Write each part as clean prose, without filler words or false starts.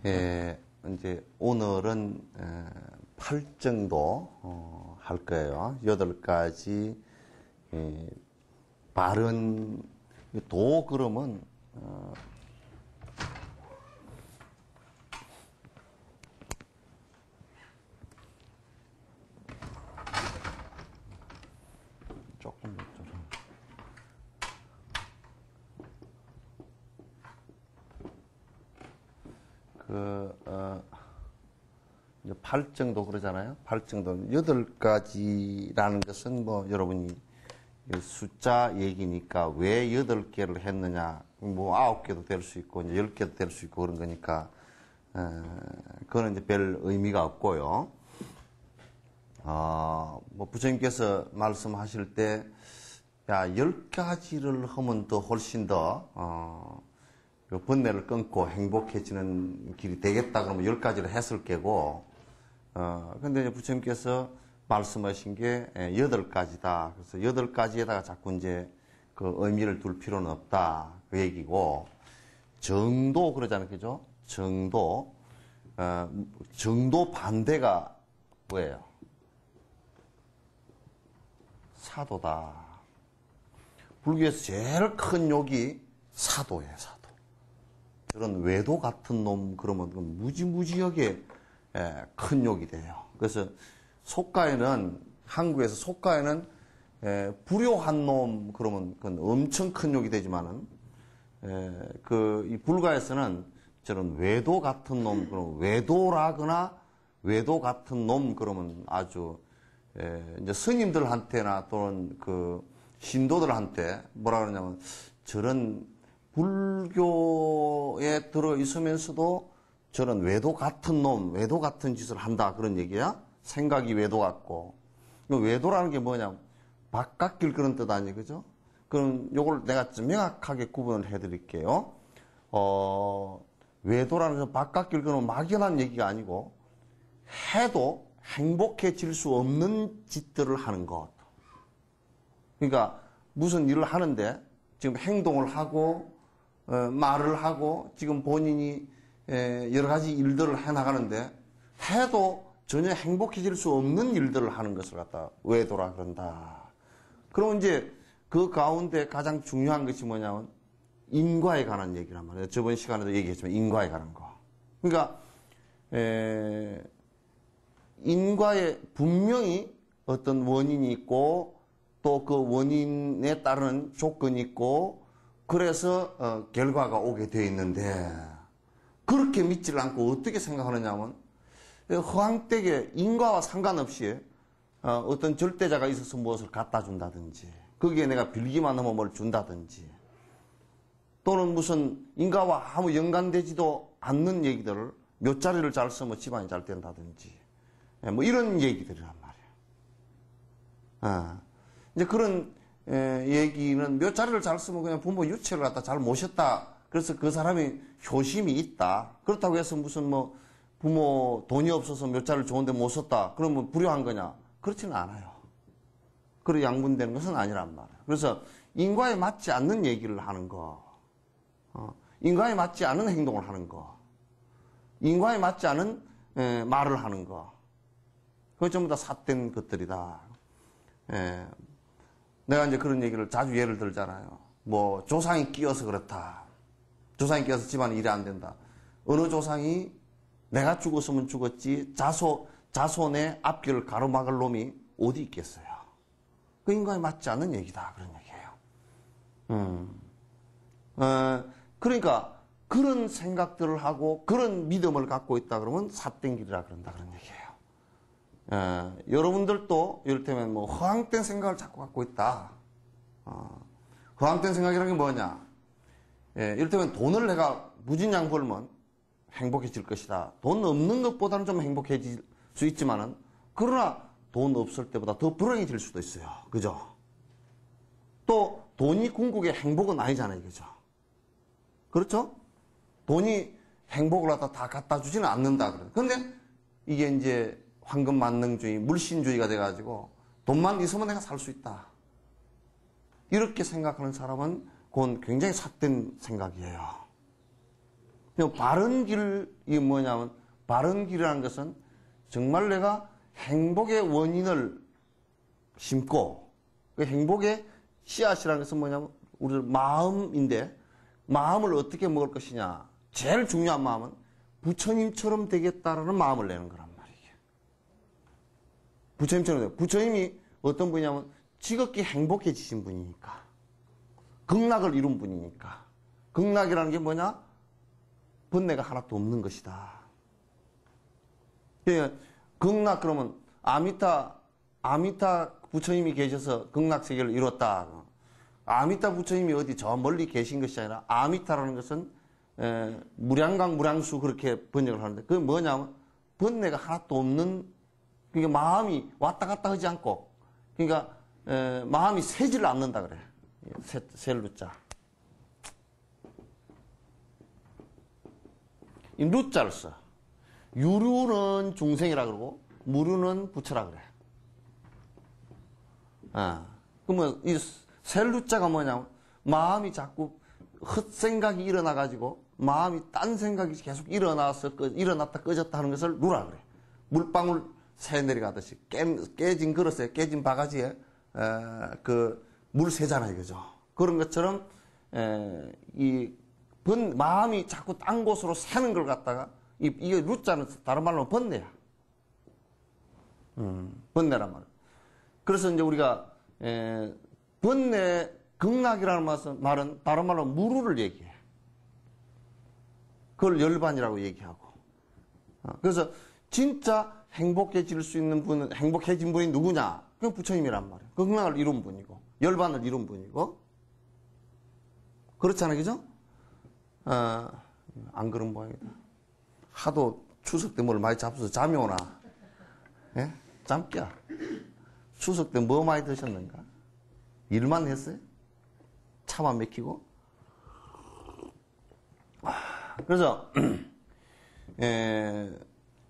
이제 오늘은 8정도 할 거예요. 8가지 바른 도 그러면 조금 더 이제 8정도 그러잖아요. 8정도 8가지라는 것은 뭐 여러분이 숫자 얘기니까 왜 8개를 했느냐, 뭐 9개도 될 수 있고 이제 10개도 될 수 있고 그런 거니까 그거는 이제 별 의미가 없고요. 뭐 부처님께서 말씀하실 때 야 10가지를 하면 더 훨씬 더 번뇌를 끊고 행복해지는 길이 되겠다 그러면 10가지를 했을 게고, 근데 이제 부처님께서 말씀하신 게 8가지다. 그래서 8가지에다가 자꾸 이제 그 의미를 둘 필요는 없다. 그 얘기고, 정도 그러잖아요. 그죠? 정도. 정도 반대가 뭐예요? 사도다. 불교에서 제일 큰 욕이 사도예요, 사도. 그런 외도 같은 놈, 그러면 무지무지하게 큰 욕이 돼요. 그래서 속가에는, 한국에서 속가에는 불효한 놈, 그러면 그건 엄청 큰 욕이 되지만은, 이 불가에서는 저런 외도 같은 놈, 그럼 외도라거나 외도 같은 놈, 그러면 아주, 이제 스님들한테나 또는 그 신도들한테 뭐라 그러냐면 저런 불교에 들어 있으면서도 저런 외도 같은 놈, 외도 같은 짓을 한다. 그런 얘기야? 생각이 외도 같고. 외도라는 게 뭐냐? 바깥길 그런 뜻 아니에요. 그죠? 그럼 요걸 내가 좀 명확하게 구분을 해 드릴게요. 외도라는 건 바깥길 그런 막연한 얘기가 아니고 해도 행복해질 수 없는 짓들을 하는 것. 그러니까 무슨 일을 하는데 지금 행동을 하고 말을 하고 지금 본인이 여러 가지 일들을 해나가는데 해도 전혀 행복해질 수 없는 일들을 하는 것을 갖다 외도라 그런다. 그럼 이제 그 가운데 가장 중요한 것이 뭐냐면 인과에 관한 얘기란 말이에요. 저번 시간에도 얘기했지만 인과에 관한 거. 그러니까 인과에 분명히 어떤 원인이 있고 또 그 원인에 따른 조건이 있고 그래서 결과가 오게 되어 있는데 그렇게 믿지를 않고 어떻게 생각하느냐면 허황되게 인과와 상관없이 어떤 절대자가 있어서 무엇을 갖다 준다든지 거기에 내가 빌기만 하면 뭘 준다든지 또는 무슨 인과와 아무 연관되지도 않는 얘기들을 묘자리를 잘 쓰면 집안이 잘 된다든지 뭐 이런 얘기들이란 말이에요. 이제 그런 얘기는 묘자리를 잘 쓰면 그냥 부모 유치를 갖다 잘 모셨다. 그래서 그 사람이 효심이 있다. 그렇다고 해서 무슨 뭐 부모 돈이 없어서 묘자리를 좋은데 못 썼다. 그러면 불효한 거냐? 그렇지는 않아요. 그런 양분되는 것은 아니란 말이에요. 그래서 인과에 맞지 않는 얘기를 하는 거, 인과에 맞지 않은 행동을 하는 거, 인과에 맞지 않은 말을 하는 거, 그거 전부 다 삿된 것들이다. 내가 이제 그런 얘기를 자주 예를 들잖아요. 뭐 조상이 끼어서 그렇다. 조상이 끼어서 집안이 일이 안 된다. 어느 조상이 내가 죽었으면 죽었지 자손의 앞길을 가로막을 놈이 어디 있겠어요. 그 인과에 맞지 않는 얘기다. 그런 얘기예요. 그러니까 그런 생각들을 하고 그런 믿음을 갖고 있다 그러면 삿된 길이라 그런다. 그런 얘기예요. 여러분들도 이를테면 뭐 허황된 생각을 자꾸 갖고 있다. 허황된 생각이라는 게 뭐냐? 이를테면 돈을 내가 무진장 벌면 행복해질 것이다. 돈 없는 것보다는 좀 행복해질 수 있지만은 그러나 돈 없을 때보다 더 불행해질 수도 있어요. 그죠? 또 돈이 궁극의 행복은 아니잖아요. 그죠? 그렇죠? 돈이 행복을 다 갖다 주지는 않는다. 그런데 이게 이제 황금만능주의, 물신주의가 돼가지고 돈만 있으면 내가 살 수 있다. 이렇게 생각하는 사람은 그건 굉장히 삿된 생각이에요. 바른 길이 뭐냐면, 바른 길이라는 것은 정말 내가 행복의 원인을 심고, 그 행복의 씨앗이라는 것은 뭐냐면, 우리 마음인데, 마음을 어떻게 먹을 것이냐. 제일 중요한 마음은 부처님처럼 되겠다라는 마음을 내는 거란 말이에요. 부처님처럼 돼요. 부처님이 어떤 분이냐면 지극히 행복해지신 분이니까. 극락을 이룬 분이니까. 극락이라는 게 뭐냐? 번뇌가 하나도 없는 것이다. 그러니까 극락 그러면 아미타 부처님이 계셔서 극락 세계를 이뤘다. 아미타 부처님이 어디 저 멀리 계신 것이 아니라 아미타라는 것은 무량강 무량수 그렇게 번역을 하는데 그게 뭐냐면 번뇌가 하나도 없는 그러니까 마음이 왔다 갔다 하지 않고 그러니까 마음이 새지를 않는다 그래. 셀루자. 이 루자를 써. 유류는 중생이라 그러고 무류는 부처라 그래. 그러면 이 셀루자가 뭐냐면 마음이 자꾸 헛생각이 일어나가지고 마음이 딴 생각이 계속 일어났다 꺼졌다 하는 것을 루라 그래. 물방울 새 내려가듯이 깨진 그릇에 깨진 바가지에 그 물 새잖아요, 그죠? 그런 것처럼 마음이 자꾸 딴 곳으로 새는 걸 갖다가 이게 루자는 다른 말로 번뇌야. 번뇌란 말이야. 그래서 이제 우리가 번뇌 극락이라는 말은 다른 말로 무루를 얘기해. 그걸 열반이라고 얘기하고. 그래서 진짜 행복해질 수 있는 분은 행복해진 분이 누구냐? 그건 부처님이란 말이에요. 극락을 이룬 분이고 열반을 이룬 분이고 그렇잖아요, 그죠? 안 그런 모양이다. 하도 추석 때 뭘 많이 잡숴서 잠이 오나? 예? 잠깨. 추석 때 뭐 많이 드셨는가? 일만 했어요? 차만 맥히고? 그래서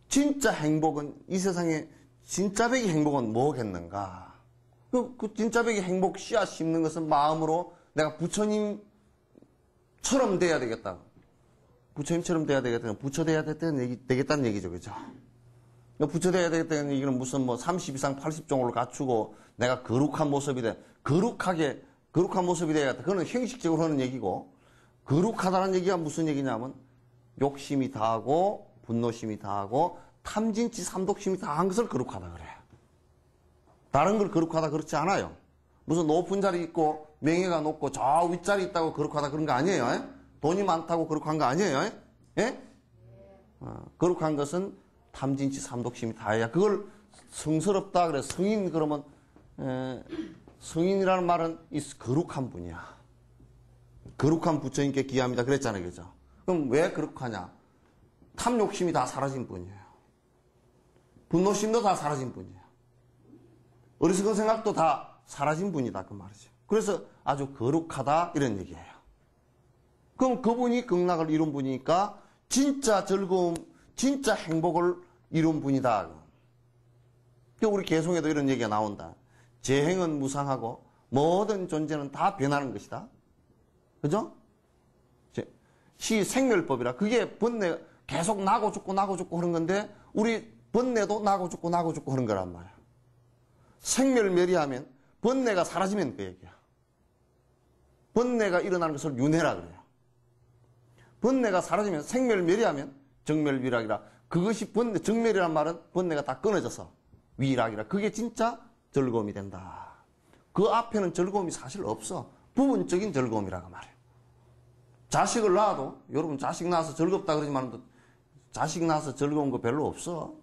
진짜 행복은 이 세상에 진짜 백의 행복은 뭐겠는가? 그 진짜 백의 행복 씨앗 심는 것은 마음으로 내가 부처님처럼 돼야 되겠다. 부처님처럼 돼야 되겠다. 부처 돼야 되겠다는 얘기죠, 그죠? 부처 돼야 되겠다는 얘기는 무슨 30 이상 80종을 갖추고 내가 거룩한 모습이 거룩한 모습이 돼야겠다. 그거는 형식적으로 하는 얘기고, 거룩하다는 얘기가 무슨 얘기냐면, 욕심이 다하고, 분노심이 다하고, 탐진치 삼독심이 다한 것을 거룩하다 그래요. 다른 걸 거룩하다 그렇지 않아요. 무슨 높은 자리 있고, 명예가 높고, 저 윗자리 있다고 거룩하다 그런 거 아니에요. 에? 돈이 많다고 거룩한 거 아니에요. 에? 예? 거룩한 것은 탐진치 삼독심이 다해야. 그걸 성스럽다 그래. 성인 그러면, 성인이라는 말은 거룩한 분이야. 거룩한 부처님께 기합니다. 그랬잖아요. 그죠? 그럼 왜 거룩하냐? 탐욕심이 다 사라진 분이에요. 분노심도 다 사라진 분이에요. 어리석은 생각도 다 사라진 분이다. 그 말이죠. 그래서 아주 거룩하다. 이런 얘기예요. 그럼 그분이 극락을 이룬 분이니까 진짜 즐거움, 진짜 행복을 이룬 분이다. 우리 개송에도 이런 얘기가 나온다. 재행은 무상하고 모든 존재는 다 변하는 것이다. 그죠? 시생멸법이라. 그게 번뇌 계속 나고 죽고 하는 건데 우리 번뇌도 나고 죽고 하는 거란 말이야. 생멸멸이하면 번뇌가 사라지면 그 얘기야. 번뇌가 일어나는 것을 윤회라 그래요. 번뇌가 사라지면 생멸멸이하면 정멸위락이라. 그것이 정멸이란 말은 번뇌가 다 끊어져서 위락이라. 그게 진짜 즐거움이 된다. 그 앞에는 즐거움이 사실 없어. 부분적인 즐거움이라고 말해요. 자식을 낳아도, 여러분 자식 낳아서 즐겁다 그러지만 자식 낳아서 즐거운 거 별로 없어.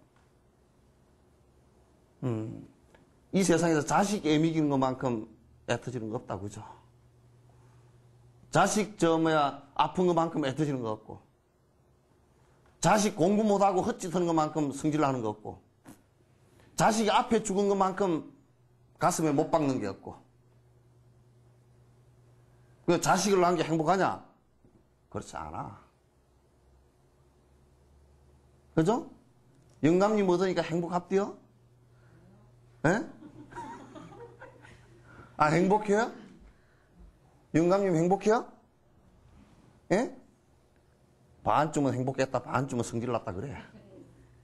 이 세상에서 자식 애미기는 것만큼 애터지는 거 없다, 그죠? 자식 아픈 것만큼 애터지는 거 없고, 자식 공부 못하고 헛짓하는 것만큼 성질나는 거 없고, 자식이 앞에 죽은 것만큼 가슴에 못 박는 게 없고, 그 자식을 낳은 게 행복하냐? 그렇지 않아. 그죠? 영감님 얻으니까 행복합디요? 예? 행복해요? 영감님 행복해요? 예? 반쯤은 행복했다, 반쯤은 성질났다 그래.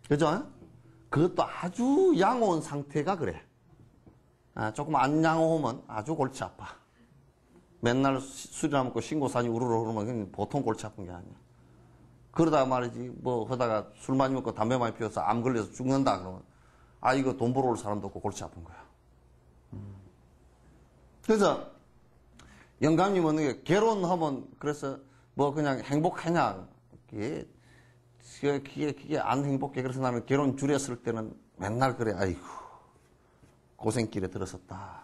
그죠? 그것도 아주 양호한 상태가 그래. 조금 안 양호하면 아주 골치 아파. 맨날 술이나 먹고 신고산이 우르르 흐르면 그냥 보통 골치 아픈 게 아니야. 그러다 말이지, 뭐, 하다가 술 많이 먹고 담배 많이 피워서 암 걸려서 죽는다, 그러면, 이거 돈 벌어 올 사람도 없고 골치 아픈 거야. 그래서, 영감님은 결혼하면, 그래서, 뭐, 그냥 행복하냐, 그게 안 행복해. 그래서 나는 결혼 줄였을 때는 맨날 그래, 아이고, 고생길에 들었었다.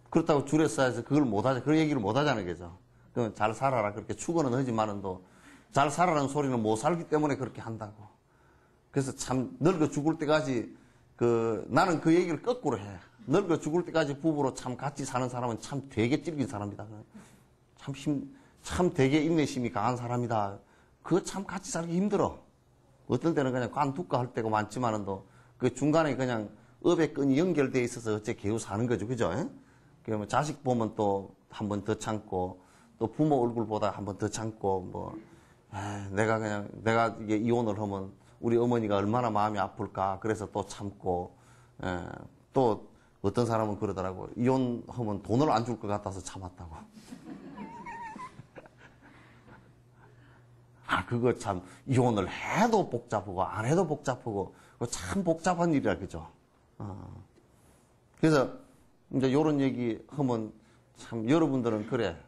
그렇다고 줄였어 해서 그걸 못하자, 그 얘기를 못하잖아요, 그죠? 잘 살아라. 그렇게 축원은 하지만은도 잘 살아라는 소리는 못 살기 때문에 그렇게 한다고. 그래서 참 늙어 죽을 때까지 나는 그 얘기를 거꾸로 해. 늙어 죽을 때까지 부부로 참 같이 사는 사람은 참 되게 찔긴 사람이다. 참 되게 인내심이 강한 사람이다. 그거 참 같이 살기 힘들어. 어떤 때는 그냥 관두까 할 때가 많지만은도 그 중간에 그냥 업의 끈이 연결돼 있어서 어째 겨우 사는 거죠, 그죠? 그러면 자식 보면 또 한 번 더 참고 또 부모 얼굴 보다 한 번 더 참고 뭐 내가 이게 이혼을 하면 우리 어머니가 얼마나 마음이 아플까 그래서 또 참고 또 어떤 사람은 그러더라고 이혼하면 돈을 안 줄 것 같아서 참았다고. 그거 참 이혼을 해도 복잡하고 안 해도 복잡하고 참 복잡한 일이라 그죠. 그래서 이제 이런 얘기 하면 참 여러분들은 그래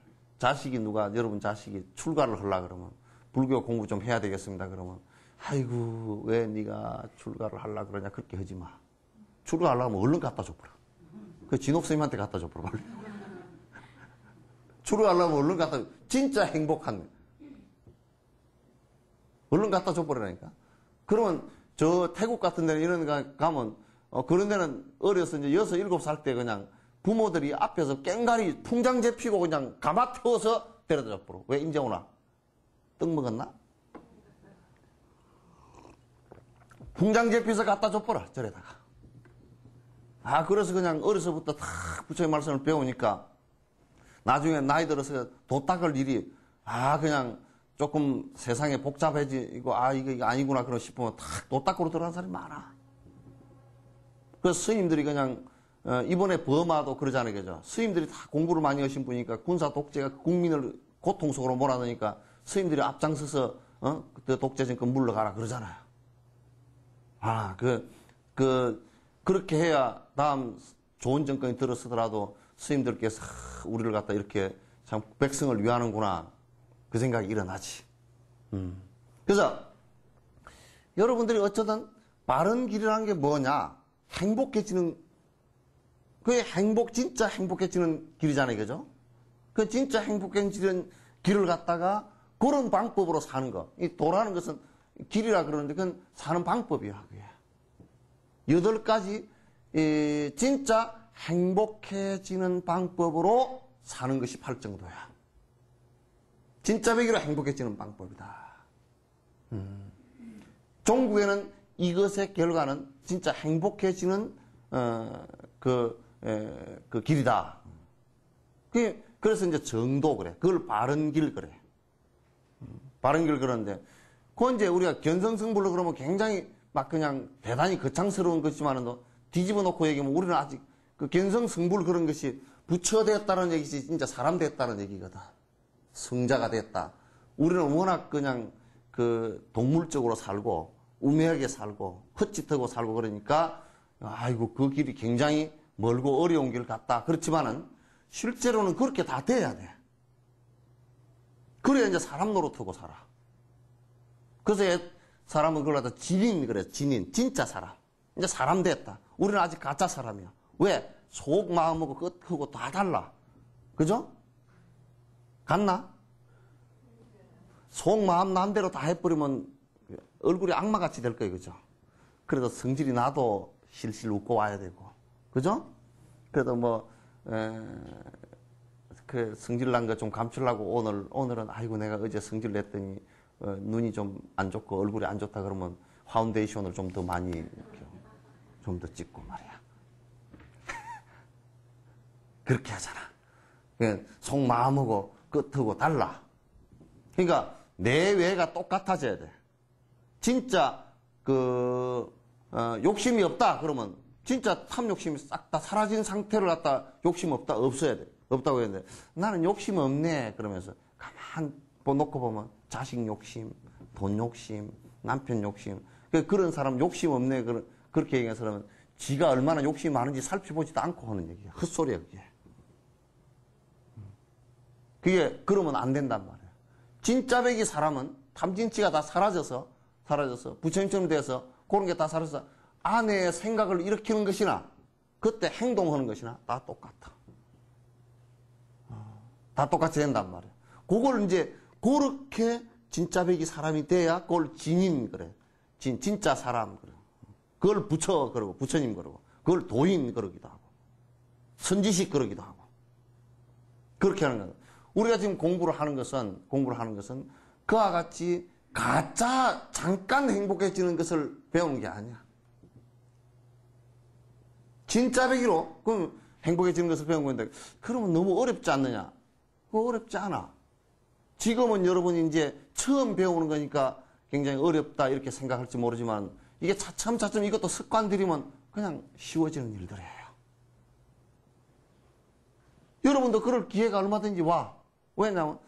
여러분 자식이 출가를 하려고 그러면 불교 공부 좀 해야 되겠습니다. 그러면 아이고 왜 네가 출가를 하려고 그러냐 그렇게 하지 마. 출가하려면 얼른 갖다 줘버려. 그 진옥선생님한테 갖다 줘버려 빨리. 출가하려면 얼른 갖다 줘. 진짜 행복한 얼른 갖다 줘버리라니까. 그러면 저 태국 같은 데는 이런 데 가면 그런 데는 어려서 이제 6, 7살 때 그냥 부모들이 앞에서 깽가리 풍장제 피고 그냥 가마 태워서 데려다 줘버려. 왜 인제 오나? 떡 먹었나? 풍장제 피서 갖다 줘버려 저래다가. 그래서 그냥 어려서부터 다 부처의 말씀을 배우니까 나중에 나이 들어서 도 닦을 일이 그냥 조금 세상에 복잡해지고 이거 아니구나 그러 싶으면 다 도 닦으러 들어간 사람이 많아. 그래서 스님들이 그냥 이번에 버마도 그러잖아요, 그죠? 스님들이 다 공부를 많이 하신 분이니까 군사 독재가 국민을 고통 속으로 몰아넣으니까 스님들이 앞장서서 그때 독재 정권 물러가라 그러잖아요. 그렇게 해야 다음 좋은 정권이 들어서더라도 스님들께서 우리를 갖다 이렇게 참 백성을 위하는구나 그 생각이 일어나지. 그래서 여러분들이 어쩌든 바른 길이라는 게 뭐냐? 행복해지는 진짜 행복해지는 길이잖아요, 그죠? 그 진짜 행복해지는 길을 갖다가 그런 방법으로 사는 거. 이 도라는 것은 길이라 그러는데 그건 사는 방법이야, 그게. 8가지 진짜 행복해지는 방법으로 사는 것이 8정도야. 진짜 배기로 행복해지는 방법이다. 종국에는 이것의 결과는 진짜 행복해지는 그 길이다. 그래서 이제 정도 그래. 그걸 바른 길 그래. 바른 길 그러는데 그건 이제 우리가 견성성불로 그러면 굉장히 막 그냥 대단히 거창스러운 것이지만은 뒤집어 놓고 얘기하면 우리는 아직 그 견성성불 그런 것이 부처됐다는 얘기지 진짜 사람 됐다는 얘기거든. 성자가 됐다. 우리는 워낙 그냥 그 동물적으로 살고 우매하게 살고 헛짓하고 살고 그러니까 그 길이 굉장히 멀고 어려운 길 같다. 그렇지만은 실제로는 그렇게 다 돼야 돼. 그래야 이제 사람 노릇하고 살아. 그래서 사람은 그걸 갖다 진인 그래. 진인. 진짜 사람. 이제 사람 됐다. 우리는 아직 가짜 사람이야. 왜? 속 마음하고 끝하고 다 달라. 그죠? 같나? 속 마음 남대로 다 해버리면 얼굴이 악마같이 될 거예요. 그죠? 그래도 성질이 나도 실실 웃고 와야 되고. 그죠? 그래도 그 성질 난 거 좀 감추려고 오늘은 내가 어제 성질 냈더니 눈이 좀 안 좋고 얼굴이 안 좋다 그러면 파운데이션을 좀 더 많이 좀 더 찍고 말이야. 그렇게 하잖아. 속 마음하고 끝하고 달라. 그러니까 내외가 똑같아져야 돼. 진짜 욕심이 없다 그러면 진짜 탐욕심이 싹 다 사라진 상태를 갖다 욕심 없다 없어야 돼. 없다고 했는데 나는 욕심 없네 그러면서 가만 놓고 보면 자식 욕심, 돈 욕심, 남편 욕심 그런 사람 욕심 없네 그렇게 얘기하는 사람은 지가 얼마나 욕심이 많은지 살펴보지도 않고 하는 얘기야. 헛소리야 그게. 그게 그러면 안 된단 말이야. 진짜 백이 사람은 탐진치가 다 사라져서 부처님처럼 돼서 그런 게 다 사라져서 아내의 생각을 일으키는 것이나 그때 행동하는 것이나 다 똑같아. 다 똑같이 된단 말이야. 그걸 이제 그렇게 진짜 백이 사람이 돼야 그걸 진인 그래. 진짜 사람 그래. 그걸 부처 그러고 부처님 그러고 그걸 도인 그러기도 하고 선지식 그러기도 하고 그렇게 하는 거야. 우리가 지금 공부를 하는 것은 그와 같이 가짜 잠깐 행복해지는 것을 배우는 게 아니야. 진짜 배기로 그럼 행복해지는 것을 배운 건데 그러면 너무 어렵지 않느냐? 그거 어렵지 않아. 지금은 여러분이 이제 처음 배우는 거니까 굉장히 어렵다 이렇게 생각할지 모르지만 이게 차츰차츰 이것도 습관 들이면 그냥 쉬워지는 일들이에요. 여러분도 그럴 기회가 얼마든지 와. 왜냐면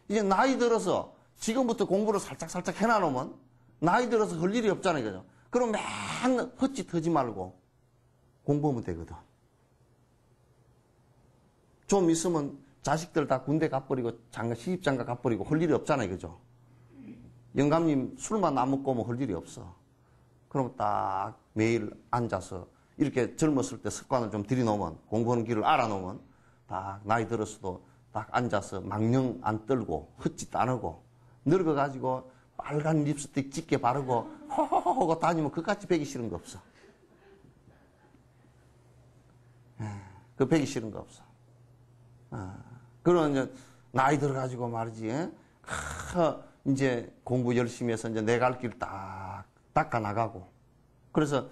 이제 나이 들어서 지금부터 공부를 살짝 해놔놓으면 나이 들어서 할 일이 없잖아요. 그죠? 그럼 맨날 헛짓하지 말고 공부하면 되거든. 좀 있으면 자식들 다 군대 가버리고 시집장가 가버리고 할 일이 없잖아요. 그죠? 영감님 술만 안 먹고 뭐 할 일이 없어. 그럼 딱 매일 앉아서 이렇게 젊었을 때 습관을 좀 들여놓으면 공부하는 길을 알아놓으면 딱 나이 들었어도 딱 앉아서 망령 안 떨고 헛짓 안 하고 늙어가지고 빨간 립스틱 짙게 바르고 호호호호 다니면 그같이 배기 싫은 거 없어. 그 배기 싫은 거 없어. 그런 이제 나이 들어가지고 말이지. 이제 공부 열심히 해서 이제 내 갈 길 딱 닦아 나가고. 그래서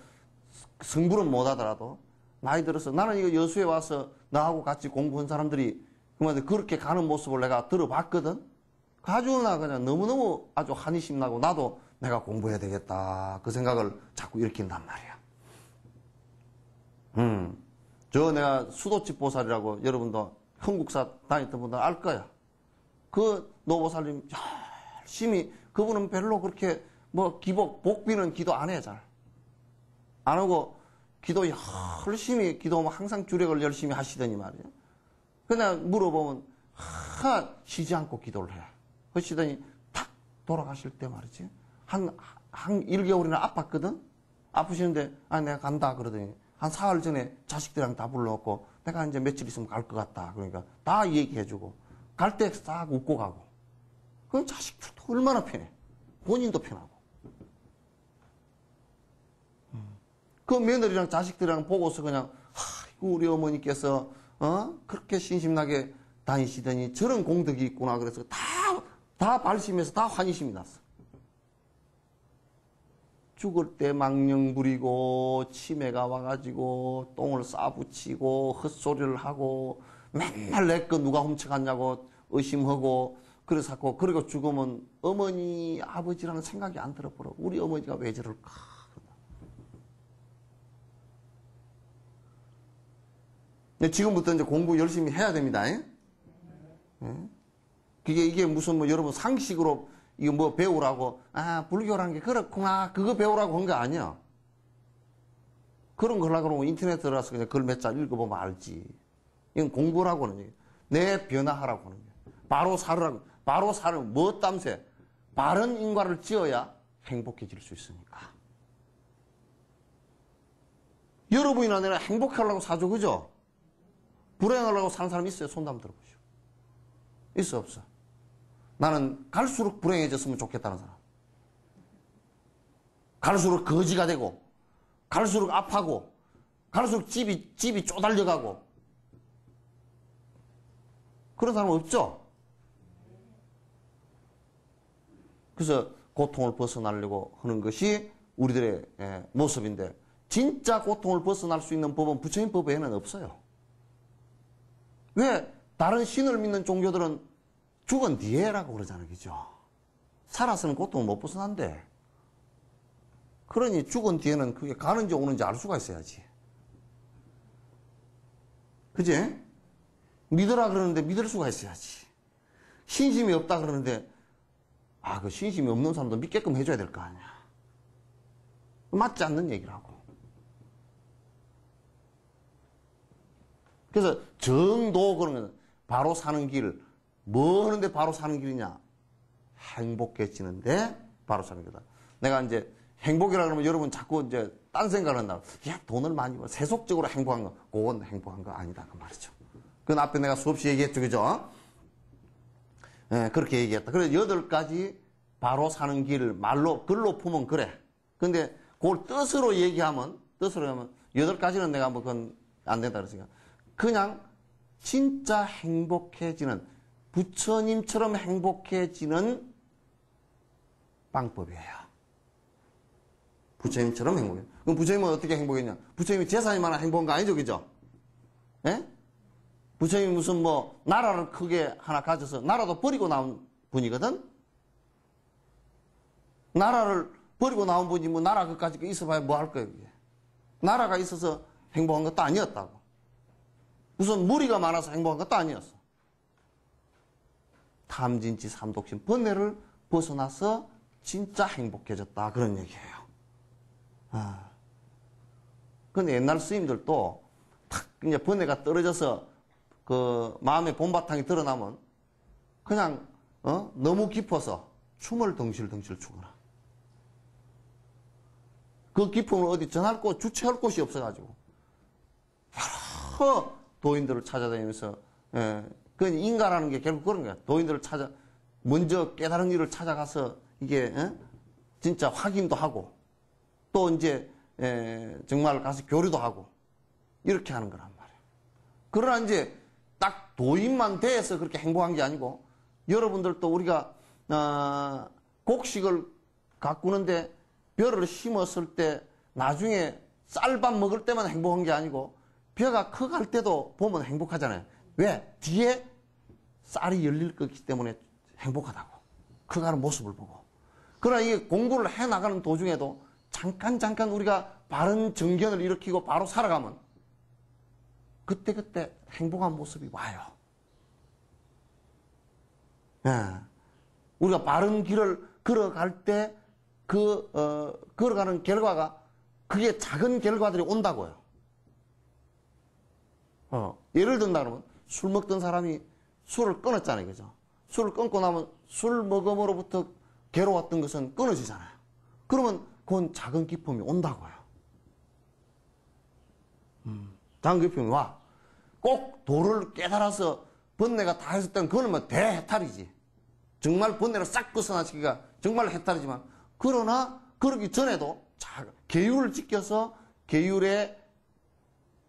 성불은 못 하더라도 나이 들어서 나는 이거 여수에 와서 나하고 같이 공부한 사람들이 그렇게 가는 모습을 내가 들어봤거든. 아주 나 그냥 너무너무 아주 한이심 나고 나도 내가 공부해야 되겠다 그 생각을 자꾸 일으킨단 말이야. 저 내가 수도집 보살이라고 여러분도 흥국사 다녔던 분들 알 거야. 그 노보살님 열심히 그분은 별로 그렇게 뭐 복비는 기도 안 해 잘. 안 하고 기도 열심히 기도하면 항상 주력을 열심히 하시더니 말이야. 그냥 물어보면 쉬지 않고 기도를 해. 그러시더니 탁 돌아가실 때 말이지. 한 1개월이나 아팠거든? 아프시는데 내가 간다 그러더니 한 사흘 전에 자식들이랑 다 불러놓고 내가 이제 며칠 있으면 갈 것 같다. 그러니까 다 얘기해주고 갈 때 싹 웃고 가고. 그럼 자식들도 얼마나 편해. 본인도 편하고. 그 며느리랑 자식들이랑 보고서 그냥 우리 어머니께서 그렇게 신심나게 다니시더니 저런 공덕이 있구나. 그래서 다 발심해서 다 환희심이 났어. 죽을 때 망령 부리고 치매가 와가지고 똥을 싸붙이고 헛소리를 하고 맨날 내 거 누가 훔쳐갔냐고 의심하고 그래서 그리고 죽으면 어머니 아버지라는 생각이 안 들어버려. 우리 어머니가 왜 저럴까. 근데 지금부터 이제 공부 열심히 해야 됩니다. 이게 무슨 여러분 상식으로 이거 뭐 배우라고 불교라는 게 그렇구나 그거 배우라고 한 거 아니야. 그런 거 하려고 그러면 인터넷 들어가서 그냥 글 몇 자 읽어보면 알지. 이건 공부라고 하는 얘기. 내 변화하라고 하는 거야. 바로 살으라고. 바로 살은 뭐 땀새. 바른 인과를 지어야 행복해질 수 있으니까. 여러분이나 내가 행복하려고 사죠. 그죠? 불행하려고 사는 사람 있어요? 손 한번 들어보시오. 있어 없어? 나는 갈수록 불행해졌으면 좋겠다는 사람. 갈수록 거지가 되고 갈수록 아파하고 갈수록 집이 쪼달려가고 그런 사람 없죠? 그래서 고통을 벗어나려고 하는 것이 우리들의 모습인데 진짜 고통을 벗어날 수 있는 법은 부처님 법 외에는 없어요. 왜? 다른 신을 믿는 종교들은 죽은 뒤에라고 그러잖아요. 그죠? 살아서는 고통을 못 벗어난대. 그러니 죽은 뒤에는 그게 가는지 오는지 알 수가 있어야지. 그지? 믿으라 그러는데 믿을 수가 있어야지. 신심이 없다 그러는데, 그 신심이 없는 사람도 믿게끔 해줘야 될 거 아니야. 맞지 않는 얘기라고. 그래서 정도 그런 거는 바로 사는 길, 뭐 하는데 바로 사는 길이냐? 행복해지는데 바로 사는 길이다. 내가 이제 행복이라 그러면 여러분 자꾸 이제 딴 생각을 한다. 야, 돈을 많이 벌어. 세속적으로 행복한 거. 그건 행복한 거 아니다. 그 말이죠. 그건 앞에 내가 수없이 얘기했죠. 그죠? 예, 그렇게 얘기했다. 그래서 8가지 바로 사는 길을 말로, 글로 품으면 그래. 근데 그걸 뜻으로 얘기하면, 8가지는 내가 뭐 그건 안 된다 그랬으니까. 그냥 진짜 행복해지는, 부처님처럼 행복해지는 방법이에요. 부처님처럼 행복해. 그럼 부처님은 어떻게 행복했냐? 부처님이 재산이 많아 행복한 거 아니죠, 그죠? 예? 부처님이 무슨 뭐 나라를 크게 하나 가져서 나라도 버리고 나온 분이거든. 나라를 버리고 나온 분이 뭐 나라 그까지 있어봐야 뭐 할 거예요, 그게. 나라가 있어서 행복한 것도 아니었다고. 무슨 무리가 많아서 행복한 것도 아니었어. 탐진치 삼독신 번뇌를 벗어나서 진짜 행복해졌다 그런 얘기예요. 근데 옛날 스님들도 탁 이제 번뇌가 떨어져서 그 마음의 본바탕이 드러나면 그냥 너무 깊어서 춤을 덩실덩실 추거나 그 깊음을 어디 전할 곳 주체할 곳이 없어가지고 여러 도인들을 찾아다니면서 그 인간하는 게 결국 그런 거야. 도인들을 먼저 깨달은 일을 찾아가서 이게 진짜 확인도 하고 또 이제 정말 가서 교류도 하고 이렇게 하는 거란 말이에요. 그러나 이제 딱 도인만 돼서 그렇게 행복한 게 아니고 여러분들도 우리가 곡식을 가꾸는데 벼를 심었을 때 나중에 쌀밥 먹을 때만 행복한 게 아니고 벼가 커갈 때도 보면 행복하잖아요. 왜? 뒤에 쌀이 열릴 거기 때문에 행복하다고. 커가는 모습을 보고. 그러나 이게 공부를 해나가는 도중에도 잠깐 우리가 바른 정견을 일으키고 바로 살아가면 그때 행복한 모습이 와요. 우리가 바른 길을 걸어갈 때 걸어가는 결과가 그게 작은 결과들이 온다고요. 예를 든다 그러면 술 먹던 사람이 술을 끊었잖아요. 그죠? 술을 끊고 나면 술 먹음으로부터 괴로웠던 것은 끊어지잖아요. 그러면 그건 작은 기쁨이 온다고요. 작은 기쁨이 와. 꼭 도를 깨달아서 번뇌가 다 했을 때는 그거는 뭐 대해탈이지. 정말 번뇌를 싹 벗어나시기가 정말 해탈이지만 그러나 그러기 전에도 계율을 지켜서 계율의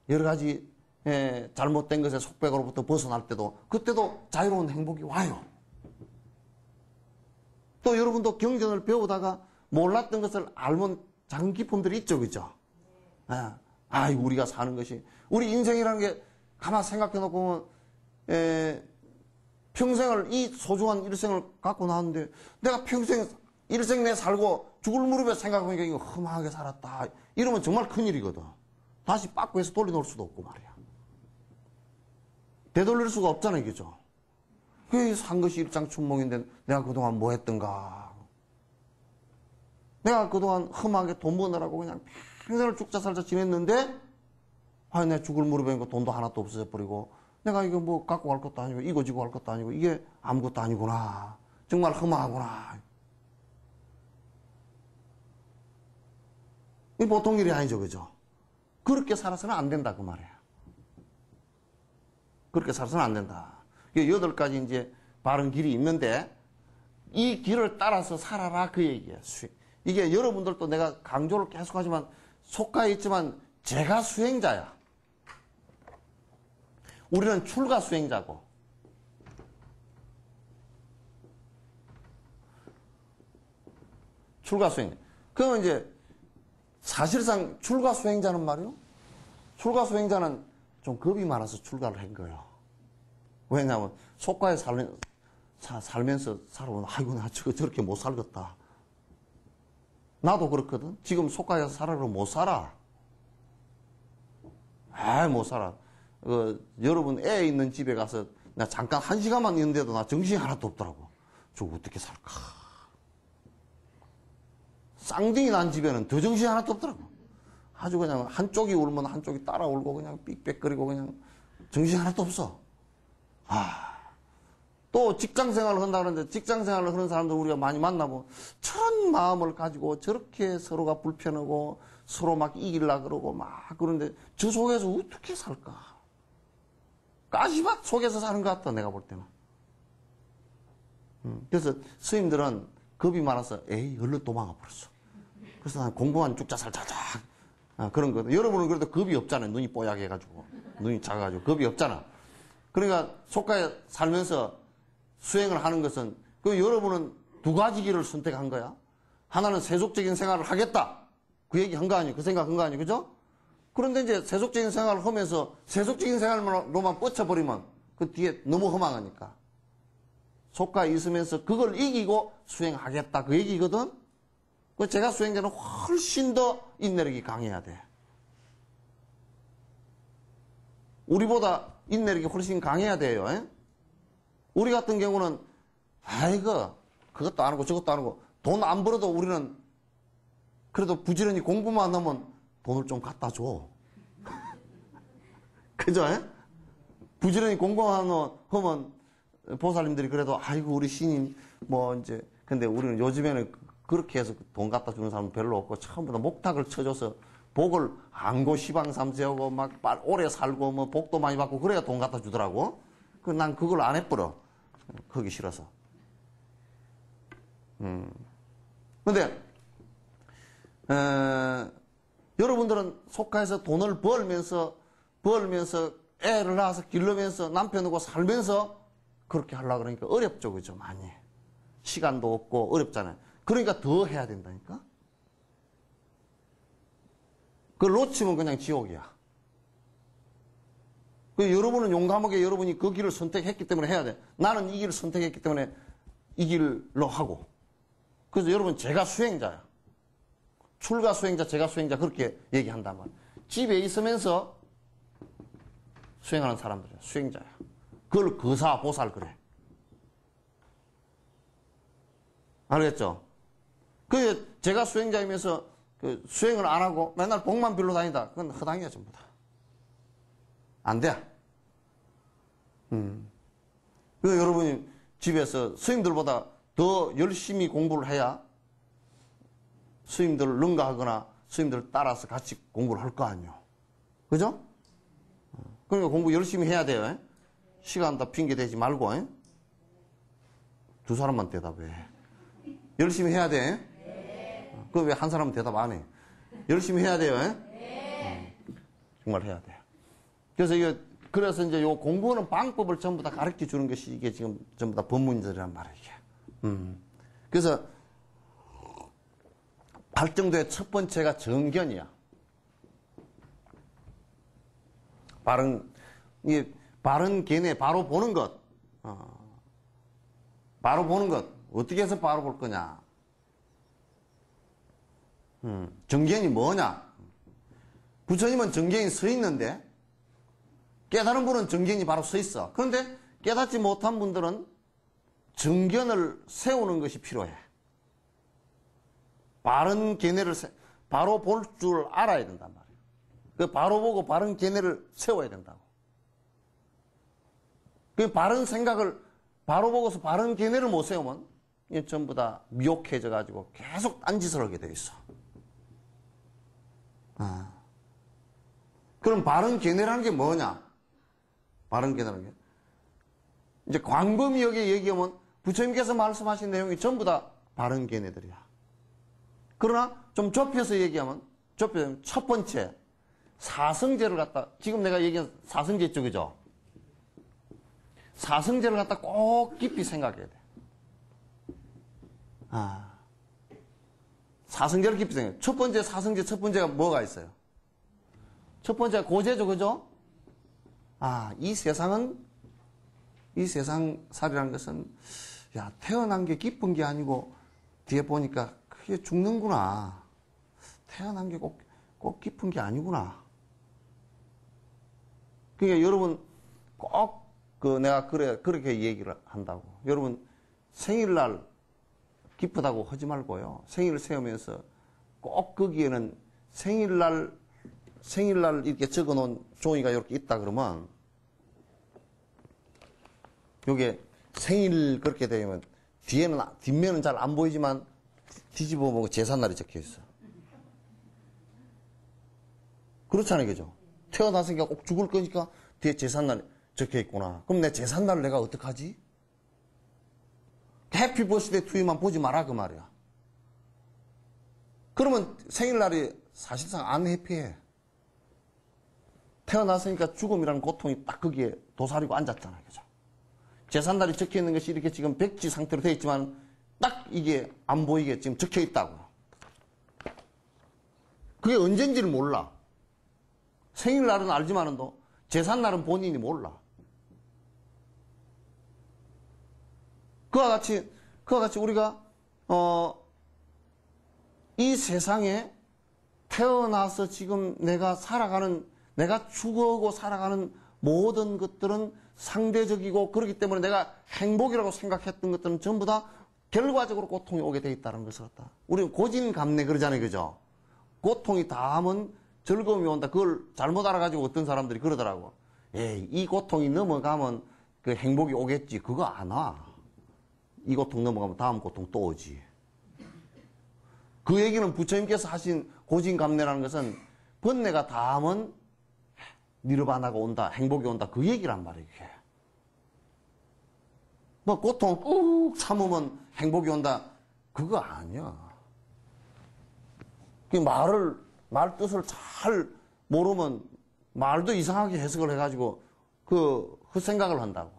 여러 가지 잘못된 것의 속백으로부터 벗어날 때도 그때도 자유로운 행복이 와요. 또 여러분도 경전을 배우다가 몰랐던 것을 알면 작은 기쁨들이 있죠. 그죠? 우리가 사는 것이 우리 인생이라는 게 가만 생각해 놓고 보면 평생을 이 소중한 일생을 갖고 나왔는데 내가 평생 일생 내 살고 죽을 무렵에 생각해보니까 이거 험하게 살았다 이러면 정말 큰일이거든. 다시 빠꾸해서 돌려놓을 수도 없고 말이야. 되돌릴 수가 없잖아요. 그죠? 그 산 것이 일장춘몽인데 내가 그동안 뭐 했던가. 내가 그동안 험하게 돈 버느라고 그냥 평생을 죽자 살자 지냈는데 내 죽을 무렵에 돈도 하나도 없어져 버리고 내가 이거 뭐 갖고 갈 것도 아니고 이거 지고 갈 것도 아니고 이게 아무것도 아니구나. 정말 험하구나. 이 보통 일이 아니죠. 그죠? 그렇게 살아서는 안 된다. 그 말이에요. 그렇게 살아서는 안 된다. 8가지 이제 바른 길이 있는데 이 길을 따라서 살아라 그 얘기예요. 이게 여러분들도 내가 강조를 계속하지만 속가에 있지만 제가 수행자야. 우리는 출가 수행자고 출가 수행. 그러면 이제 사실상 출가 수행자는 말이요. 출가 수행자는 좀 겁이 많아서 출가를 한 거예요. 왜냐하면 속가에 살면서 살아보면, 아이고, 나 저렇게 못 살겠다. 나도 그렇거든. 지금 속가에서 살아도 못 살아. 못 살아. 여러분 애 있는 집에 가서 나 잠깐 1시간만 있는데도 나 정신이 하나도 없더라고. 저 어떻게 살까? 쌍둥이 난 집에는 더 정신이 하나도 없더라고. 아주 그냥 한쪽이 울면 한쪽이 따라 울고 그냥 삑삑거리고 그냥 정신이 하나도 없어. 또 직장 생활을 한다 그러는데 직장 생활을 하는 사람들 우리가 많이 만나고 저런 마음을 가지고 저렇게 서로가 불편하고 서로 막 이기려고 그러고 막 그런데 저 속에서 어떻게 살까? 가시밭 속에서 사는 것 같다, 내가 볼 때는. 그래서 스님들은 겁이 많아서 얼른 도망가 버렸어. 그래서 난 공부만 쭉자 살자자. 그런 거거든. 여러분은 그래도 겁이 없잖아요. 눈이 뽀얗게 해가지고. 눈이 작아가지고. 겁이 없잖아. 그러니까 속가에 살면서 수행을 하는 것은 여러분은 두 가지 길을 선택한 거야. 하나는 세속적인 생활을 하겠다. 그 얘기 한 거 아니에요. 그 생각 한 거 아니에요. 그죠? 그런데 이제 세속적인 생활을 하면서 세속적인 생활로만 뻗쳐버리면 그 뒤에 너무 허망하니까. 속가에 있으면서 그걸 이기고 수행하겠다. 그 얘기거든? 제가 수행자는 훨씬 더 인내력이 강해야 돼. 우리보다 인내력이 훨씬 강해야 돼요. 우리 같은 경우는 그것도 안 하고 저것도 안 하고 돈 안 벌어도 우리는 그래도 부지런히 공부만 하면 돈을 좀 갖다 줘. 그죠? 부지런히 공부만 하면 보살님들이 그래도 아이고 우리 신임 근데 우리는 요즘에는 그렇게 해서 돈 갖다 주는 사람은 별로 없고 처음부터 목탁을 쳐줘서 복을 안고 시방삼세하고 막 오래 살고 복도 많이 받고 그래야 돈 갖다 주더라고. 난 그걸 안 해버려. 그러기 싫어서. 근데 여러분들은 속가에서 돈을 벌면서 애를 낳아서 기르면서 남편하고 살면서 그렇게 하려고 그러니까 어렵죠. 그죠? 많이. 시간도 없고 어렵잖아요. 그러니까 더 해야 된다니까? 그걸 놓치면 그냥 지옥이야. 여러분은 용감하게 여러분이 그 길을 선택했기 때문에 해야 돼. 나는 이 길을 선택했기 때문에 이 길로 하고. 그래서 여러분 제가 수행자야. 출가 수행자, 제가 수행자 그렇게 얘기한단 말이야. 집에 있으면서 수행하는 사람들이야. 수행자야. 그걸 거사, 보살 그래. 알겠죠? 제가 수행자이면서 수행을 안 하고 맨날 복만 빌러 다니다. 그건 허당이야, 전부 다. 안 돼. 여러분이 집에서 스님들보다 더 열심히 공부를 해야 스님들을 능가하거나 스님들을 따라서 같이 공부를 할 거 아니에요. 그죠? 그러니까 공부 열심히 해야 돼요. 시간 다 핑계 대지 말고. 두 사람만 대답해. 열심히 해야 돼. 그럼 왜 한 사람은 대답 안 해? 열심히 해야 돼요. 정말 해야 돼요. 그래서 이제 요 공부하는 방법을 전부 다 가르쳐 주는 것이 이게 지금 전부 다 법문들이란 말이에요. 그래서 발정도의 첫 번째가 정견이야. 바른 견해, 바로 보는 것. 바로 보는 것. 어떻게 해서 바로 볼 거냐? 정견이 뭐냐? 부처님은 정견이 서 있는데, 깨달은 분은 정견이 바로 서 있어. 그런데 깨닫지 못한 분들은 정견을 세우는 것이 필요해. 바른 견해를 바로 볼 줄 알아야 된단 말이에요. 바로 보고 바른 견해를 세워야 된다고. 바른 생각을 바로 보고서 바른 견해를 못 세우면 전부 다 미혹해져 가지고 계속 딴짓을 하게 돼 있어. 그럼 바른 견해라는 게 뭐냐? 바른 견해라는 게 이제 광범위하게 얘기하면 부처님께서 말씀하신 내용이 전부 다 바른 견해들이야. 그러나 좀 좁혀서 얘기하면 첫 번째 사성제를 갖다 지금 내가 얘기한 사성제 있죠, 그죠? 사성제를 갖다 꼭 깊이 생각해야 돼. 사성제를 깊이 생각해. 첫 번째 사성제 첫 번째가 뭐가 있어요? 첫 번째가 고제죠, 그죠? 이 세상 살이라는 것은 야, 태어난 게 기쁜 게 아니고 뒤에 보니까 그게 죽는구나. 태어난 게 꼭 기쁜 게 아니구나. 그러니까 여러분 꼭 내가 그렇게 얘기를 한다고. 여러분 생일날 기쁘다고 하지 말고요. 생일을 세우면서 꼭 거기에는 생일날 이렇게 적어 놓은 종이가 이렇게 있다 그러면 요게 생일 그렇게 되면 뒷면은 잘 안 보이지만 뒤집어 보면 제삿날이 적혀 있어. 그렇잖아요, 그죠? 태어났으니까 꼭 죽을 거니까 뒤에 제삿날 적혀 있구나. 그럼 내 제삿날을 내가 어떡하지? 해피 버스데이 투유만 보지 마라 그 말이야. 그러면 생일날이 사실상 안 해피해. 태어났으니까 죽음이라는 고통이 딱 거기에 도사리고 앉았잖아요, 그죠? 제삿날이 적혀 있는 것이 이렇게 지금 백지 상태로 되어 있지만 딱 이게 안 보이게 지금 적혀 있다고. 그게 언젠지를 몰라. 생일날은 알지만은도 제삿날은 본인이 몰라. 그와 같이 우리가 이 세상에 태어나서 지금 내가 죽어가고 살아가는 모든 것들은 상대적이고 그렇기 때문에 내가 행복이라고 생각했던 것들은 전부 다 결과적으로 고통이 오게 돼 있다는 것을 갖다. 우리는 고진감래 그러잖아요, 그죠? 고통이 다하면 즐거움이 온다. 그걸 잘못 알아가지고 어떤 사람들이 그러더라고. 에이, 이 고통이 넘어가면 그 행복이 오겠지. 그거 안 와. 이 고통 넘어가면 다음 고통 또 오지. 그 얘기는 부처님께서 하신 고진감래라는 것은 번뇌가 다하면 니르바나가 온다, 행복이 온다. 그 얘기란 말이에요, 이게. 뭐 고통 꾹 참으면 행복이 온다. 그거 아니야. 말 뜻을 잘 모르면 말도 이상하게 해석을 해가지고 그 생각을 한다고.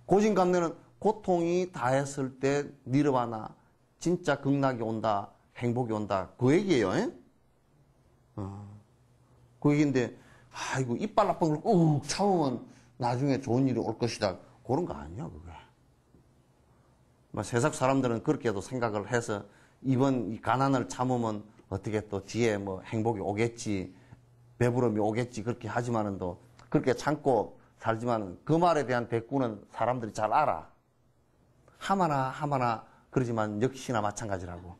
고진감래는 고통이 다했을 때 니르바나, 진짜 극락이 온다, 행복이 온다. 그 얘기예요. 그 얘기인데, 아이고 이빨 나쁜 걸 꾹 참으면 나중에 좋은 일이 올 것이다. 그런 거 아니야, 그게. 세상 사람들은 그렇게도 생각을 해서 이번 이 가난을 참으면 어떻게 또 뒤에 뭐 행복이 오겠지, 배부름이 오겠지 그렇게 하지만은 또 그렇게 참고 살지만은 그 말에 대한 대꾸는 사람들이 잘 알아. 하마나 그러지만 역시나 마찬가지라고.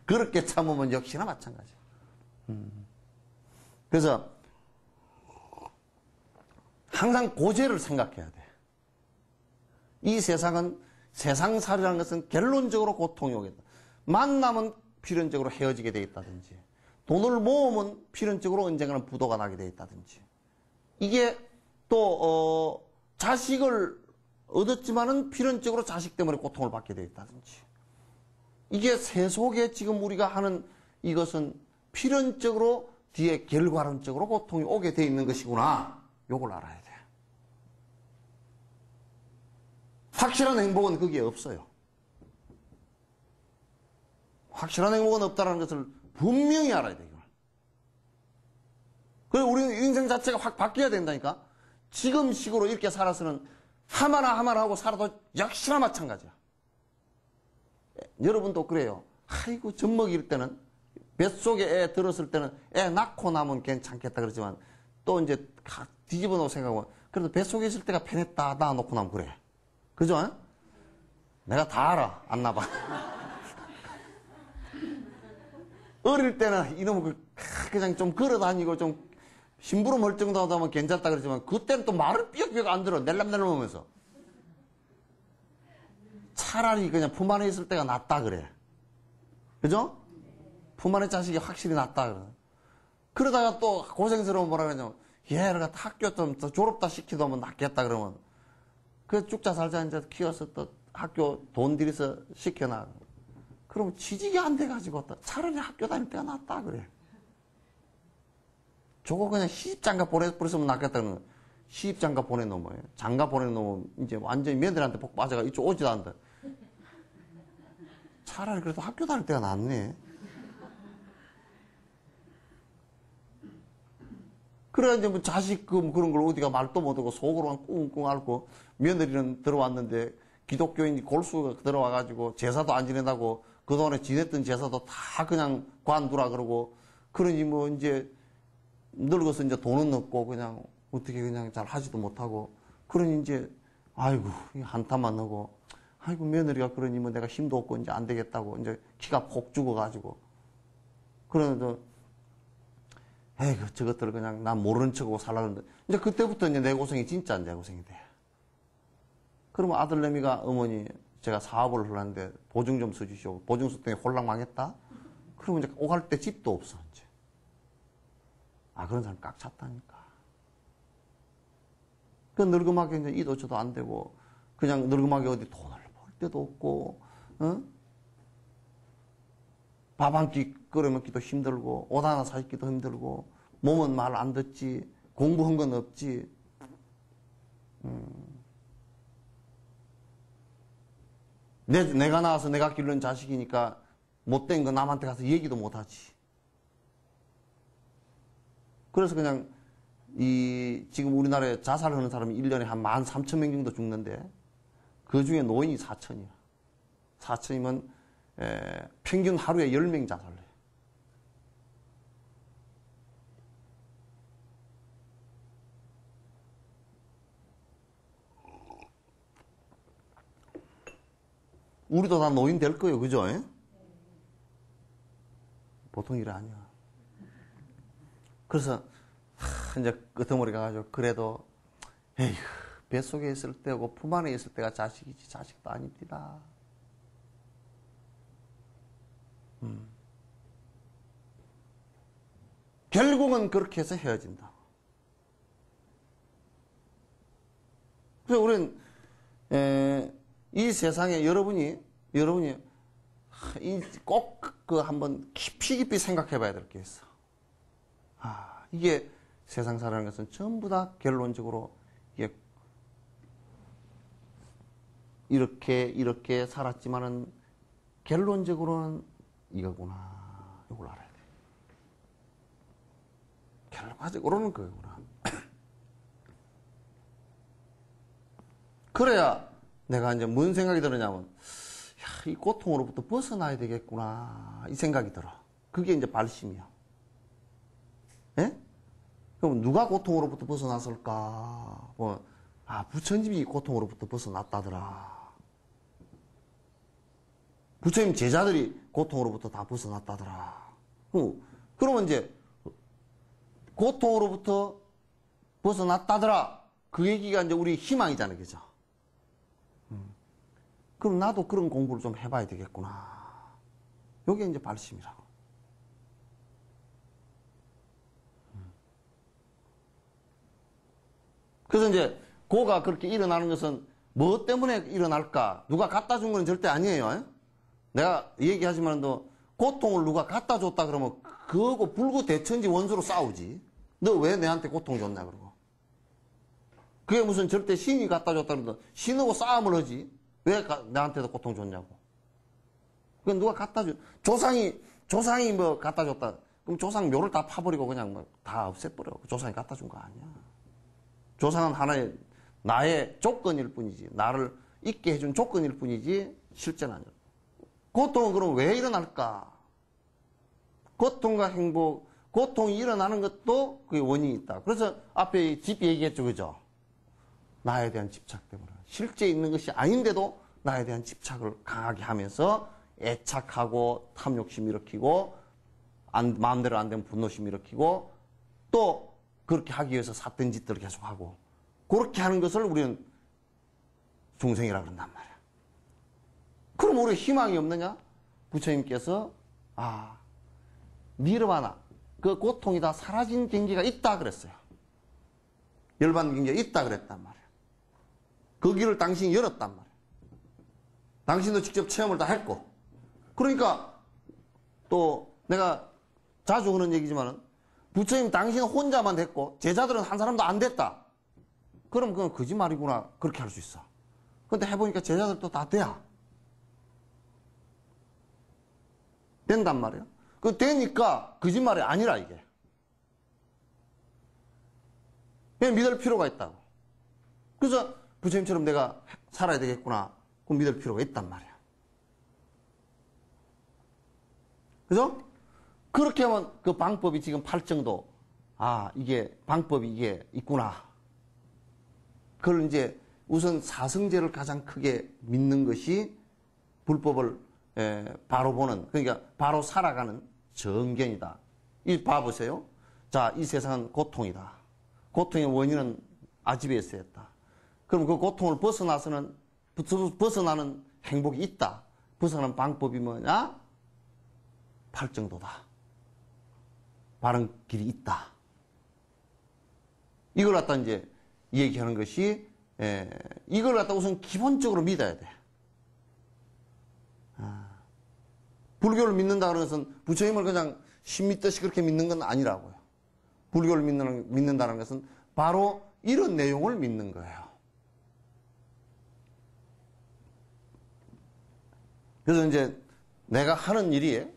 그렇게 참으면 역시나 마찬가지. 그래서 항상 고제를 생각해야 돼. 이 세상은 세상살이라는 것은 결론적으로 고통이 오겠다. 만나면 필연적으로 헤어지게 돼 있다든지, 돈을 모으면 필연적으로 언젠가는 부도가 나게 돼 있다든지, 이게 또 자식을 얻었지만은 필연적으로 자식 때문에 고통을 받게 돼 있다든지, 이게 세속에 지금 우리가 하는 이것은 필연적으로 뒤에 결과론적으로 고통이 오게 돼 있는 것이구나. 요걸 알아야 돼. 확실한 행복은 거기에 없어요. 확실한 행복은 없다는 것을 분명히 알아야 돼요. 그래서 우리는 인생 자체가 확 바뀌어야 된다니까. 지금 식으로 이렇게 살아서는 하마나 하고 살아도 역시나 마찬가지야. 여러분도 그래요. 아이고 젖먹일 때는, 뱃속에 애 들었을 때는 애 낳고 나면 괜찮겠다 그러지만 또 이제 뒤집어 놓고 생각하면 그래도 뱃속에 있을 때가 편했다 낳아놓고 나면 그래. 그죠? 내가 다 알아. 안 나봐. 어릴 때는 이놈을 그냥 좀 걸어다니고 좀 심부름 할 정도 하다면 괜찮다 그러지만 그때는 또 말을 삐걱삐걱 안 들어. 낼람낼람 하면서. 차라리 그냥 품 안에 있을 때가 낫다 그래. 그죠? 품 안에 자식이 확실히 낫다 그래. 그러다가 또 고생스러운 뭐라 그러냐면 얘를 갖다 학교 좀 졸업다 시키면 낫겠다 그러면 그 죽자 살자 이제 키워서 또 학교 돈 들여서 시켜놔. 그럼 취직이 안 돼가지고 차라리 학교 다닐 때가 낫다 그래. 저거 그냥 시집장가 보내버렸으면 낫겠다 그러면 시집장가 보내놓으면 장가 보내놓으면 이제 완전히 며느리한테 복 빠져가 이쪽 오지도 않는다. 차라리 그래도 학교 다닐 때가 낫네. 그래, 이제 뭐 자식금 그런 걸 어디가 말도 못하고 속으로만 꿍꿍 앓고 며느리는 들어왔는데 기독교인 골수가 들어와가지고 제사도 안 지낸다고 그동안에 지냈던 제사도 다 그냥 관두라 그러고 그러니 뭐 이제 늙어서 이제 돈은 없고 그냥 어떻게 그냥 잘 하지도 못하고 그러니 이제 아이고 한탄만 하고 아이고 며느리가 그러니 뭐 내가 힘도 없고 이제 안 되겠다고 이제 키가 폭 죽어가지고 그러면서 에이그 저것들 그냥 난 모르는 척하고 살라는데 이제 그때부터 이제 내 고생이 진짜 내 고생이 돼. 그러면 아들내미가 어머니 제가 사업을 하려는데 보증 좀 써주시오. 보증 썼더니 홀랑 망했다. 그러면 이제 오갈 때 집도 없어 이제. 아 그런 사람 꽉 찼다니까. 그 늙음하게 이제 이도 저도 안 되고 그냥 늙음하게 어디 돈을 벌 데도 없고, 어? 밥 한 끼 끓여 먹기도 힘들고 옷 하나 사 입기도 힘들고 몸은 말 안 듣지 공부한 건 없지. 내가 나와서 내가 기르는 자식이니까 못된 거 남한테 가서 얘기도 못하지. 그래서 그냥 지금 우리나라에 자살하는 사람이 1년에 한 13,000명 정도 죽는데 그 중에 노인이 4,000이야. 4,000이면 평균 하루에 10명 자살해. 우리도 다 노인 될 거예요. 그죠? 보통 일 아니야. 그래서 이제 끄트머리 가가지고 그래도 에휴 뱃속에 있을 때고 품 안에 있을 때가 자식이지 자식도 아닙니다. 결국은 그렇게 해서 헤어진다. 그래서 우리는 이 세상에 여러분이 꼭 그 한번 깊이 생각해 봐야 될 게 있어. 이게 세상 살아가는 것은 전부 다 결론적으로 이게 이렇게 살았지만은 결론적으로는 이거구나. 이걸 알아야 돼. 결과적으로는 그거구나. 그래야 내가 이제 뭔 생각이 드느냐면 이 고통으로부터 벗어나야 되겠구나 이 생각이 들어. 그게 이제 발심이야. 예? 그럼 누가 고통으로부터 벗어났을까? 부처님이 고통으로부터 벗어났다더라. 부처님 제자들이 고통으로부터 다 벗어났다더라. 그러면 이제 고통으로부터 벗어났다더라. 그 얘기가 이제 우리 희망이잖아요, 그죠? 그럼 나도 그런 공부를 좀 해봐야 되겠구나. 요게 이제 발심이라고. 그래서 이제 고가 그렇게 일어나는 것은 뭐 때문에 일어날까? 누가 갖다 준 건 절대 아니에요. 내가 얘기하지만도 고통을 누가 갖다 줬다 그러면 그거고 불구대천지 원수로 싸우지. 너 왜 내한테 고통 줬냐 그러고. 그게 무슨 절대 신이 갖다 줬다 그러면 신하고 싸움을 하지. 왜 나한테도 고통 줬냐고. 그건 누가 갖다 줘. 조상이 뭐 갖다 줬다. 그럼 조상 묘를 다 파버리고 그냥 뭐 다 없애버려. 조상이 갖다 준 거 아니야. 조상은 하나의 나의 조건일 뿐이지. 나를 있게 해준 조건일 뿐이지 실제는 아니야. 고통은 그럼 왜 일어날까? 고통과 행복, 고통이 일어나는 것도 그게 원인이 있다. 그래서 앞에 집 얘기했죠. 그죠? 나에 대한 집착 때문에. 실제 있는 것이 아닌데도 나에 대한 집착을 강하게 하면서 애착하고 탐욕심 일으키고 마음대로 안 되면 분노심 일으키고 또 그렇게 하기 위해서 삿된 짓들을 계속하고 그렇게 하는 것을 우리는 중생이라 그런단 말이야. 그럼 우리 희망이 없느냐? 부처님께서 니르바나 그 고통이 다 사라진 경계가 있다 그랬어요. 열반 경계가 있다 그랬단 말이야. 그 길을 당신이 열었단 말이야. 당신도 직접 체험을 다 했고. 그러니까 또 내가 자주 하는 얘기지만은 부처님 당신 혼자만 됐고 제자들은 한 사람도 안 됐다. 그럼 그건 거짓말이구나. 그렇게 할 수 있어. 근데 해보니까 제자들도 다 돼야. 된단 말이에요. 그 되니까 거짓말이 아니라 이게. 그냥 믿을 필요가 있다고. 그래서 부처님처럼 내가 살아야 되겠구나. 그럼 믿을 필요가 있단 말이야. 그죠? 그렇게 하면 그 방법이 지금 팔정도, 이게 방법이 이게 있구나. 그걸 이제 우선 사성제를 가장 크게 믿는 것이 불법을 바로 보는, 그러니까 바로 살아가는 정견이다. 이 봐보세요. 자, 이 세상은 고통이다. 고통의 원인은 아집에서였다. 그럼 그 고통을 벗어나는 행복이 있다. 벗어나는 방법이 뭐냐? 팔정도다. 바른 길이 있다. 이걸 갖다 이제 얘기하는 것이, 이걸 갖다 우선 기본적으로 믿어야 돼. 불교를 믿는다 그런 것은 부처님을 그냥 신 믿듯이 그렇게 믿는 건 아니라고요. 불교를 믿는다는 것은 바로 이런 내용을 믿는 거예요. 그래서 이제 내가 하는 일이,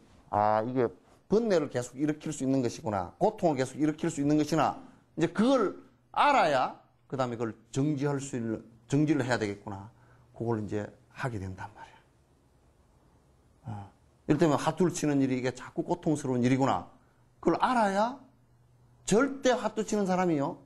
이게 번뇌를 계속 일으킬 수 있는 것이구나. 고통을 계속 일으킬 수 있는 것이나, 이제 그걸 알아야, 그 다음에 그걸 정지를 해야 되겠구나. 그걸 이제 하게 된단 말이야. 이를테면 핫도를 치는 일이 이게 자꾸 고통스러운 일이구나. 그걸 알아야 절대 핫도 치는 사람이요.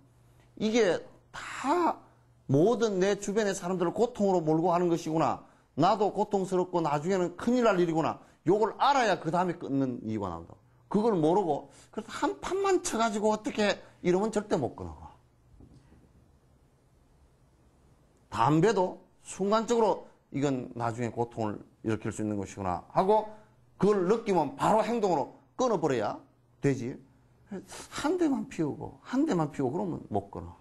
이게 다 모든 내 주변의 사람들을 고통으로 몰고 가는 것이구나. 나도 고통스럽고 나중에는 큰일 날 일이구나. 요걸 알아야 그 다음에 끊는 이유가 나온다. 그걸 모르고 그래서 한 판만 쳐가지고 어떻게 이러면 절대 못 끊어. 담배도 순간적으로 이건 나중에 고통을 일으킬 수 있는 것이구나 하고 그걸 느끼면 바로 행동으로 끊어버려야 되지. 한 대만 피우고 그러면 못 끊어.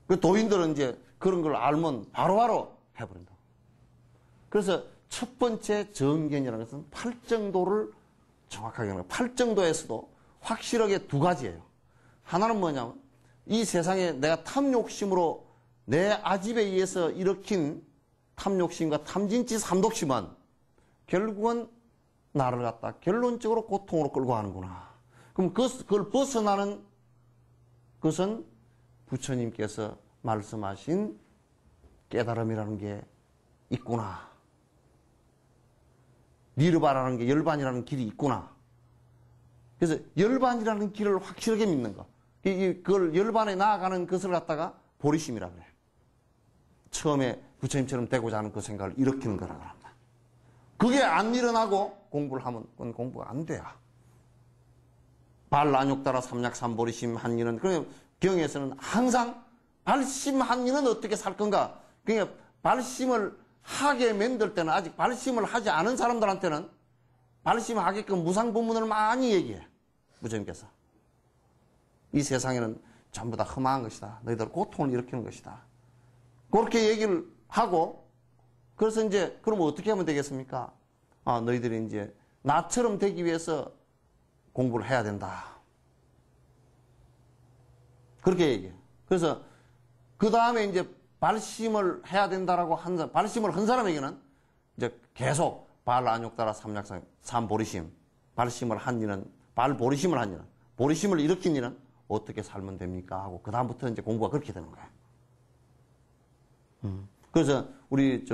그 도인들은 이제 그런 걸 알면 바로바로 해버린다. 그래서 첫 번째 정견이라는 것은 팔정도를 정확하게 하는 거예요. 팔정도에서도 확실하게 두 가지예요. 하나는 뭐냐면 이 세상에 내가 탐욕심으로 내 아집에 의해서 일으킨 탐욕심과 탐진치 삼독심은 결국은 나를 갖다 결론적으로 고통으로 끌고 가는구나. 그럼 그걸 벗어나는 것은 부처님께서 말씀하신 깨달음이라는 게 있구나. 니르바라는 게 열반이라는 길이 있구나. 그래서 열반이라는 길을 확실하게 믿는 거. 그걸 열반에 나아가는 것을 갖다가 보리심이라 그래. 처음에 부처님처럼 되고자 하는 그 생각을 일으키는 거라 그럽니다. 그게 안 일어나고 공부를 하면 그건 공부가 안 돼요. 발란욕따라 삼약삼보리심 한이는, 그러니까 경에서는 항상 발심 한이는 어떻게 살 건가? 그러니까 발심을 하게 만들 때는, 아직 발심을 하지 않은 사람들한테는 발심하게끔 무상법문을 많이 얘기해. 부처님께서. 이 세상에는 전부 다 험한 것이다. 너희들 고통을 일으키는 것이다. 그렇게 얘기를 하고, 그래서 이제, 그럼 어떻게 하면 되겠습니까? 너희들이 이제 나처럼 되기 위해서 공부를 해야 된다. 그렇게 얘기해. 그래서 그 다음에 이제 발심을 해야 된다라고 발심을 한 사람에게는 이제 계속 발안욕따라 삼보리심, 발심을 한 이는, 발보리심을 한 이는, 보리심을 일으킨 이는 어떻게 살면 됩니까? 하고 그 다음부터 이제 공부가 그렇게 되는 거야. 그래서 우리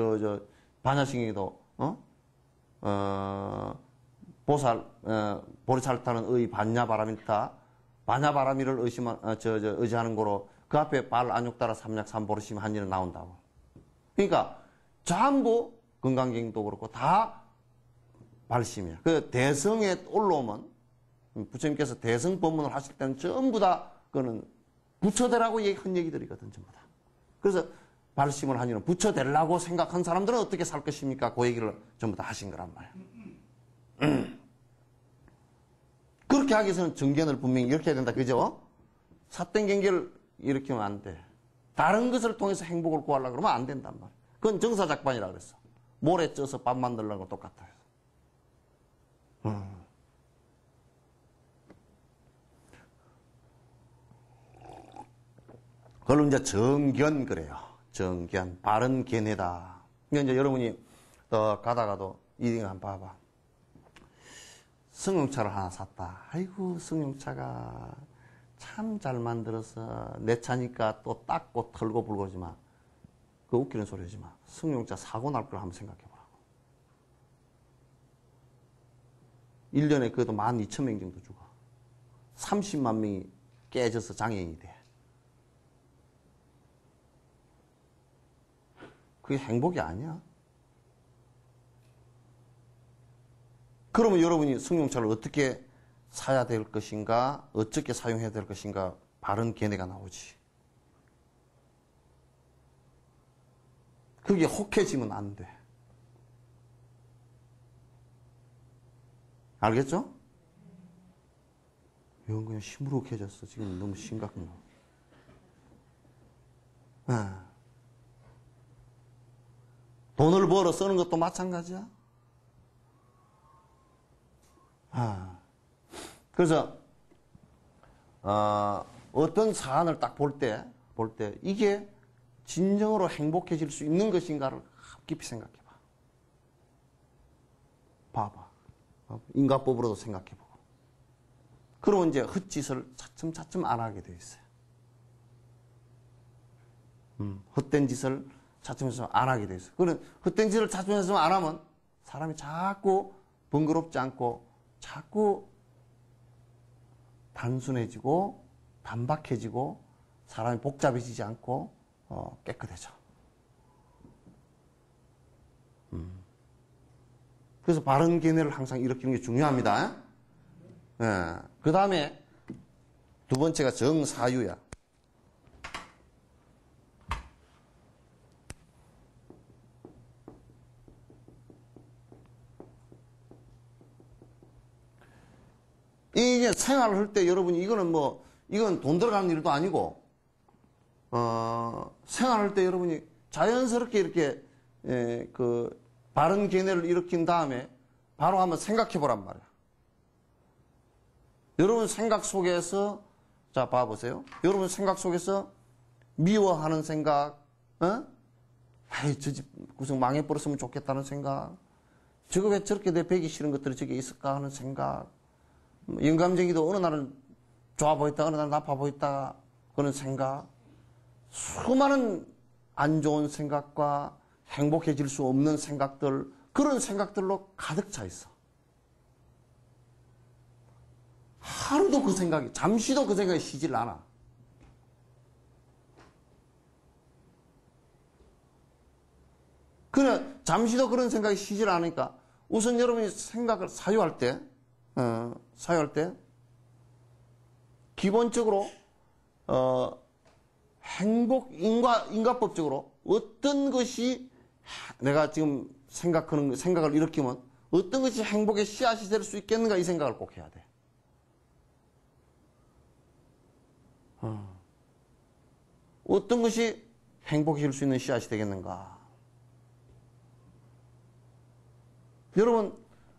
반야싱이도 보리살타는 의 반야바라밀타, 반야바라밀을 의지하는 거로 그 앞에 발안욕따라 삼보리심 한 일은 나온다고. 그러니까 전부 건강경도 그렇고 다 발심이야. 그 대성에 올라오면 부처님께서 대성 법문을 하실 때는 전부 다 그거는 부처되라고 한 얘기들이거든, 전부 다. 그래서 발심을 하니는 부처되려고 생각한 사람들은 어떻게 살 것입니까? 그 얘기를 전부 다 하신 거란 말이야. 그렇게 하기 위해서는 정견을 분명히 이렇게 해야 된다, 그죠? 삿된 경계를 일으키면 안 돼. 다른 것을 통해서 행복을 구하려고 그러면 안 된단 말이야. 그건 정사작반이라 그랬어. 모래 쪄서 밥 만들려고 똑같아. 그걸로 이제 정견 그래요. 정견. 바른 견해다. 그러니까 이제 여러분이 가다가도 이등 한번 봐봐. 승용차를 하나 샀다. 아이고, 승용차가 참 잘 만들어서 내 차니까 또 닦고 털고 불고지만 그 웃기는 소리지만 승용차 사고 날 걸 한번 생각해 보라고. 1년에 그래도 12,000명 정도 죽어. 30만 명이 깨져서 장애인이 돼. 그게 행복이 아니야. 그러면 여러분이 승용차를 어떻게 사야 될 것인가, 어떻게 사용해야 될 것인가, 바른 견해가 나오지. 그게 혹해지면 안 돼. 알겠죠? 이건 그냥 시무룩해졌어. 지금 너무 심각한 거. 돈을 벌어 쓰는 것도 마찬가지야. 그래서 어떤 사안을 딱 볼 때 이게 진정으로 행복해질 수 있는 것인가를 깊이 생각해봐. 봐봐. 인과법으로도 생각해보고. 그러면 이제 헛짓을 차츰차츰 안 하게 돼 있어요. 헛된 짓을 차츰차츰 안 하게 돼 있어요. 그런 헛된 짓을 차츰차츰 안 하면 사람이 자꾸 번거롭지 않고 자꾸 단순해지고 단박해지고 사람이 복잡해지지 않고 깨끗해져. 그래서 바른 견해를 항상 일으키는 게 중요합니다. 그 다음에 두 번째가 정사유야. 이게 생활을 할 때 여러분이 이건 돈 들어가는 일도 아니고, 생활할 때 여러분이 자연스럽게 이렇게, 바른 견해를 일으킨 다음에 바로 한번 생각해 보란 말이야. 여러분 생각 속에서, 자, 봐보세요. 여러분 생각 속에서 미워하는 생각, 아이, 저 집 구석 망해버렸으면 좋겠다는 생각, 저거 왜 저렇게 내 배기 싫은 것들이 저게 있을까 하는 생각, 영감쟁이도 어느 날은 좋아 보였다, 어느 날은 나빠 보였다, 그런 생각, 수많은 안 좋은 생각과 행복해질 수 없는 생각들, 그런 생각들로 가득 차 있어. 하루도 그 생각이, 잠시도 그 생각이 쉬질 않아. 그래, 잠시도 그런 생각이 쉬질 않으니까, 우선 여러분이 생각을 사유할 때, 기본적으로, 인과법적으로 어떤 것이 내가 지금 생각을 일으키면 어떤 것이 행복의 씨앗이 될 수 있겠는가 이 생각을 꼭 해야 돼. 어떤 것이 행복해질 수 있는 씨앗이 되겠는가. 여러분,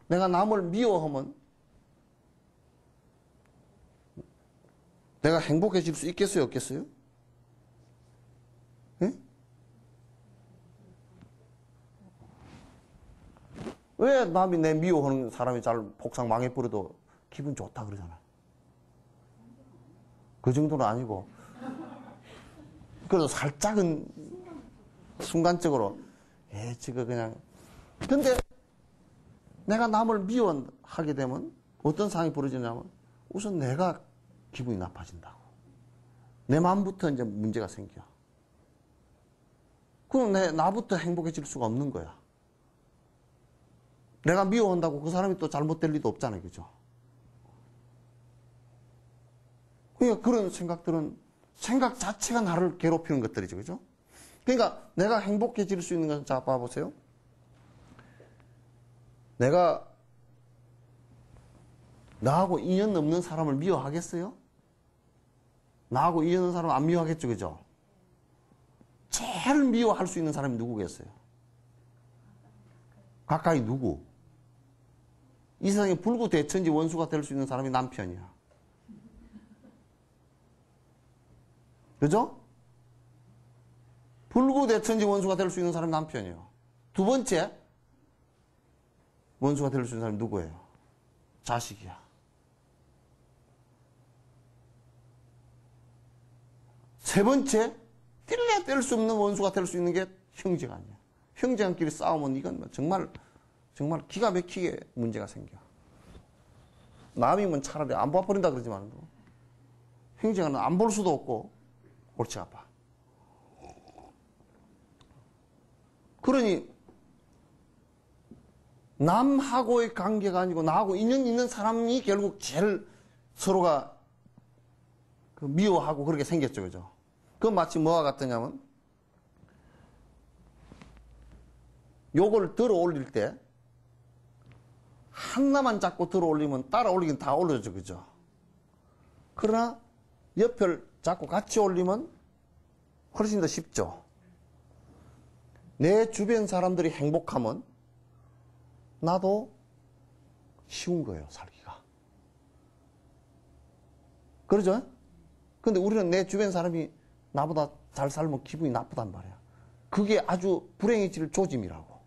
내가 남을 미워하면 내가 행복해질 수 있겠어요, 없겠어요? 예? 왜 남이 내 미워하는 사람이 잘 복상 망해버려도 기분 좋다 그러잖아. 그 정도는 아니고. 그래도 살짝은 순간적으로, 저거 그냥. 근데 내가 남을 미워하게 되면 어떤 상황이 벌어지냐면 우선 내가 기분이 나빠진다고. 내 마음부터 이제 문제가 생겨. 그럼 나부터 행복해질 수가 없는 거야. 내가 미워한다고 그 사람이 또 잘못될 리도 없잖아요. 그죠? 그러니까 그런 생각들은 생각 자체가 나를 괴롭히는 것들이죠. 그죠? 그러니까 내가 행복해질 수 있는 것은, 자, 봐보세요. 내가 나하고 인연 없는 사람을 미워하겠어요? 나하고 인연 없는 사람은 안 미워하겠죠. 그죠? 제일 미워할 수 있는 사람이 누구겠어요? 가까이 누구? 이 세상에 불구대천지 원수가 될 수 있는 사람이 남편이야. 그죠? 불구대천지 원수가 될 수 있는 사람이 남편이에요. 두 번째 원수가 될 수 있는 사람이 누구예요? 자식이야. 세 번째, 뗄래야 뗄 수 없는 원수가 될 수 있는 게 형제가 아니야. 형제간끼리 싸우면 이건 정말 기가 막히게 문제가 생겨. 남이면 차라리 안 봐버린다 그러지만 형제간은 안 볼 수도 없고 골치 아파. 그러니 남하고의 관계가 아니고 나하고 인연 있는 사람이 결국 제일 서로가 미워하고 그렇게 생겼죠. 그죠? 그건 마치 뭐와 같으냐면 요걸 들어 올릴 때 하나만 잡고 들어 올리면 따라 올리긴 다 올려져. 그죠? 그러나 옆을 잡고 같이 올리면 훨씬 더 쉽죠. 내 주변 사람들이 행복하면 나도 쉬운 거예요, 살기가. 그러죠? 근데 우리는 내 주변 사람이 나보다 잘 살면 기분이 나쁘단 말이야. 그게 아주 불행해질 조짐이라고.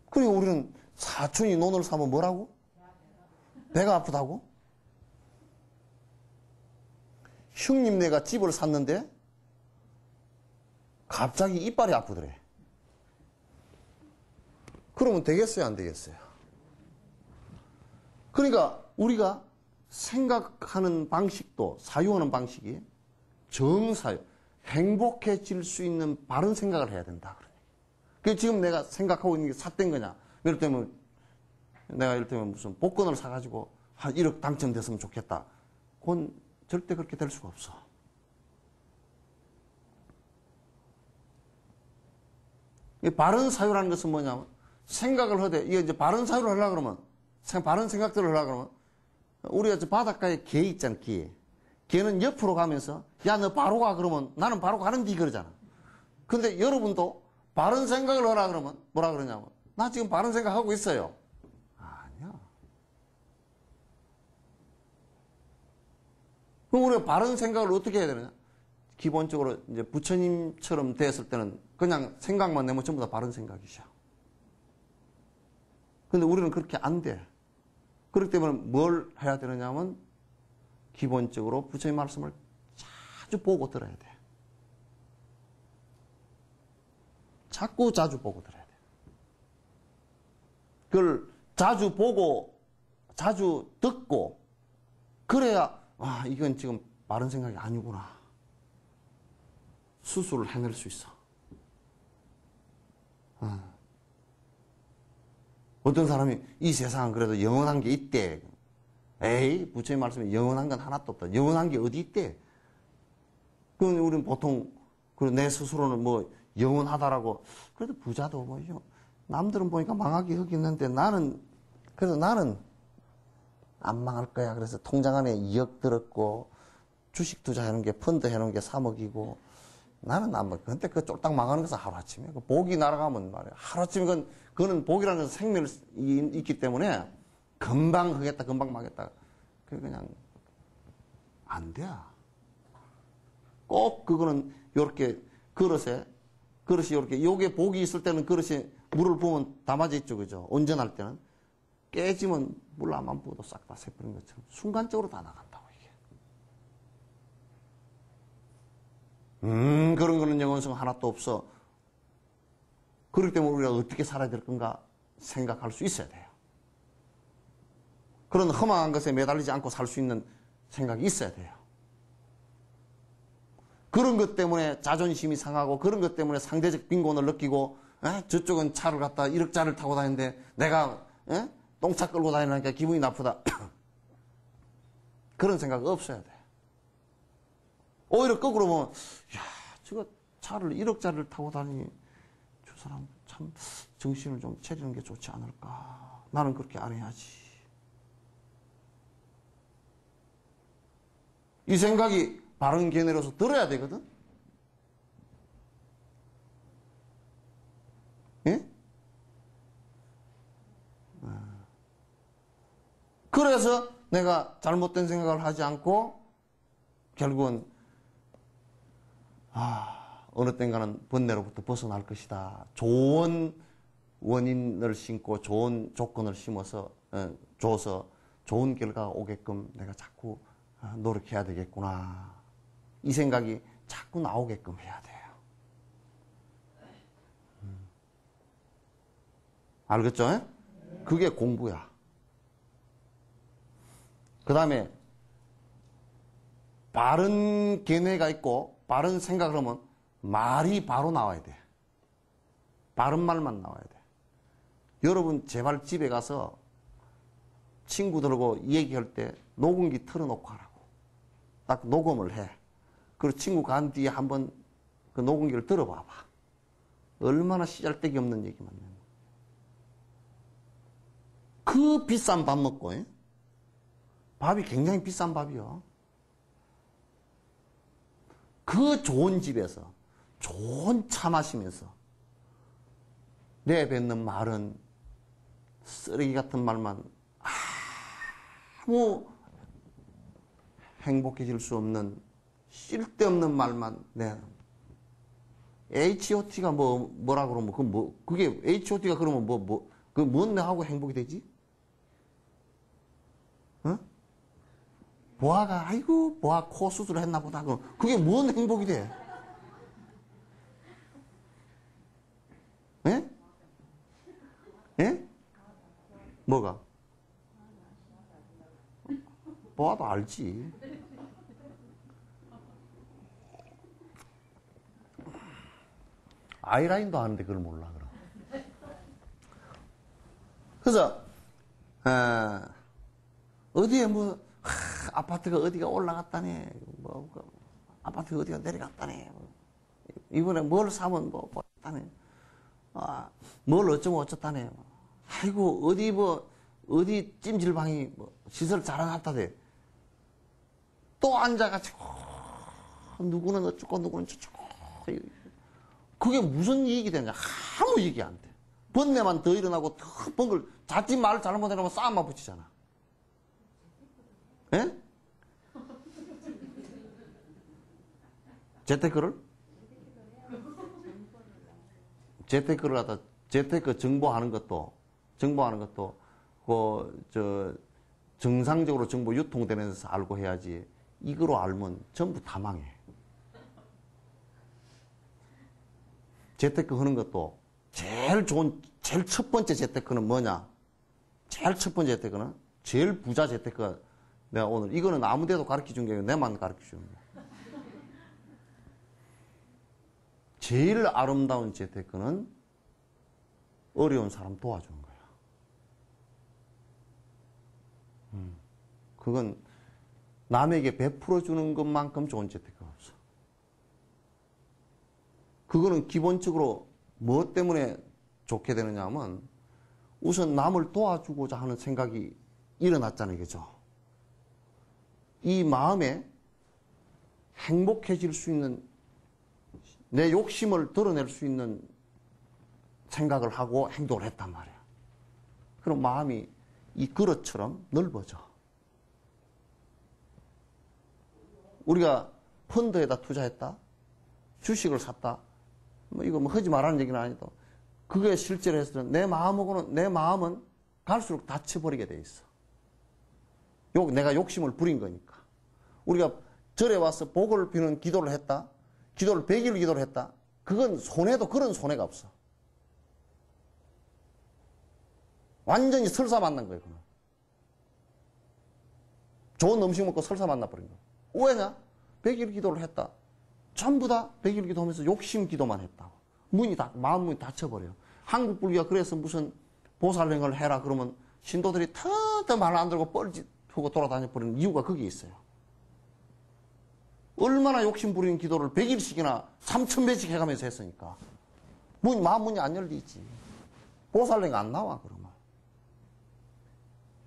그리고 우리는 사촌이 논을 사면 뭐라고? 배가 아프다고? 형님네가 집을 샀는데 갑자기 이빨이 아프더래. 그러면 되겠어요, 안 되겠어요? 그러니까 우리가 생각하는 방식도, 사유하는 방식이 정사유, 행복해질 수 있는 바른 생각을 해야 된다. 그러니까 지금 내가 생각하고 있는 게 삿된 거냐? 예를 들면 내가 무슨 복권을 사가지고 한 1억 당첨됐으면 좋겠다. 그건 절대 그렇게 될 수가 없어. 바른 사유라는 것은 뭐냐면 생각을 하되, 이게 이제 바른 사유를 하려고 그러면, 바른 생각들을 하려고 그러면, 우리가 저 바닷가에 개 있잖아, 개. 개는 옆으로 가면서, 야, 너 바로 가. 그러면 나는 바로 가는디 그러잖아. 근데 여러분도 바른 생각을 하라 그러면 뭐라 그러냐면, 나 지금 바른 생각하고 있어요. 아니야. 그럼 우리가 바른 생각을 어떻게 해야 되느냐? 기본적으로 이제 부처님처럼 됐을 때는 그냥 생각만 내면 전부 다 바른 생각이죠. 근데 우리는 그렇게 안 돼. 그렇기 때문에 뭘 해야 되느냐면 기본적으로 부처님 말씀을 자주 보고 들어야 돼. 자주 보고 들어야 돼. 그걸 자주 보고 자주 듣고 그래야 이건 지금 바른 생각이 아니구나. 수술을 해낼 수 있어. 어떤 사람이 이 세상은 그래도 영원한 게 있대. 에이, 부처님 말씀에 영원한 건 하나도 없다. 영원한 게 어디 있대? 그럼 우리는 보통 내 스스로는 뭐 영원하다라고. 그래도 부자도 뭐 남들은 보니까 망하게 여기는데 그래서 나는 안 망할 거야. 그래서 통장 안에 2억 들었고 주식 투자해놓은 게 펀드 해놓은 게 3억이고 나는 안 망해. 근데 그 쫄딱 망하는 것은 하루아침에. 복이 날아가면 말이야. 하루아침에 그거는 복이라는 생명이 있기 때문에 금방 하겠다, 금방 망했다. 그냥 안 돼. 꼭 그거는 요렇게 그릇이 요렇게 요게 복이 있을 때는 그릇에 물을 부으면 담아져 있죠. 그죠? 온전할 때는. 깨지면 물 안만 부어도 싹 다 새버린 것처럼 순간적으로 다 나간다고 이게. 그런 거는 영원성 하나도 없어. 그렇기 때문에 우리가 어떻게 살아야 될 건가 생각할 수 있어야 돼요. 그런 허망한 것에 매달리지 않고 살 수 있는 생각이 있어야 돼요. 그런 것 때문에 자존심이 상하고 그런 것 때문에 상대적 빈곤을 느끼고 저쪽은 차를 갖다 1억짜리를 타고 다니는데 내가 똥차 끌고 다니니까 기분이 나쁘다. 그런 생각 없어야 돼. 오히려 거꾸로 보면 저거 차를 1억짜리를 타고 다니니 저 사람 참 정신을 좀 차리는 게 좋지 않을까. 나는 그렇게 안 해야지. 이 생각이 바른 견해로서 들어야 되거든. 예? 그래서 내가 잘못된 생각을 하지 않고 결국은 어느 땐가는 번뇌로부터 벗어날 것이다. 좋은 원인을 심고 좋은 조건을 줘서 좋은 결과가 오게끔 내가 자꾸 노력해야 되겠구나. 이 생각이 자꾸 나오게끔 해야 돼요. 알겠죠? 그게 공부야. 그 다음에 바른 견해가 있고 바른 생각을 하면 말이 바로 나와야 돼. 바른 말만 나와야 돼. 여러분 제발 집에 가서 친구들하고 얘기할 때 녹음기 틀어놓고 하라고. 딱 녹음을 해. 그리고 친구 간 뒤에 한번 그 녹음기를 들어봐봐. 얼마나 씨잘데기 없는 얘기만 해. 그 비싼 밥 먹고, 밥이 굉장히 비싼 밥이요. 그 좋은 집에서 좋은 차 마시면서 내뱉는 말은 쓰레기 같은 말만 아무 행복해질 수 없는 쓸데없는 말만 H.O.T가 뭐라 그러면 그게 H.O.T가 그러면 뭔 내하고 행복이 되지? 어? 보아가 아이고 보아 코 수술했나 보다. 그게 뭔 행복이 돼? 예? 예? 뭐가? 보아도 알지. 아이라인도 아는데 그걸 몰라 그럼. 그래서 어디에 아파트가 어디가 올라갔다네. 아파트가 어디가 내려갔다네. 이번에 뭘 사면 했다네. 뭘 어쩌다네. 아이고, 어디 찜질방이 시설 잘해놨다대. 또 앉아가지고, 누구는 어쩌고, 누구는 저쩌고. 그게 무슨 이익이 되냐? 아무 이익이 안 돼. 번뇌만 더 일어나고, 번글, 자칫 말을 잘못해놓으면 싸움만 붙이잖아. 예? 재테크를 하다, 재테크 정보하는 것도, 정상적으로 정보 유통되는 데서 알고 해야지. 이거로 알면 전부 다 망해. 재테크 하는 것도 제일 첫 번째 재테크는 뭐냐? 제일 첫 번째 재테크는 제일 부자 재테크가 내가 오늘 이거는 아무 데도 가르쳐 준 게 아니라 내만 가르쳐 주는 거야. 제일 아름다운 재테크는 어려운 사람 도와주는 거야. 그건 남에게 베풀어 주는 것만큼 좋은 재테크가 없어. 그거는 기본적으로 뭐 때문에 좋게 되느냐 하면 우선 남을 도와주고자 하는 생각이 일어났잖아요. 그죠? 이 마음에 행복해질 수 있는 내 욕심을 드러낼 수 있는 생각을 하고 행동을 했단 말이야. 그럼 마음이 이 그릇처럼 넓어져. 우리가 펀드에다 투자했다, 주식을 샀다, 이거 하지 말라는 얘기는 아니도. 그게 실제로 했을 때 내 마음은 갈수록 닫혀버리게 돼 있어. 내가 욕심을 부린 거니까. 우리가 절에 와서 복을 비는 기도를 했다, 기도를 100일 기도를 했다, 그건 손해도 그런 손해가 없어. 완전히 설사 만난 거예요. 그건. 좋은 음식 먹고 설사 만나버린 거예요. 왜냐? 100일 기도를 했다. 전부 다 100일 기도하면서 욕심 기도만 했다고. 마음 문이 닫혀버려요. 한국 불교가 그래서 무슨 보살행을 해라 그러면 신도들이 턱턱 말 안 들고 뻘짓하고 돌아다녀 버리는 이유가 거기에 있어요. 얼마나 욕심 부리는 기도를 100일씩이나 3000배씩 해가면서 했으니까. 마음 문이 안 열리지. 보살행 안 나와, 그러면.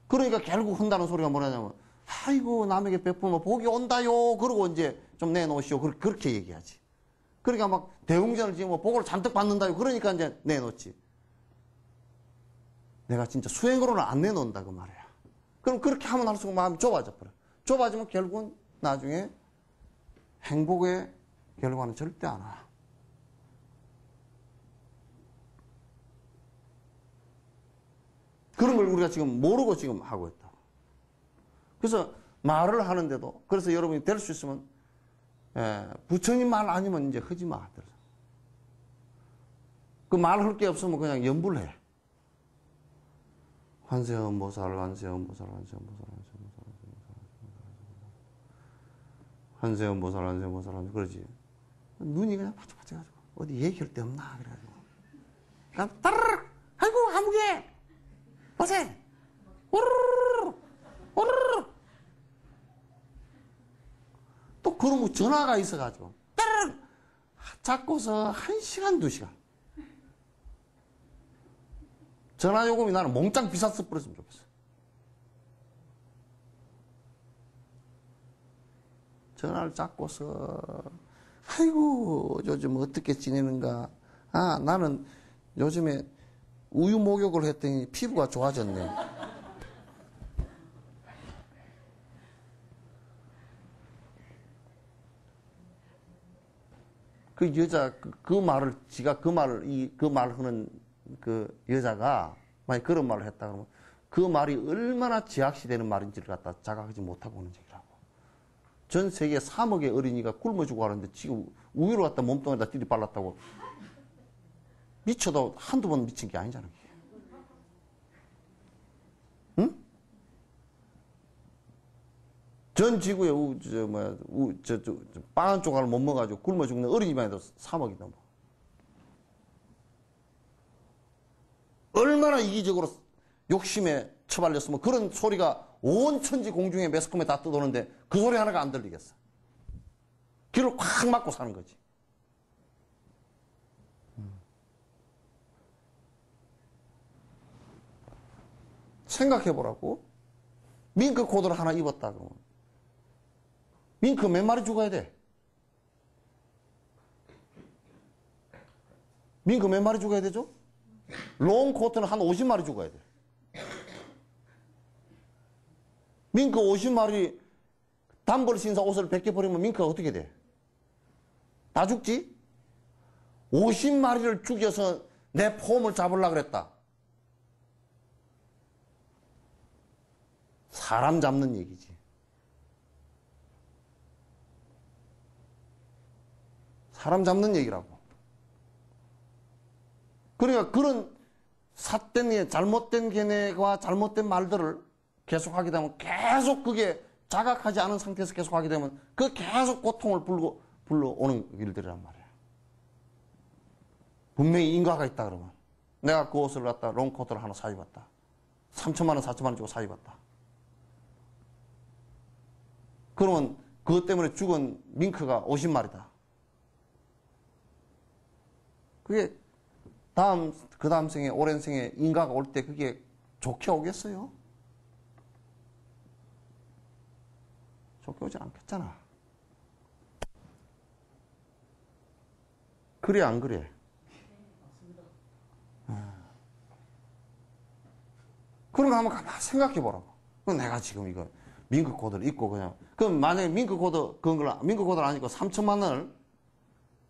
그러니까 결국 한다는 소리가 뭐냐면, 아이고, 남에게 베풀면 복이 온다요. 그러고 이제 좀 내놓으시오. 그렇게 얘기하지. 그러니까 막 대웅전을 지으면 복을 잔뜩 받는다요. 그러니까 이제 내놓지. 내가 진짜 수행으로는 안 내놓는다, 그 말이야. 그럼 그렇게 하면 할수록 마음이 좁아져 버려. 좁아지면 결국은 나중에 행복의 결과는 절대 안 와. 그런 걸 우리가 지금 모르고 지금 하고 있다. 그래서 말을 하는데도, 그래서 여러분이 될 수 있으면, 부처님 말 아니면 이제 하지 마. 그 말 할 게 없으면 그냥 염불해. 환세음보살, 환세음보살, 환세음보살, 환세음보살, 환세음보살, 환세음보살, 환세음보살, 그러지. 눈이 그냥 바짝바짝해가지고, 어디 얘기할 데 없나, 그래가지고. 그냥 따르르! 아이고, 아무개! 보세! 오르르르! 오르르르! 또 그러면 전화가 있어가지고, 따르르! 잡고서 1시간, 2시간. 전화 요금이 나는 몽땅 비쌌어 버렸으면 좋겠어. 전화를 잡고서, 아이고, 요즘 어떻게 지내는가. 아, 나는 요즘에 우유 목욕을 했더니 피부가 좋아졌네. 그 여자, 그 말을, 지가 그 말을, 그 말을 하는 그 여자가 만약 그런 말을 했다 그러면 그 말이 얼마나 지학시되는 말인지를 갖다 자각하지 못하고 오는 얘기라고. 전 세계 3억의 어린이가 굶어 죽고 하는데 지금 우유를 갖다 몸통에다 들이발랐다고. 미쳐도 한두 번 미친 게 아니잖아. 응? 전 지구에 빵 한 조각을 못 먹어가지고 굶어 죽는 어린이만 해도 3억이 넘어. 얼마나 이기적으로 욕심에 처발렸으면 그런 소리가 온 천지 공중에 매스컴에 다 떠도는데 그 소리 하나가 안 들리겠어. 귀를 콱 막고 사는 거지. 생각해보라고. 밍크 코트를 하나 입었다 그러면 밍크 몇 마리 죽어야 돼? 밍크 몇 마리 죽어야 되죠? 롱 코트는 한 50마리 죽어야 돼. 밍크 50마리 단벌 신사 옷을 100개 버리면 밍크가 어떻게 돼? 다 죽지? 50마리를 죽여서 내 폼을 잡으려고 그랬다. 사람 잡는 얘기지. 사람 잡는 얘기라고. 그러니까 그런 삿된 잘못된 견해와 잘못된 말들을 계속하게 되면 계속 그게 자각하지 않은 상태에서 계속하게 되면 그 계속 고통을 불러오는 일들이란 말이야. 분명히 인과가 있다 그러면 내가 그 옷을 갖다 롱코트를 하나 사 입었다. 3천만 원, 4천만 원 주고 사 입었다. 그러면 그것 때문에 죽은 밍크가 50마리다. 그게 그 다음 생에, 오랜 생에 인가가 올 때 그게 좋게 오겠어요? 좋게 오지 않겠잖아. 그래, 안 그래? 그런 거 한번 가만히 생각해 보라고. 내가 지금 이거 밍크 코드를 입고 그냥. 그럼 만약에 밍크 코드를 안 입고 3천만 원을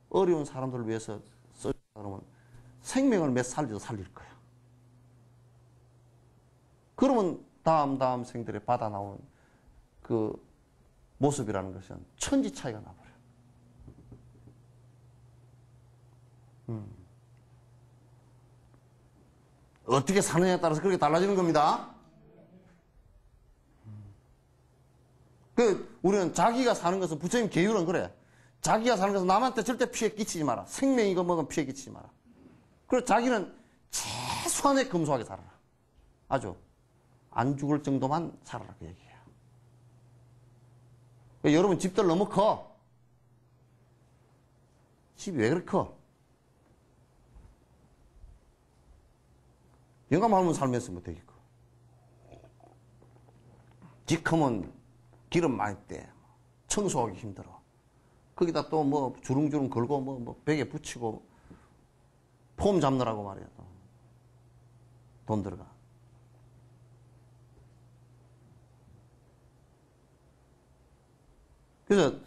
어려운 사람들을 위해서 써준다 그러면 생명을 몇 살도 살릴 거야. 그러면 다음 생들에 받아 나오는 그 모습이라는 것은 천지 차이가 나버려. 어떻게 사느냐에 따라서 그렇게 달라지는 겁니다. 우리는 자기가 사는 것은 부처님 계율은 그래. 자기가 사는 것은 남한테 절대 피해 끼치지 마라. 생명 이거 먹으면 피해 끼치지 마라. 그리고 자기는 최소한의 검소하게 살아라. 아주 안 죽을 정도만 살아라 그 얘기예요. 여러분 집들 너무 커. 집이 왜 그렇게 커? 영감하면 살면서 뭐 되겠고. 집 크면 기름 많이 떼. 청소하기 힘들어. 거기다 또 뭐 주릉주릉 걸고 뭐 벽에 붙이고 폼 잡느라고 말이야. 돈 들어가. 그래서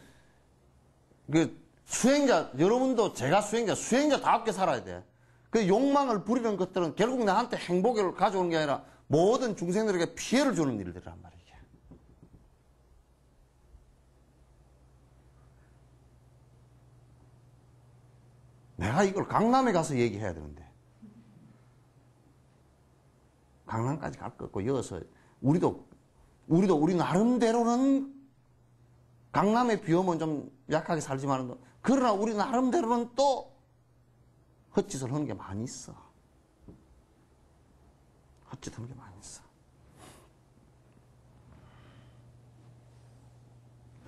여러분도 제가 수행자답게 살아야 돼. 그 욕망을 부리는 것들은 결국 나한테 행복을 가져오는 게 아니라 모든 중생들에게 피해를 주는 일들이란 말이에요. 이게. 내가 이걸 강남에 가서 얘기해야 되는데 강남까지 갈 거 없고 여기서 우리도 우리 나름대로는 강남에 비오면 좀 약하게 살지만 그러나 우리 나름대로는 또 헛짓을 하는 게 많이 있어. 헛짓하는 게 많이 있어.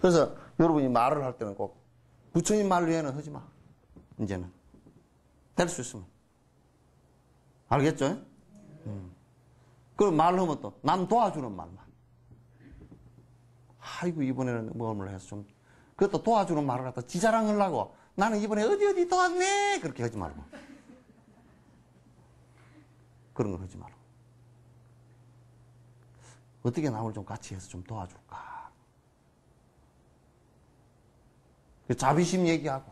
그래서 여러분이 말을 할 때는 꼭 부처님 말 외에는 하지 마. 이제는 될 수 있으면 알겠죠? 그럼 말하면 또 남 도와주는 말만. 아이고 이번에는 뭐를 해서 좀 그것도 도와주는 말을 갖다 지자랑하려고 나는 이번에 어디 도왔네 그렇게 하지 말고 그런 걸 하지 말고 어떻게 남을 좀 같이 해서 좀 도와줄까. 자비심 얘기하고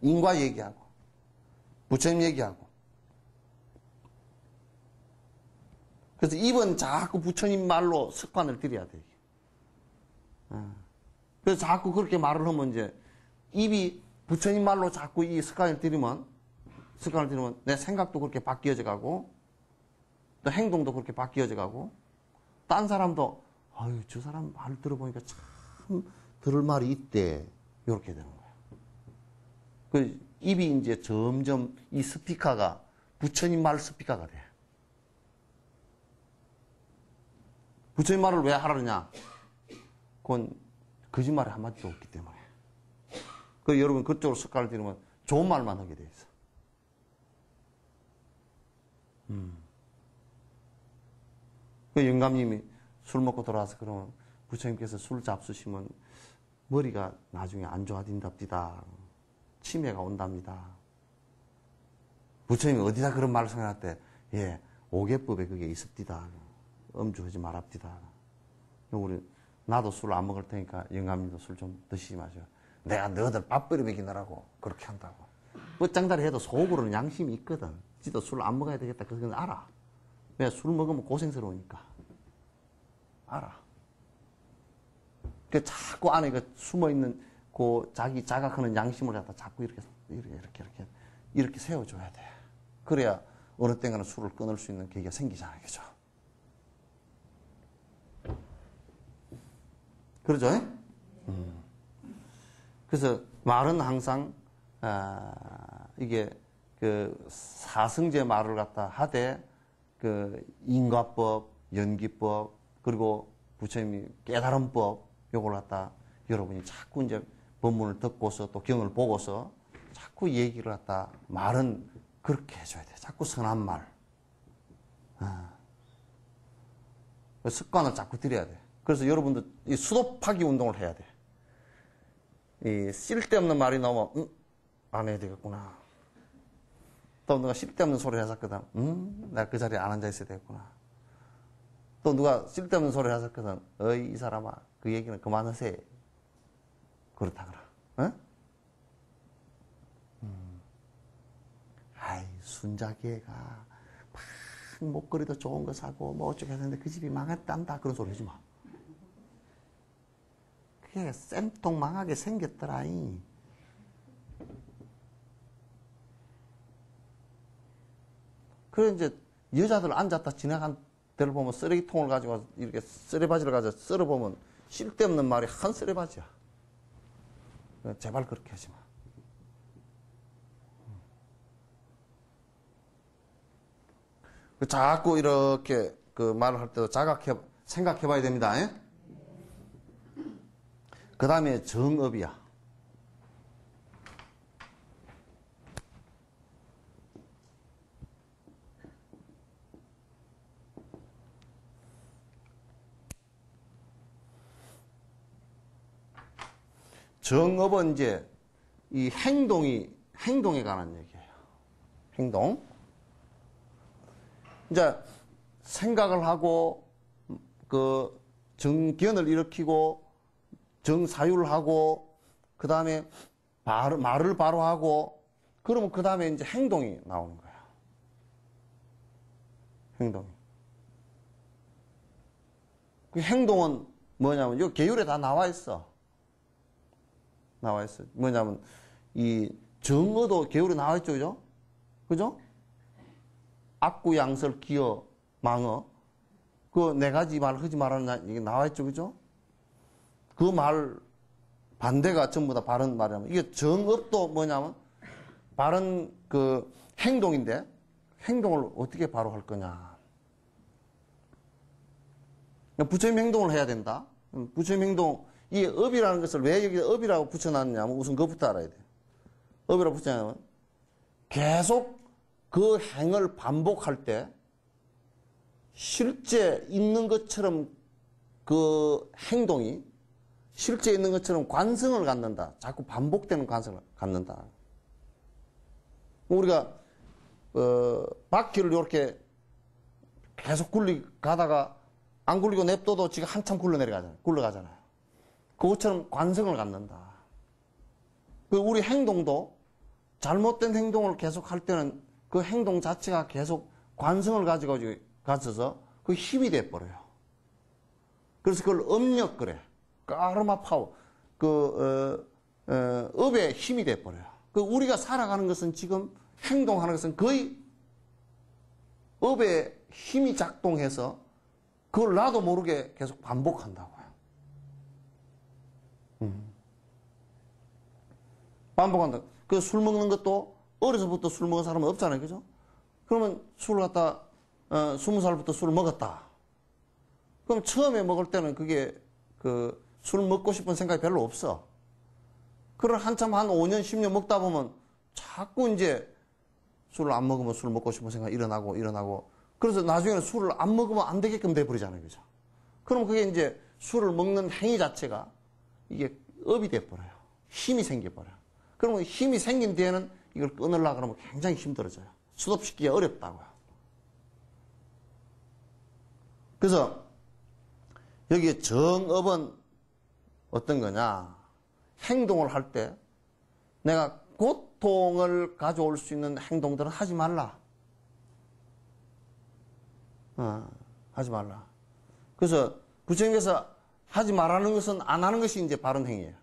인과 얘기하고 부처님 얘기하고 그래서 입은 자꾸 부처님 말로 습관을 들여야 돼. 그래서 자꾸 그렇게 말을 하면 이제 입이 부처님 말로 자꾸 이 습관을 들이면 내 생각도 그렇게 바뀌어져 가고 또 행동도 그렇게 바뀌어져 가고 딴 사람도 아유 저 사람 말 들어보니까 참 들을 말이 있대 이렇게 되는 거야. 그 입이 이제 점점 이 스피커가 부처님 말 스피커가 돼. 부처님 말을 왜 하라느냐? 그건 거짓말이 한마디도 없기 때문에. 그 여러분 그쪽으로 습관을 들이면 좋은 말만 하게 돼 있어. 그 영감님이 술 먹고 돌아와서 그러면 부처님께서 술 잡수시면 머리가 나중에 안 좋아진답니다. 치매가 온답니다. 부처님이 어디다 그런 말을 생각할 때, 예, 오개법에 그게 있습니다. 음주하지 말합디다. 우리 나도 술 안 먹을 테니까 영감님도 술 좀 드시지 마세요. 내가 너희들 밥벌이 먹이느라고 그렇게 한다고. 뻗장다리 해도 속으로는 양심이 있거든. 지도 술 안 먹어야 되겠다. 그건 알아. 왜 술 먹으면 고생스러우니까. 알아. 그 자꾸 안에 그 숨어있는 그 자기 자각하는 양심을 갖다 자꾸 이렇게 세워줘야 돼. 그래야 어느 땐가는 술을 끊을 수 있는 계기가 생기잖아요. 그죠? 그러죠? 그래서 말은 항상, 이게 그 사성제 말을 갖다 하되 그 인과법, 연기법, 그리고 부처님이 깨달음법, 요걸 갖다 여러분이 자꾸 이제 법문을 듣고서 또 경을 보고서 자꾸 얘기를 갖다 말은 그렇게 해줘야 돼. 자꾸 선한 말. 습관을 자꾸 들여야 돼. 그래서 여러분도 이 수도 파기 운동을 해야 돼. 이 쓸데없는 말이 나오면, 안 해야 되겠구나. 또 누가 쓸데없는 소리를 했었거든. 내가 그 자리에 안 앉아 있어야 되겠구나. 또 누가 쓸데없는 소리를 했었거든. 어이, 이 사람아, 그 얘기는 그만하세요. 그렇다 그러. 어? 아이, 순자기애가 막 목걸이도 좋은 거 사고 뭐 어쩌고 했는데 그 집이 망했단다. 그런 소리 하지 마. 그게 쌤통 망하게 생겼더라이. 그래 이제 여자들 앉았다 지나간 데를 보면 쓰레기통을 가지고 이렇게 쓰레바지를 가지고 썰어보면 쓸데없는 말이 한 쓰레바지야. 제발 그렇게 하지 마. 자꾸 이렇게 그 말을 할 때도 생각해 봐야 됩니다. 그 다음에 정업이야. 정업은 이제 이 행동에 관한 얘기예요. 행동. 이제 생각을 하고 그 정견을 일으키고 정사유를 하고 그 다음에 말을 바로 하고 그러면 그 다음에 이제 행동이 나오는 거야. 행동이. 그 행동은 뭐냐면, 요 계율에 다 나와 있어. 나와 있어. 뭐냐면, 이 정어도 계율에 나와 있죠, 그죠? 그죠? 악구, 양설, 기어, 망어. 그 네 가지 말 하지 말라는 이게 나와 있죠, 그죠? 그 말 반대가 전부 다 바른 말이라면, 이게 정업도 뭐냐면, 바른 그 행동인데, 행동을 어떻게 바로 할 거냐. 부처님 행동을 해야 된다. 부처님 행동, 이 업이라는 것을 왜 여기 업이라고 붙여놨냐면 우선 그것부터 알아야 돼요. 업이라고 붙여놨냐면 계속 그 행을 반복할 때 실제 있는 것처럼 그 행동이 실제 있는 것처럼 관성을 갖는다. 자꾸 반복되는 관성을 갖는다. 우리가 바퀴를 이렇게 계속 가다가 안 굴리고 냅둬도 지가 한참 굴러가잖아요. 그것처럼 관성을 갖는다. 우리 행동도 잘못된 행동을 계속 할 때는 그 행동 자체가 계속 관성을 가져서 그 힘이 돼버려요. 그래서 그걸 업력 그래. 까르마 파워. 업의 힘이 돼버려요. 우리가 살아가는 것은 지금 행동하는 것은 거의 업의 힘이 작동해서 그걸 나도 모르게 계속 반복한다고요. 반복한다. 그 술 먹는 것도 어려서부터 술 먹은 사람은 없잖아요. 그죠? 그러면 술을 갖다 20살부터 술을 먹었다. 그럼 처음에 먹을 때는 그게 술 먹고 싶은 생각이 별로 없어. 그걸 한참 한 5년, 10년 먹다 보면 자꾸 이제 술을 안 먹으면 술 먹고 싶은 생각이 일어나고 그래서 나중에는 술을 안 먹으면 안 되게끔 돼버리잖아요. 그죠? 그럼 그게 이제 술을 먹는 행위 자체가 이게 업이 돼버려요. 힘이 생겨버려요. 그러면 힘이 생긴 뒤에는 이걸 끊으려고 그러면 굉장히 힘들어져요. 스톱시키기가 어렵다고요. 그래서 여기에 정업은 어떤 거냐? 행동을 할 때 내가 고통을 가져올 수 있는 행동들은 하지 말라. 하지 말라. 그래서 부처님께서 하지 말라는 것은 안 하는 것이 이제 바른 행위예요.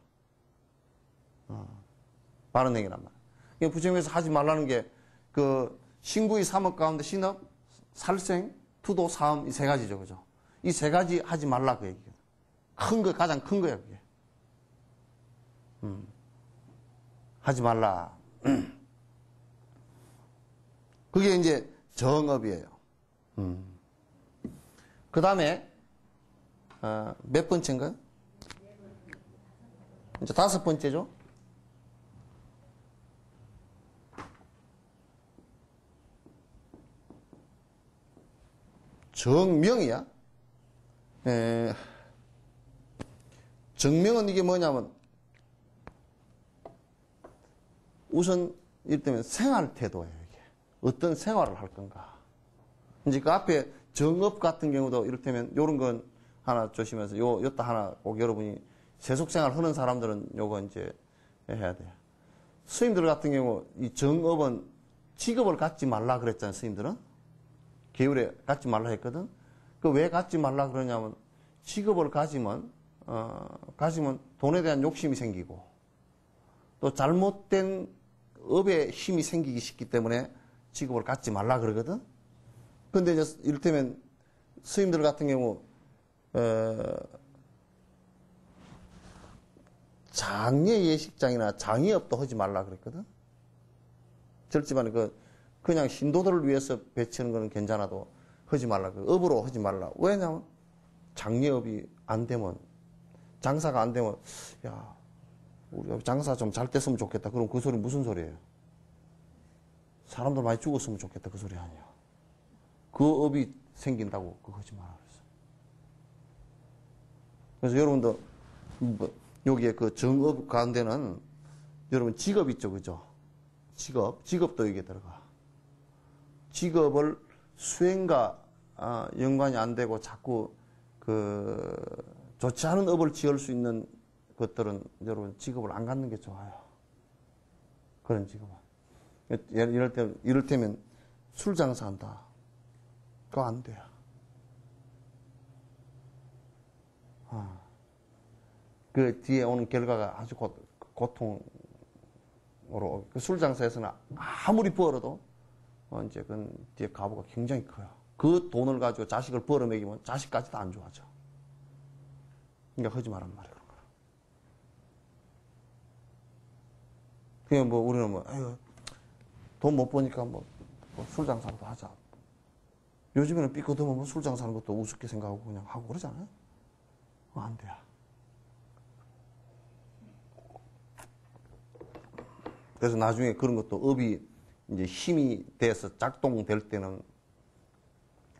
바른 행위란 말이에요. 부처님께서 하지 말라는 게 신구의 삼업 가운데 신업, 살생, 투도, 사음 이 세 가지죠. 그죠? 이 세 가지 하지 말라 그 얘기예요. 가장 큰 거예요, 그게. 하지 말라. 그게 이제 정업이에요. 그 다음에, 몇 번째인가요? 이제 5번째죠? 정명이야. 정명은 이게 뭐냐면, 우선, 이를테면 생활 태도예요, 이게. 어떤 생활을 할 건가. 이제 그 앞에 정업 같은 경우도 이를테면, 요런 건 하나 조심해서, 요따 하나 꼭 여러분이 세속생활 하는 사람들은 요거 이제 해야 돼요. 스님들 같은 경우, 이 정업은 직업을 갖지 말라 그랬잖아요, 스님들은. 계율에 갖지 말라 했거든. 왜 갖지 말라 그러냐면, 직업을 가지면 돈에 대한 욕심이 생기고, 또 잘못된 업에 힘이 생기기 쉽기 때문에 직업을 갖지 말라 그러거든. 근데 이제 이를테면 스님들 같은 경우 장례 예식장이나 장의업도 하지 말라 그랬거든. 절지만 그냥 신도들을 위해서 배치하는 거는 괜찮아도 하지 말라. 업으로 하지 말라. 왜냐면 장례업이 안 되면, 장사가 안 되면, 야, 우리 장사 좀 잘 됐으면 좋겠다. 그럼 그 소리 무슨 소리예요? 사람들 많이 죽었으면 좋겠다. 그 소리 아니야. 그 업이 생긴다고 그거 하지 마라 그랬어. 그래서 여러분도 여기에 그 정업 가운데는 여러분 직업 있죠, 그죠? 직업도 여기에 들어가. 직업을 수행과 연관이 안 되고 자꾸 좋지 않은 업을 지을 수 있는 것들은 여러분 직업을 안 갖는 게 좋아요. 그런 직업은. 이를테면 술 장사한다. 그거 안 돼요. 그 뒤에 오는 결과가 아주 고통으로, 그 술 장사에서는 아무리 벌어도, 이제 그 뒤에 가부가 굉장히 커요. 그 돈을 가지고 자식을 벌어먹이면 자식까지도 안 좋아져. 그러니까 하지 말란 말이야. 그냥 뭐 우리는 뭐, 돈 못 버니까 술 장사라도 하자. 요즘에는 삐끗하면 뭐 술 장사하는 것도 우습게 생각하고 그냥 하고 그러잖아요. 안 돼요. 그래서 나중에 그런 것도 업이 이제 힘이 돼서 작동될 때는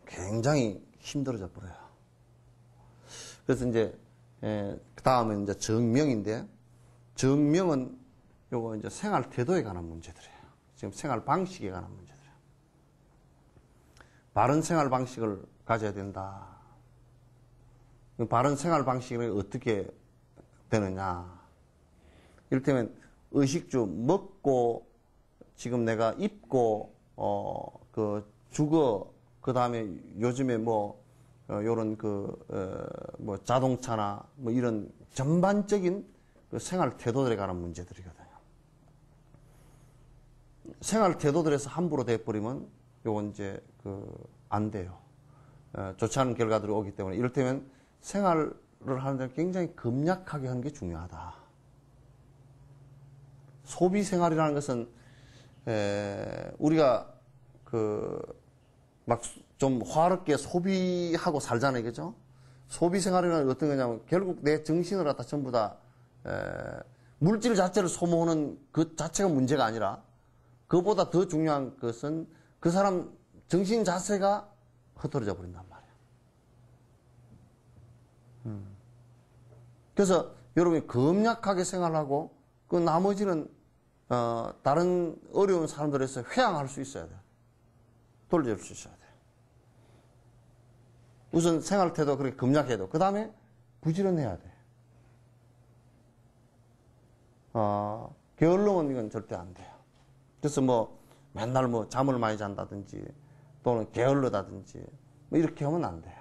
굉장히 힘들어져 버려요. 그래서 이제, 그 다음에 이제 정명인데, 정명은 요거 이제 생활 태도에 관한 문제들이에요. 지금 생활 방식에 관한 문제들이에요. 바른 생활 방식을 가져야 된다. 바른 생활 방식이 어떻게 되느냐. 이를테면 의식주 먹고 지금 내가 입고 그 주거 그 다음에 요즘에 요런 뭐 자동차나 뭐 이런 전반적인 그 생활 태도들에 관한 문제들이거든요. 생활 태도들에서 함부로 돼버리면 요건 이제 안 돼요. 좋지 않은 결과들이 오기 때문에 이를테면 생활을 하는데 굉장히 금약하게 하는 게 중요하다. 소비 생활이라는 것은 우리가 막 좀 화롭게 소비하고 살잖아요, 그죠? 소비 생활이라는 어떤 거냐면 결국 내 정신을 갖다 전부 다 물질 자체를 소모하는 그 자체가 문제가 아니라 그보다 더 중요한 것은 그 사람 정신 자체가 흐트러져 버린단 말이에요. 그래서 여러분이 금약하게 생활하고 그 나머지는 다른 어려운 사람들에서 회항할 수 있어야 돼요. 돌려줄 수 있어야 돼요. 우선 생활 태도 그렇게 금약해도 그 다음에 부지런해야 돼. 게을러면 이건 절대 안 돼요. 그래서 맨날 잠을 많이 잔다든지 또는 게을러다든지 이렇게 하면 안 돼요.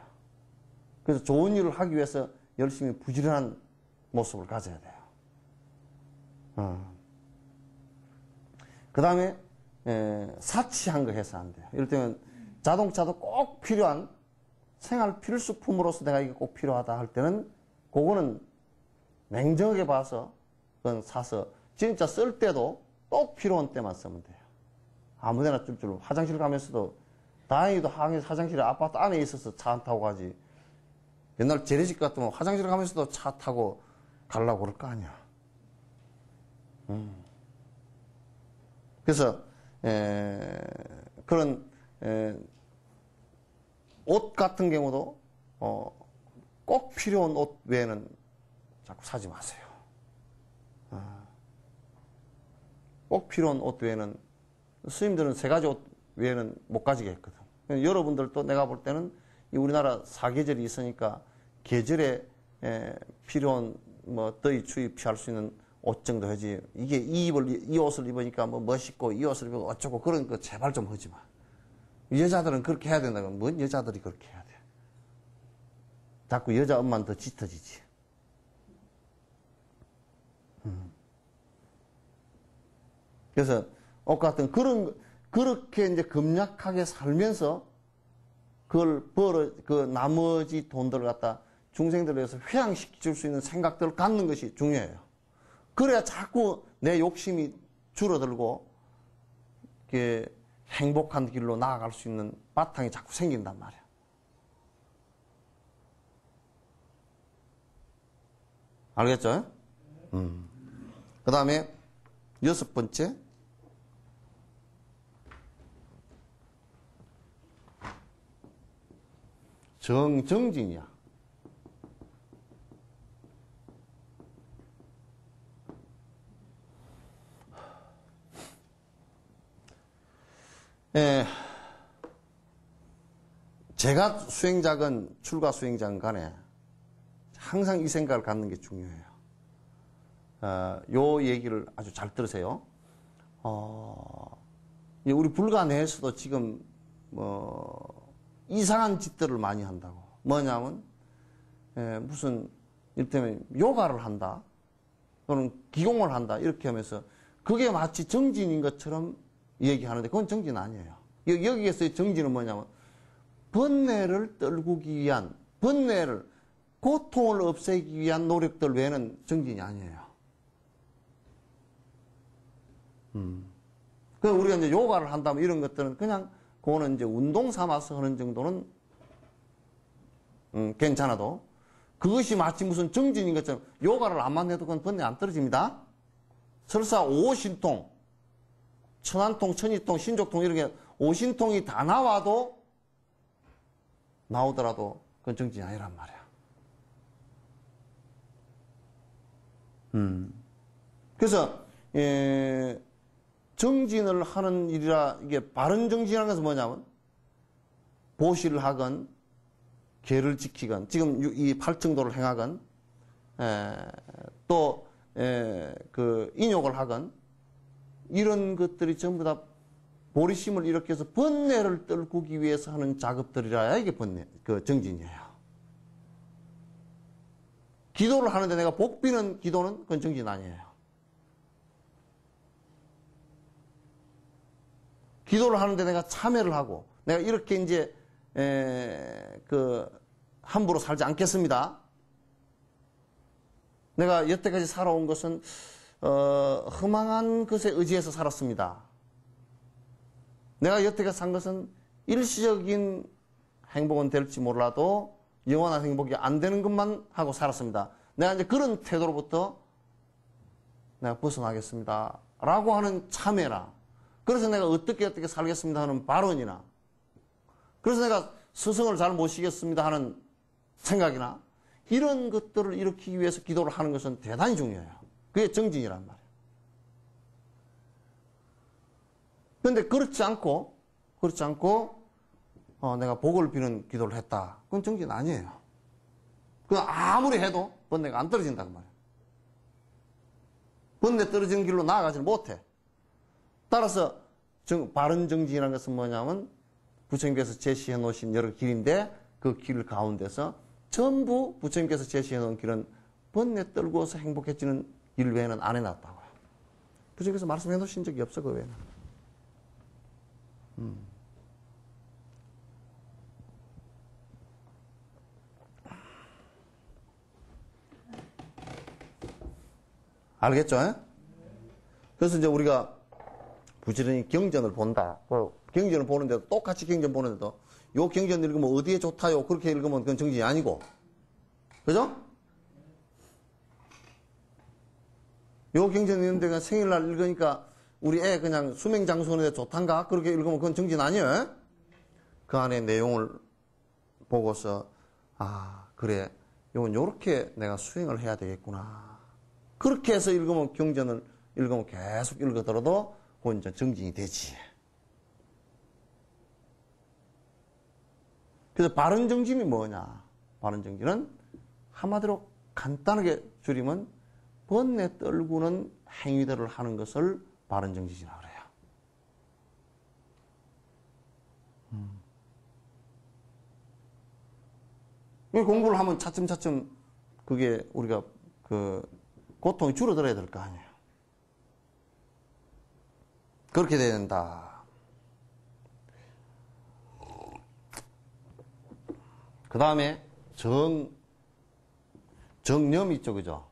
그래서 좋은 일을 하기 위해서 열심히 부지런한 모습을 가져야 돼요. 그 다음에 사치한 거 해서 안 돼요. 이를테면 자동차도 꼭 필요한 생활 필수품으로서 내가 이게 꼭 필요하다 할 때는 그거는 냉정하게 봐서 그건 사서 진짜 쓸 때도 꼭 필요한 때만 쓰면 돼요. 아무데나 쭈쭈 화장실 가면서도 다행히도 화장실에 아파트 안에 있어서 차 안 타고 가지. 옛날 재래식 같으면 화장실 가면서도 차 타고 가려고 그럴 거 아니야. 그래서 그런 옷 같은 경우도 꼭 필요한 옷 외에는 자꾸 사지 마세요. 꼭 필요한 옷 외에는 스님들은 세 가지 옷 외에는 못 가지게 했거든. 여러분들도 내가 볼 때는 우리나라 사계절이 있으니까 계절에 필요한 더위 추위 피할 수 있는 옷 정도 하지. 이게 이 옷을 입으니까 멋있고 이 옷을 입으면 어쩌고 그런 거 제발 좀 하지 마. 여자들은 그렇게 해야 된다고. 뭔 여자들이 그렇게 해야 돼. 자꾸 여자 엄마는 더 짙어지지. 그래서 옷 같은 그렇게 이제 금약하게 살면서 그 나머지 돈들을 갖다 중생들을 위해서 회양시킬 수 있는 생각들을 갖는 것이 중요해요. 그래야 자꾸 내 욕심이 줄어들고 이렇게 행복한 길로 나아갈 수 있는 바탕이 자꾸 생긴단 말이야. 알겠죠? 그 다음에 6번째. 정진이야. 제가 수행자건 출가 수행자건 간에 항상 이 생각을 갖는 게 중요해요. 요 얘기를 아주 잘 들으세요. 우리 불가 내에서도 지금 이상한 짓들을 많이 한다고. 뭐냐면 무슨 이를테면 요가를 한다 또는 기공을 한다 이렇게 하면서 그게 마치 정진인 것처럼 얘기하는데 그건 정진 아니에요. 여기에서의 정진은 뭐냐면 번뇌를 떨구기 위한, 번뇌를, 고통을 없애기 위한 노력들 외에는 정진이 아니에요. 그 우리가 이제 요가를 한다면 이런 것들은 그냥 그거는 이제 운동 삼아서 하는 정도는 괜찮아도 그것이 마치 무슨 정진인 것처럼 요가를 안만 해도 그건 번뇌 안 떨어집니다. 설사 오신통, 천안통, 천이통, 신족통 이런 게 오신통이 다 나오더라도 그건 정진이 아니란 말이야. 그래서 정진을 하는 일이라 이게 바른 정진이라는 것은 뭐냐면 보시를 하건 계를 지키건 지금 이 팔정도를 행하건 또 그 인욕을 하건 이런 것들이 전부 다 보리심을 일으켜서 번뇌를 떨구기 위해서 하는 작업들이라야 이게 그 정진이에요. 기도를 하는데 내가 복 비는 기도는 그건 정진 아니에요. 기도를 하는데 내가 참회를 하고 내가 이렇게 이제 함부로 살지 않겠습니다. 내가 여태까지 살아온 것은 허망한 것에 의지해서 살았습니다. 내가 여태까지 산 것은 일시적인 행복은 될지 몰라도 영원한 행복이 안 되는 것만 하고 살았습니다. 내가 이제 그런 태도로부터 내가 벗어나겠습니다. 라고 하는 참회나, 그래서 내가 어떻게 살겠습니다 하는 발언이나, 그래서 내가 스승을 잘 모시겠습니다 하는 생각이나, 이런 것들을 일으키기 위해서 기도를 하는 것은 대단히 중요해요. 그게 정진이란 말이에요. 그런데 그렇지 않고 내가 복을 비는 기도를 했다. 그건 정진 아니에요. 그건 아무리 해도 번뇌가 안 떨어진다는 말이에요. 번뇌 떨어지는 길로 나아가지는 못해. 따라서 바른 정진이라는 것은 뭐냐면 부처님께서 제시해 놓으신 여러 길인데 그 길 가운데서 전부 부처님께서 제시해 놓은 길은 번뇌 떨고서 행복해지는 길 외에는 안 해놨다고요. 부처님께서 말씀해 놓으신 적이 없어 그 외에는. 알겠죠? 그래서 이제 우리가 부지런히 경전을 본다. 경전을 보는데도 똑같이 경전 보는데도 요 경전 읽으면 어디에 좋다요? 그렇게 읽으면 그건 정진이 아니고. 그죠? 요 경전 읽는데 그냥 생일날 읽으니까 우리 애 그냥 수명장수하는데 좋단가? 그렇게 읽으면 그건 정진 아니에요? 그 안에 내용을 보고서 그래. 요건 요렇게 내가 수행을 해야 되겠구나. 그렇게 해서 읽으면 경전을 읽으면 계속 읽어더라도 그건 이제 정진이 되지. 그래서 바른 정진이 뭐냐? 바른 정진은 한마디로 간단하게 줄이면 번뇌 떨구는 행위들을 하는 것을 바른 정진이라고 그래요. 공부를 하면 차츰차츰 그게 우리가 고통이 줄어들어야 될 거 아니에요. 그렇게 돼야 된다. 그 다음에 정념 있죠, 그죠?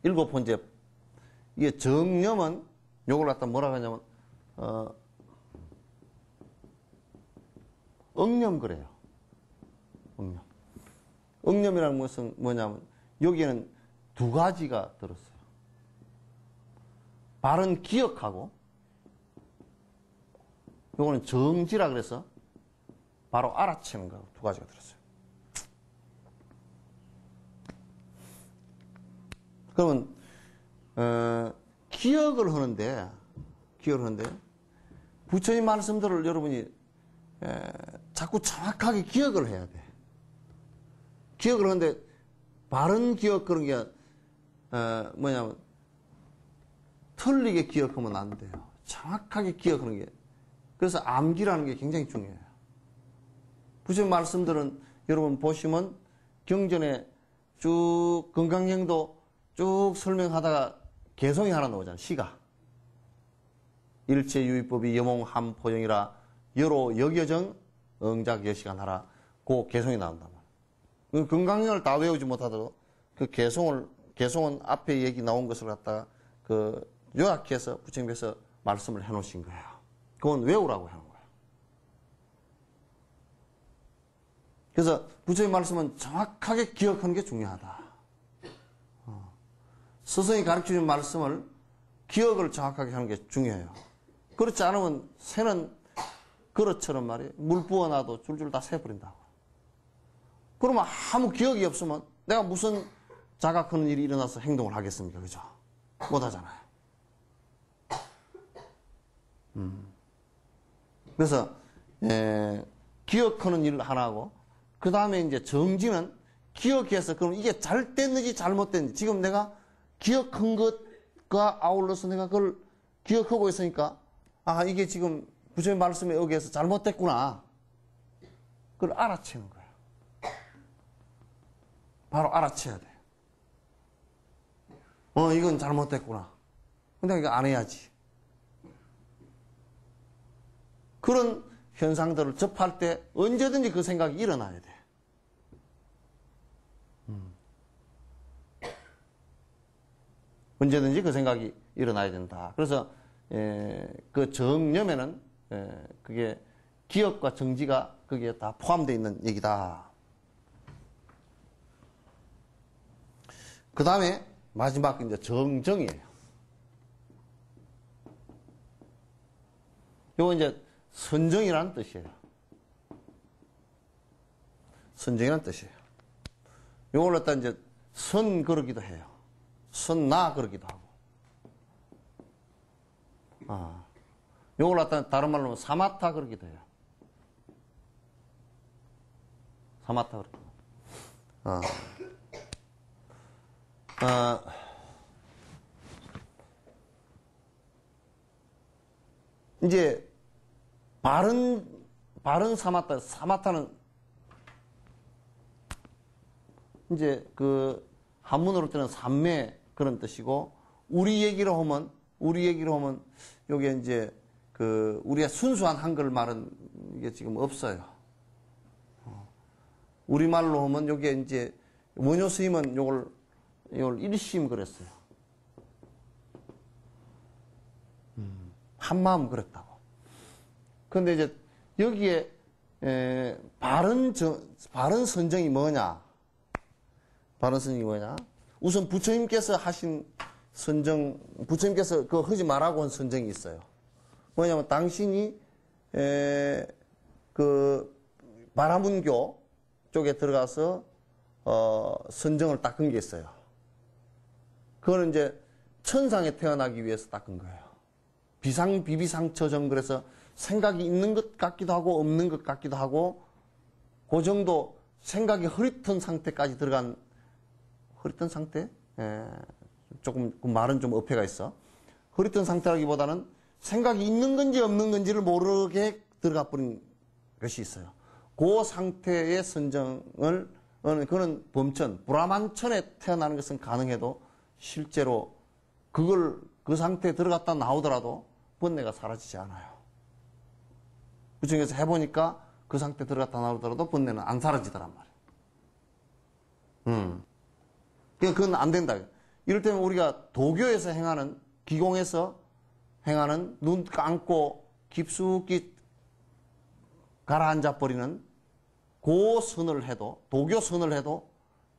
7번째, 이게 정념은 요걸 갖다 뭐라고 하냐면, 억념 그래요. 억념. 억념이라는 것은 뭐냐면, 여기에는 두 가지가 들었어요. 바른 기억하고, 요거는 정지라 그래서 바로 알아채는 거 두 가지가 들었어요. 그러면 기억을 하는데 부처님 말씀들을 여러분이 자꾸 정확하게 기억을 해야 돼. 기억을 하는데 바른 기억 그런 게 뭐냐면 틀리게 기억하면 안 돼요. 정확하게 기억하는 게. 그래서 암기라는 게 굉장히 중요해요. 부처님 말씀들은 여러분 보시면 경전에 쭉 건강행도 쭉 설명하다가 개성이 하나 나오잖아요. 시가. 일체유의법이 여몽함포영이라 여로 역여정 응작 여시간하라. 그 개성이 나온단 말이에요. 건강행을 다 외우지 못하더라도 그 개성은 앞에 얘기 나온 것을 갖다가 그 요약해서 부처님께서 말씀을 해놓으신 거예요. 그건 외우라고 하는 거예요. 그래서 부처님 말씀은 정확하게 기억하는 게 중요하다. 스승이 가르쳐준 말씀을 기억을 정확하게 하는 게 중요해요. 그렇지 않으면 새는 그릇처럼 말이에요. 물 부어놔도 줄줄 다 새버린다고. 그러면 아무 기억이 없으면 내가 무슨 자각하는 일이 일어나서 행동을 하겠습니까? 그죠? 못 하잖아요. 그래서 기억하는 일을 하나 하고 그 다음에 이제 정지는 기억해서 그럼 이게 잘 됐는지 잘못됐는지 지금 내가 기억한 것과 아울러서 내가 그걸 기억하고 있으니까 아 이게 지금 부처님 말씀에 의해서 잘못됐구나. 그걸 알아채는 거예요. 바로 알아채야 돼. 이건 잘못됐구나. 근데 이거 안 해야지. 그런 현상들을 접할 때 언제든지 그 생각이 일어나야 돼. 언제든지 그 생각이 일어나야 된다. 그래서 그 정념에는 그게 기억과 정지가 거기에 다 포함되어 있는 얘기다. 그 다음에 마지막 이제 정정이에요. 요거 이제 선정이라는 뜻이에요. 선정이라는 뜻이에요. 요걸 갖다 이제 선 그러기도 해요. 선나 그러기도 하고. 요걸 갖다 다른 말로 하면 사마타 그러기도 해요. 사마타 그러기도 하고. 이제 바른 사마타는 이제 그 한문으로 때는 삼매 그런 뜻이고 우리 얘기로 하면 요게 이제 그 우리가 순수한 한글 말은 이게 지금 없어요. 우리말로 하면 요게 이제 원효 스님은 요걸 일심 그랬어요. 한마음 그랬다고. 그런데 이제 여기에 바른 선정이 뭐냐? 바른 선정이 뭐냐? 우선 부처님께서 하신 선정, 부처님께서 그거 하지 말라고 한 선정이 있어요. 뭐냐면 당신이 그 바라문교 쪽에 들어가서 선정을 닦은 게 있어요. 그거는 이제 천상에 태어나기 위해서 닦은 거예요. 비비상처정 그래서 생각이 있는 것 같기도 하고 없는 것 같기도 하고 그 정도 생각이 흐릿한 상태까지 들어간 흐릿한 상태? 조금 그 말은 좀 어폐가 있어. 흐릿한 상태라기보다는 생각이 있는 건지 없는 건지를 모르게 들어가 버린 것이 있어요. 그 상태의 선정을 그는 범천, 불화만천에 태어나는 것은 가능해도 실제로 그 상태에 들어갔다 나오더라도 번뇌가 사라지지 않아요. 부처님께서 해보니까 그 상태에 들어갔다 나오더라도 번뇌는 안 사라지더란 말이에요. 그건 안 된다. 이럴 때면 우리가 도교에서 행하는, 기공에서 행하는 눈 감고 깊숙이 가라앉아 버리는 그 선을 해도, 도교 선을 해도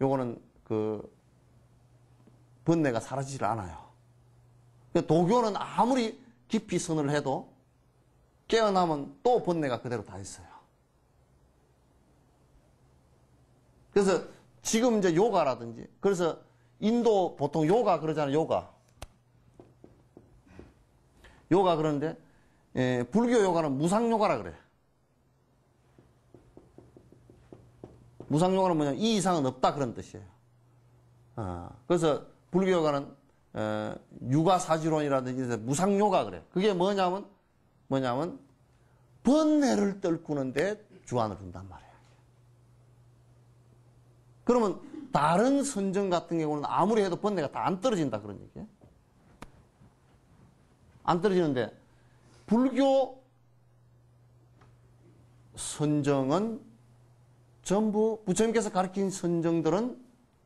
요거는 그 번뇌가 사라지질 않아요. 도교는 아무리 깊이 선을 해도 깨어나면 또 번뇌가 그대로 다 있어요. 그래서 지금 이제 요가라든지, 그래서 인도 보통 요가 그러잖아요, 요가. 요가 그러는데, 불교 요가는 무상요가라 그래. 무상요가는 뭐냐면 이 이상은 없다 그런 뜻이에요. 그래서 불교 요가는 육아사지론이라든지 무상요가 그래. 그게 뭐냐면 번뇌를 떨구는데 주안을 준단 말이에요. 그러면 다른 선정 같은 경우는 아무리 해도 번뇌가 다 안 떨어진다 그런 얘기예요. 안 떨어지는데 불교 선정은 전부 부처님께서 가르친 선정들은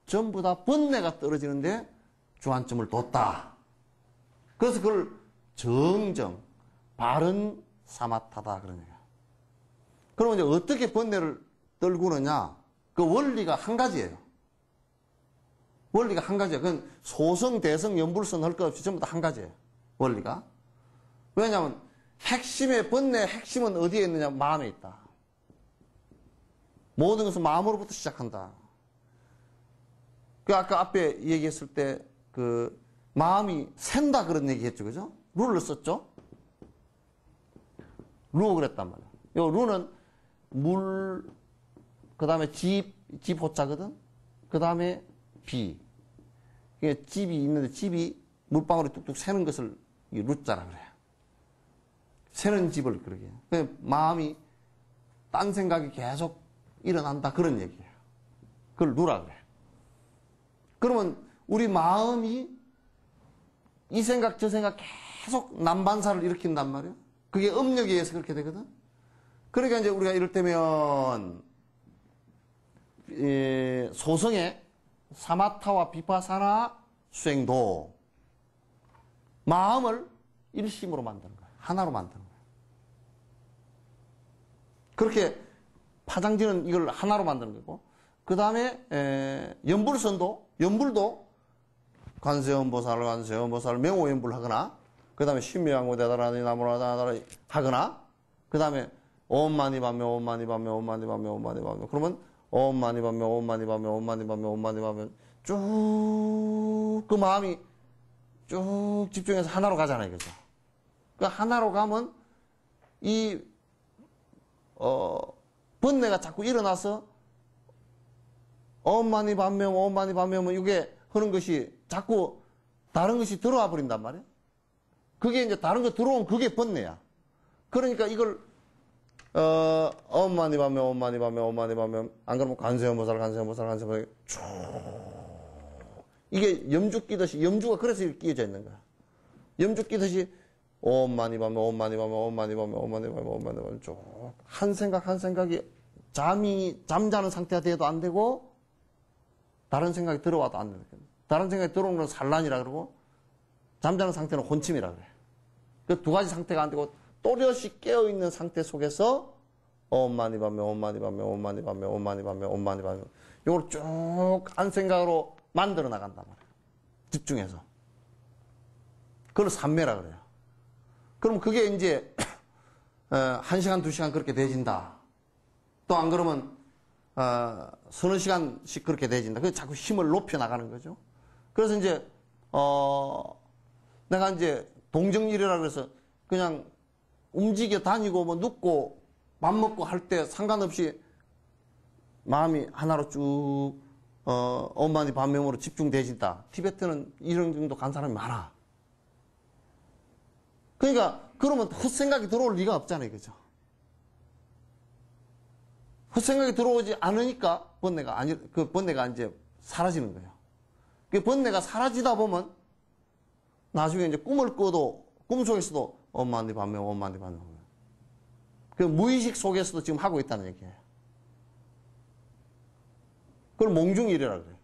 전부 다 번뇌가 떨어지는데 주안점을 뒀다. 그래서 그걸 정정, 바른 사마타다 그런 얘기야. 그러면 이제 어떻게 번뇌를 떨구느냐? 그 원리가 한 가지예요. 원리가 한 가지예요. 그건 소성, 대성, 연불선 할 것 없이 전부 다 한 가지예요. 원리가. 왜냐하면 핵심의 번뇌의 핵심은 어디에 있느냐? 마음에 있다. 모든 것은 마음으로부터 시작한다. 그 아까 앞에 얘기했을 때 그 마음이 샌다 그런 얘기했죠, 그죠? 룰을 썼죠. 루 그랬단 말이야. 요 루는 물, 그 다음에 집 호자거든. 그 다음에 비. 이게 집이 있는데 집이 물방울이 뚝뚝 새는 것을 루자라 그래요. 새는 집을 그러게 해요. 마음이 딴 생각이 계속 일어난다 그런 얘기예요. 그걸 루라 그래요. 그러면 우리 마음이 이 생각 저 생각 계속 남반사를 일으킨단 말이에요. 그게 업력에 의해서 그렇게 되거든. 그러니까 이제 우리가 이를테면 소성의 사마타와 비파사나 수행도 마음을 일심으로 만드는 거예요. 하나로 만드는 거예요. 그렇게 파장지는 이걸 하나로 만드는 거고, 그 다음에 연불도 관세음보살을 명오연불 하거나, 그 다음에 신묘양고 대다라니 나무라다라 하거나, 그 다음에 옴마니밤메 그러면 옴마니밤메 쭉 그 마음이 쭉 집중해서 하나로 가잖아요, 그죠? 그 하나로 가면 이 번뇌가 자꾸 일어나서 엄마니 반면 이게 하는 것이 자꾸 다른 것이 들어와 버린단 말이에요. 그게 이제 다른 거 들어오면 그게 번뇌야. 그러니까 이걸 엄마니 반면 안 그러면 간세음보살 쭉 이게 염주 끼듯이 염주가 그래서 이렇게 끼어져 있는 거야. 염주 끼듯이 엄마니 반면 쭉 한 생각이 잠자는 상태가 돼도 안 되고 다른 생각이 들어와도 안 되는 거야. 다른 생각이 들어오는 건 산란이라 그러고 잠자는 상태는 혼침이라 그래. 그 두 가지 상태가 안 되고 또렷이 깨어있는 상태 속에서 엄마니 반면 이걸 쭉 한 생각으로 만들어 나간단 말이야. 집중해서. 그걸 삼매라 그래요. 그럼 그게 이제 1시간, 2시간 그렇게 돼진다. 또 안 그러면 서너 시간씩 그렇게 돼진다. 그래서 자꾸 힘을 높여 나가는 거죠. 그래서 이제 내가 이제 동정일이라 그래서 그냥 움직여 다니고 뭐 눕고 밥 먹고 할 때 상관없이 마음이 하나로 쭉 엄마니 반면으로 집중돼진다. 티베트는 이런 정도 간 사람이 많아. 그러니까 그러면 헛생각이 들어올 리가 없잖아요, 그죠? 헛생각이 들어오지 않으니까 그 번뇌가 이제 사라지는 거예요. 그 번뇌가 사라지다 보면 나중에 이제 꿈을 꿔도 꿈 속에서도 엄마니 반면 그 무의식 속에서도 지금 하고 있다는 얘기예요. 그걸 몽중일이라고 그래요.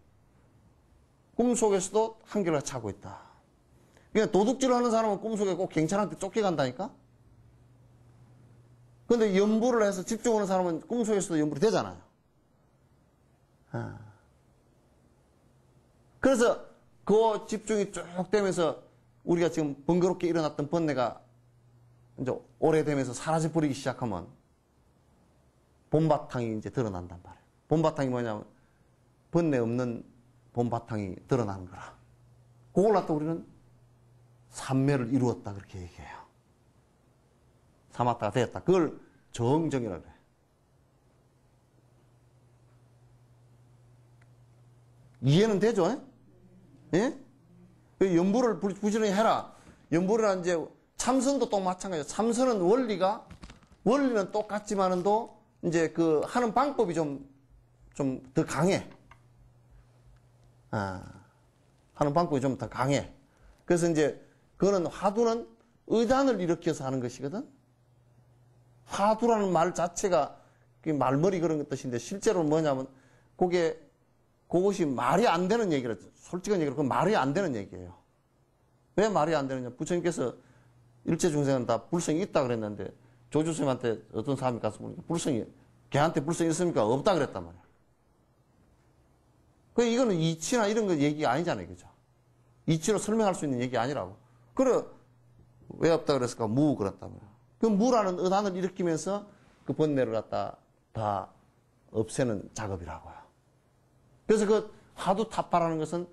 꿈 속에서도 한결같이 하고 있다. 그러니까 도둑질을 하는 사람은 꿈속에 꼭 경찰한테 쫓겨간다니까? 근데 연불을 해서 집중하는 사람은 꿈속에서도 연불이 되잖아요. 그래서 그 집중이 쭉 되면서 우리가 지금 번거롭게 일어났던 번뇌가 이제 오래되면서 사라져버리기 시작하면 본바탕이 이제 드러난단 말이에요. 본바탕이 뭐냐면 번뇌 없는 본바탕이 드러나는 거라. 그걸 갖다 우리는 삼매를 이루었다 그렇게 얘기해요. 사마타가 되었다. 그걸 정정이라고 그래. 이해는 되죠? 예? 연불을 부지런히 해라. 연불이란 이제 참선도 또 마찬가지예요. 참선은 원리는 똑같지만은도 이제 그 하는 방법이 좀 더 강해. 하는 방법이 좀 더 강해. 그래서 이제 그거는 화두는 의단을 일으켜서 하는 것이거든. 화두라는 말 자체가 말머리 그런 뜻인데 실제로는 뭐냐면 그것이 말이 안 되는 얘기를, 솔직한 얘기로 그건 말이 안 되는 얘기예요. 왜 말이 안 되느냐? 부처님께서 일체 중생은 다 불성이 있다 그랬는데 조주스님한테 어떤 사람이 가서 보니까 걔한테 불성이 있습니까? 없다 그랬단 말이야. 이거는 이치나 이런 거 얘기 아니잖아요. 그죠? 이치로 설명할 수 있는 얘기 아니라고. 그래, 왜 없다 그랬을까? 무, 그랬단 말이야. 그 무라는 의단을 일으키면서 그 번뇌를 갖다 다 없애는 작업이라고요. 그래서 그 화두 타파라는 것은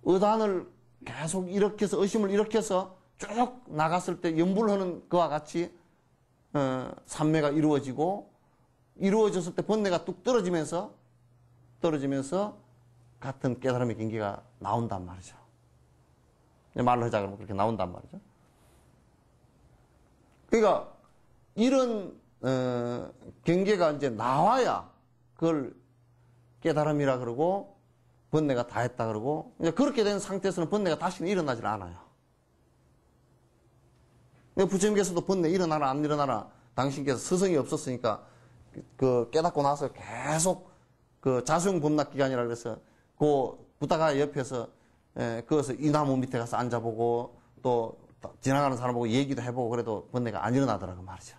의단을 계속 일으켜서, 의심을 일으켜서 쭉 나갔을 때 염불하는 그와 같이 삼매가 이루어졌을 때 번뇌가 뚝 떨어지면서 같은 깨달음의 경계가 나온단 말이죠. 말로 하자 그러면 그렇게 나온단 말이죠. 그러니까 이런 경계가 이제 나와야 그걸 깨달음이라 그러고 번뇌가 다 했다 그러고, 이제 그렇게 된 상태에서는 번뇌가 다시는 일어나질 않아요. 부처님께서도 번뇌 일어나나 안 일어나나 당신께서 스성이 없었으니까 그 깨닫고 나서 계속 그 자수용 범락 기간이라 그래서 그 부다가 옆에서 그것을 이 나무 밑에 가서 앉아보고 또 지나가는 사람 보고 얘기도 해보고 그래도 번뇌가 안 일어나더라고 말이죠.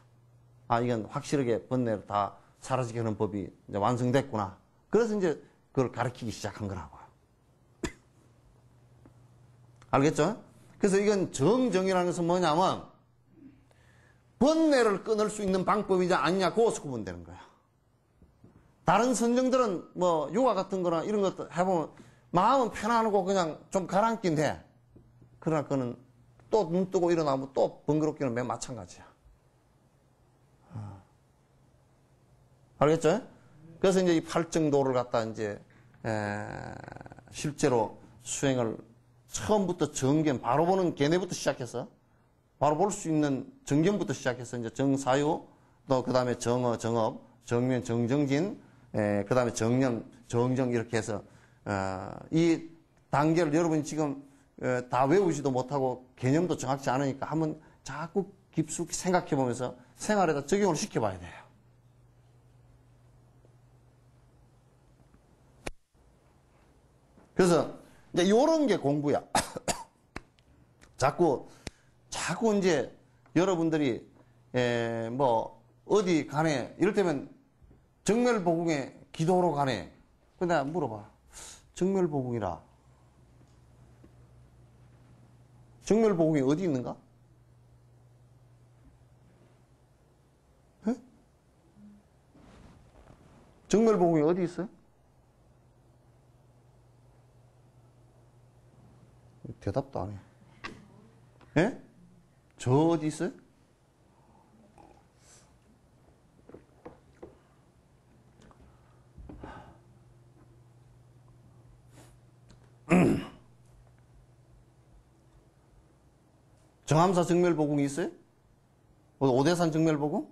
아, 이건 확실하게 번뇌를 다 사라지게 하는 법이 이제 완성됐구나. 그래서 이제 그걸 가르치기 시작한 거라고요. 알겠죠? 그래서 이건 정정이라는 것은 뭐냐면 번뇌를 끊을 수 있는 방법이냐 아니냐 그것을 구분되는 거야. 다른 선정들은 뭐 요가 같은 거나 이런 것도 해보면 마음은 편안하고 그냥 좀 가라앉긴 해. 그러나 그거는 또 눈 뜨고 일어나면 또 번거롭기는 맨 마찬가지야. 알겠죠? 그래서 이제 이 팔정도를 갖다 이제 실제로 수행을 처음부터 정견 바로 보는 견해부터 시작해서 바로 볼 수 있는 정견부터 시작해서 이제 정사유 또 그 다음에 정어 정업 정면 정정진 그 다음에 정념 정정 이렇게 해서 이 단계를 여러분이 지금 다 외우지도 못하고 개념도 정확치 않으니까 한번 자꾸 깊숙이 생각해 보면서 생활에다 적용을 시켜봐야 돼요. 그래서 이제 요런 게 공부야. 자꾸 이제 여러분들이 뭐 어디 가네 이럴 때면 정멸보궁에 기도로 가네. 근데 내가 물어봐. 정멸보궁이라. 정멸보궁이 어디 있는가? 에? 정멸보궁이 어디 있어요? 대답도 안 해. 예? 저 어디 있어요? 정암사 정멸보궁이 있어요? 오대산 정멸보궁?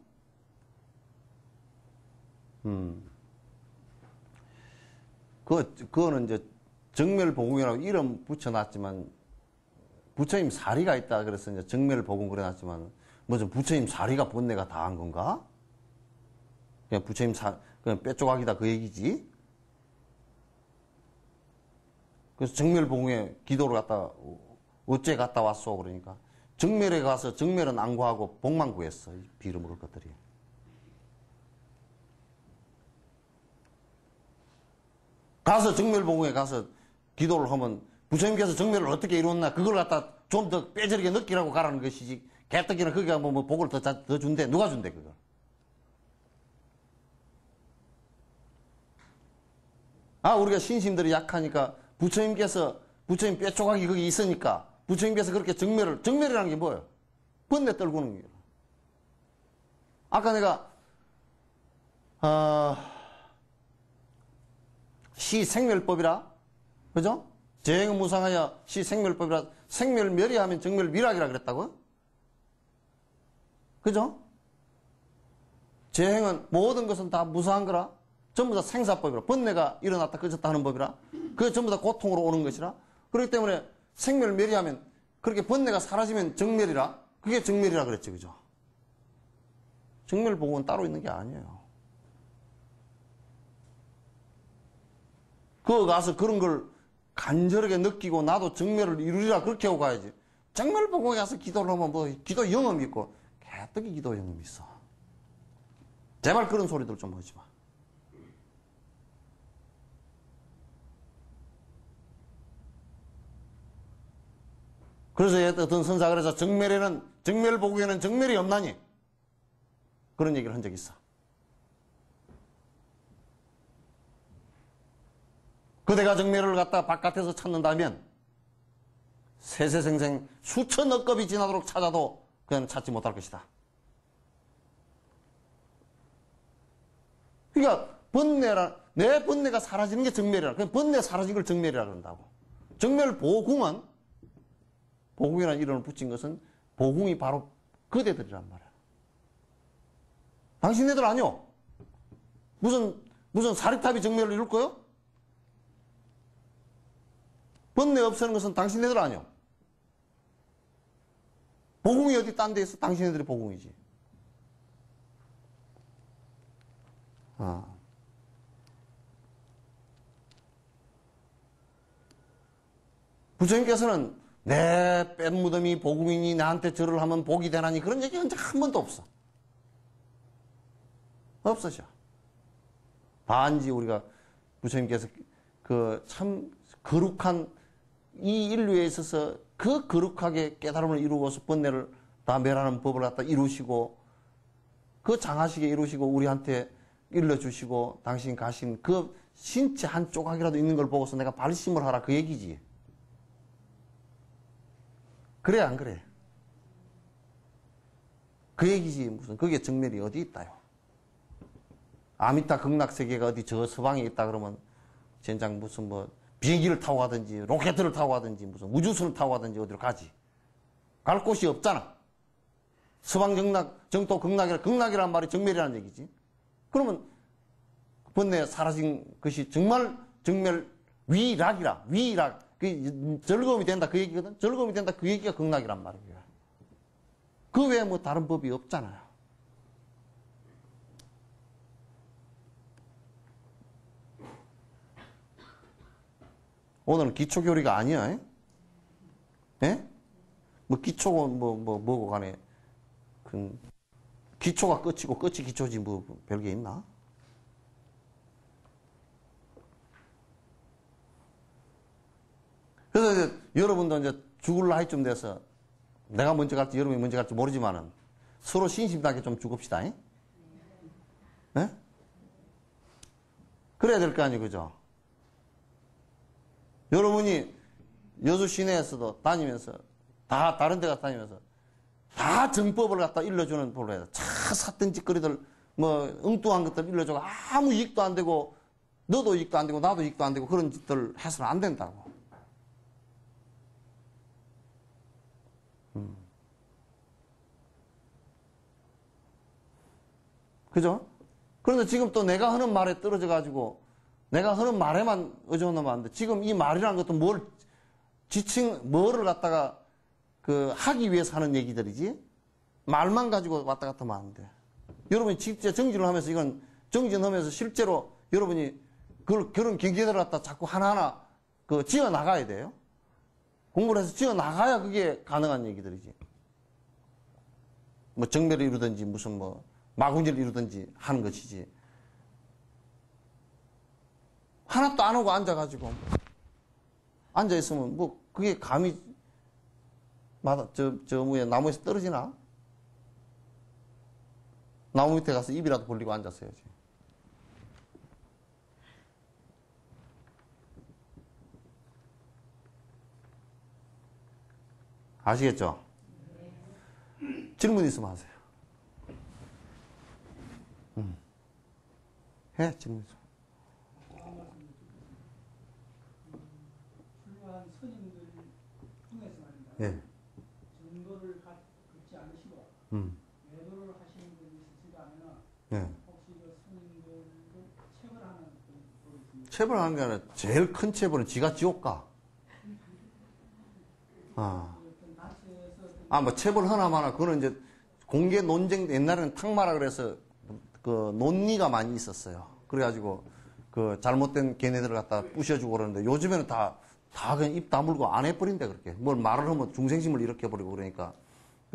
그거는 이제 정멸보궁이라고 이름 붙여놨지만, 부처님 사리가 있다 그래서 이제 정멸보궁 그래놨지만, 뭐좀 부처님 사리가 번뇌가 다 한 건가? 그냥 부처님 그냥 빼쪼각이다 그 얘기지? 그래서 정멸보궁에 기도를 어째 갔다 왔어? 그러니까. 정멸에 가서 정멸은 안 구하고 복만 구했어. 비름으로 것들이. 가서 정멸보궁에 가서 기도를 하면 부처님께서 정멸을 어떻게 이루었나 그걸 갖다 좀 더 빼저리게 느끼라고 가라는 것이지. 개떡이나 거기 가면 뭐 복을 더 준대. 누가 준대 그걸. 아, 우리가 신심들이 약하니까 부처님 뼈조각이 거기 있으니까 부처님께서 그렇게 정멸이라는 게 뭐예요? 번뇌 떨구는 거예요. 아까 내가 시생멸법이라 그죠? 재행은 무상하여 시생멸법이라 생멸멸이하면 정멸미락이라 그랬다고? 그죠? 재행은 모든 것은 다 무상한 거라 전부 다 생사법이라. 번뇌가 일어났다 꺼졌다 하는 법이라. 그게 전부 다 고통으로 오는 것이라. 그렇기 때문에 생멸멸이하면 그렇게 번뇌가 사라지면 정멸이라. 그게 정멸이라 그랬죠. 그죠? 정멸복음은 따로 있는 게 아니에요. 그거 가서 그런 걸 간절하게 느끼고 나도 정멸을 이루리라 그렇게 하고 가야지. 정멸복음에 가서 기도를 하면 뭐 기도 영험이 있고 개떡이 기도 영험이 있어. 제발 그런 소리들 좀 하지 마. 그래서 어떤 선사가 그래서 정멸복음에는 정멸이 없나니? 그런 얘기를 한 적이 있어. 그대가 정멸을 갖다 바깥에서 찾는다면 세세생생 수천억 겁이 지나도록 찾아도 그냥 찾지 못할 것이다. 그러니까 내 번뇌가 사라지는 게 정멸이라. 그냥 번뇌 사라진 걸 정멸이라 그런다고. 정멸 보궁은 보궁이라는 이름을 붙인 것은 보궁이 바로 그대들이란 말이야. 당신네들 아니요? 무슨 사리탑이 정멸을 이룰 거요? 번뇌 없애는 것은 당신네들 아니요? 보궁이 어디 딴 데 있어? 당신네들이 보궁이지. 부처님께서는 내 뺀무덤이 복음이니 나한테 절을 하면 복이 되나니 그런 얘기 한 번도 없어. 없으셔. 단지 우리가 부처님께서 그 참 거룩한 이 인류에 있어서 그 거룩하게 깨달음을 이루어서 번뇌를 다 멸하는 법을 갖다 이루시고 그 장하시게 이루시고 우리한테 일러주시고 당신 가신 그 신체 한 조각이라도 있는 걸 보고서 내가 발심을 하라 그 얘기지. 그래 안 그래? 그 얘기지. 무슨 그게 정멸이 어디 있다요. 아미타 극락세계가 어디 저 서방에 있다 그러면 젠장 무슨 뭐 비행기를 타고 가든지 로켓을 타고 가든지 무슨 우주선을 타고 가든지 어디로 가지. 갈 곳이 없잖아. 서방 정토 극락이란 말이 정멸이라는 얘기지. 그러면 번뇌 사라진 것이 정말 정멸 위락이라. 위락. 그 즐거움이 된다 그 얘기거든. 즐거움이 된다 그 얘기가 극락이란 말이에요. 그 외에 뭐 다른 법이 없잖아요. 오늘은 기초교리가 아니야. 예? 뭐 기초고 뭐고 간에 그 기초가 끝이고 끝이 기초지 뭐 별게 있나? 그래서 이제 여러분도 이제 죽을 나이쯤 돼서 내가 먼저 갈지 여러분이 먼저 갈지 모르지만은 서로 신심나게 좀 죽읍시다. 예? 그래야 될 거 아니에요, 그죠? 여러분이 여수 시내에서도 다니면서 다 다른 데 가서 다니면서 다 정법을 갖다 일러주는 걸로 해서 차 샀던 짓거리들 뭐 엉뚱한 것들 일러주고 아무 이익도 안 되고 너도 이익도 안 되고 나도 이익도 안 되고 그런 짓들 해서는 안 된다고. 그죠? 그런데 지금 또 내가 하는 말에 떨어져 가지고 내가 하는 말에만 의존하면 안 돼. 지금 이 말이라는 것도 뭐를 갖다가 하기 위해서 하는 얘기들이지. 말만 가지고 왔다 갔다 하면 안 돼. 여러분이 직접 정진을 하면서 이건 정진하면서 실제로 여러분이 그런 경계들을 갖다 자꾸 하나하나 지어 나가야 돼요. 공부를 해서 지어 나가야 그게 가능한 얘기들이지. 뭐 정멸을 이루든지 무슨 뭐 마군지를 이루든지 하는 것이지. 하나도 안 하고 앉아가지고 앉아있으면 뭐 그게 감이 뭐야 나무에서 떨어지나? 나무 밑에 가서 입이라도 벌리고 앉았어야지. 아시겠죠? 질문 있으면 하세요. 해, 질문 있으면. 훌륭한 스님들 통해서 말입니다. 예. 정도를 걷지 않으시고 외도를 하시는 분이 있으시다면 예. 혹시 그 스님들도 책을 체벌하는 게 아니라 제일 큰 체벌은 지가 지옥 가. 어떤 단체에서 뭐 체벌 하나마나 그거는 이제 공개 논쟁, 옛날에는 탁마라 그래서 그 논리가 많이 있었어요. 그래가지고 그 잘못된 걔네들을 갖다 부셔주고 그러는데 요즘에는 다 그냥 입 다물고 안 해버린대, 그렇게. 뭘 말을 하면 중생심을 일으켜버리고 그러니까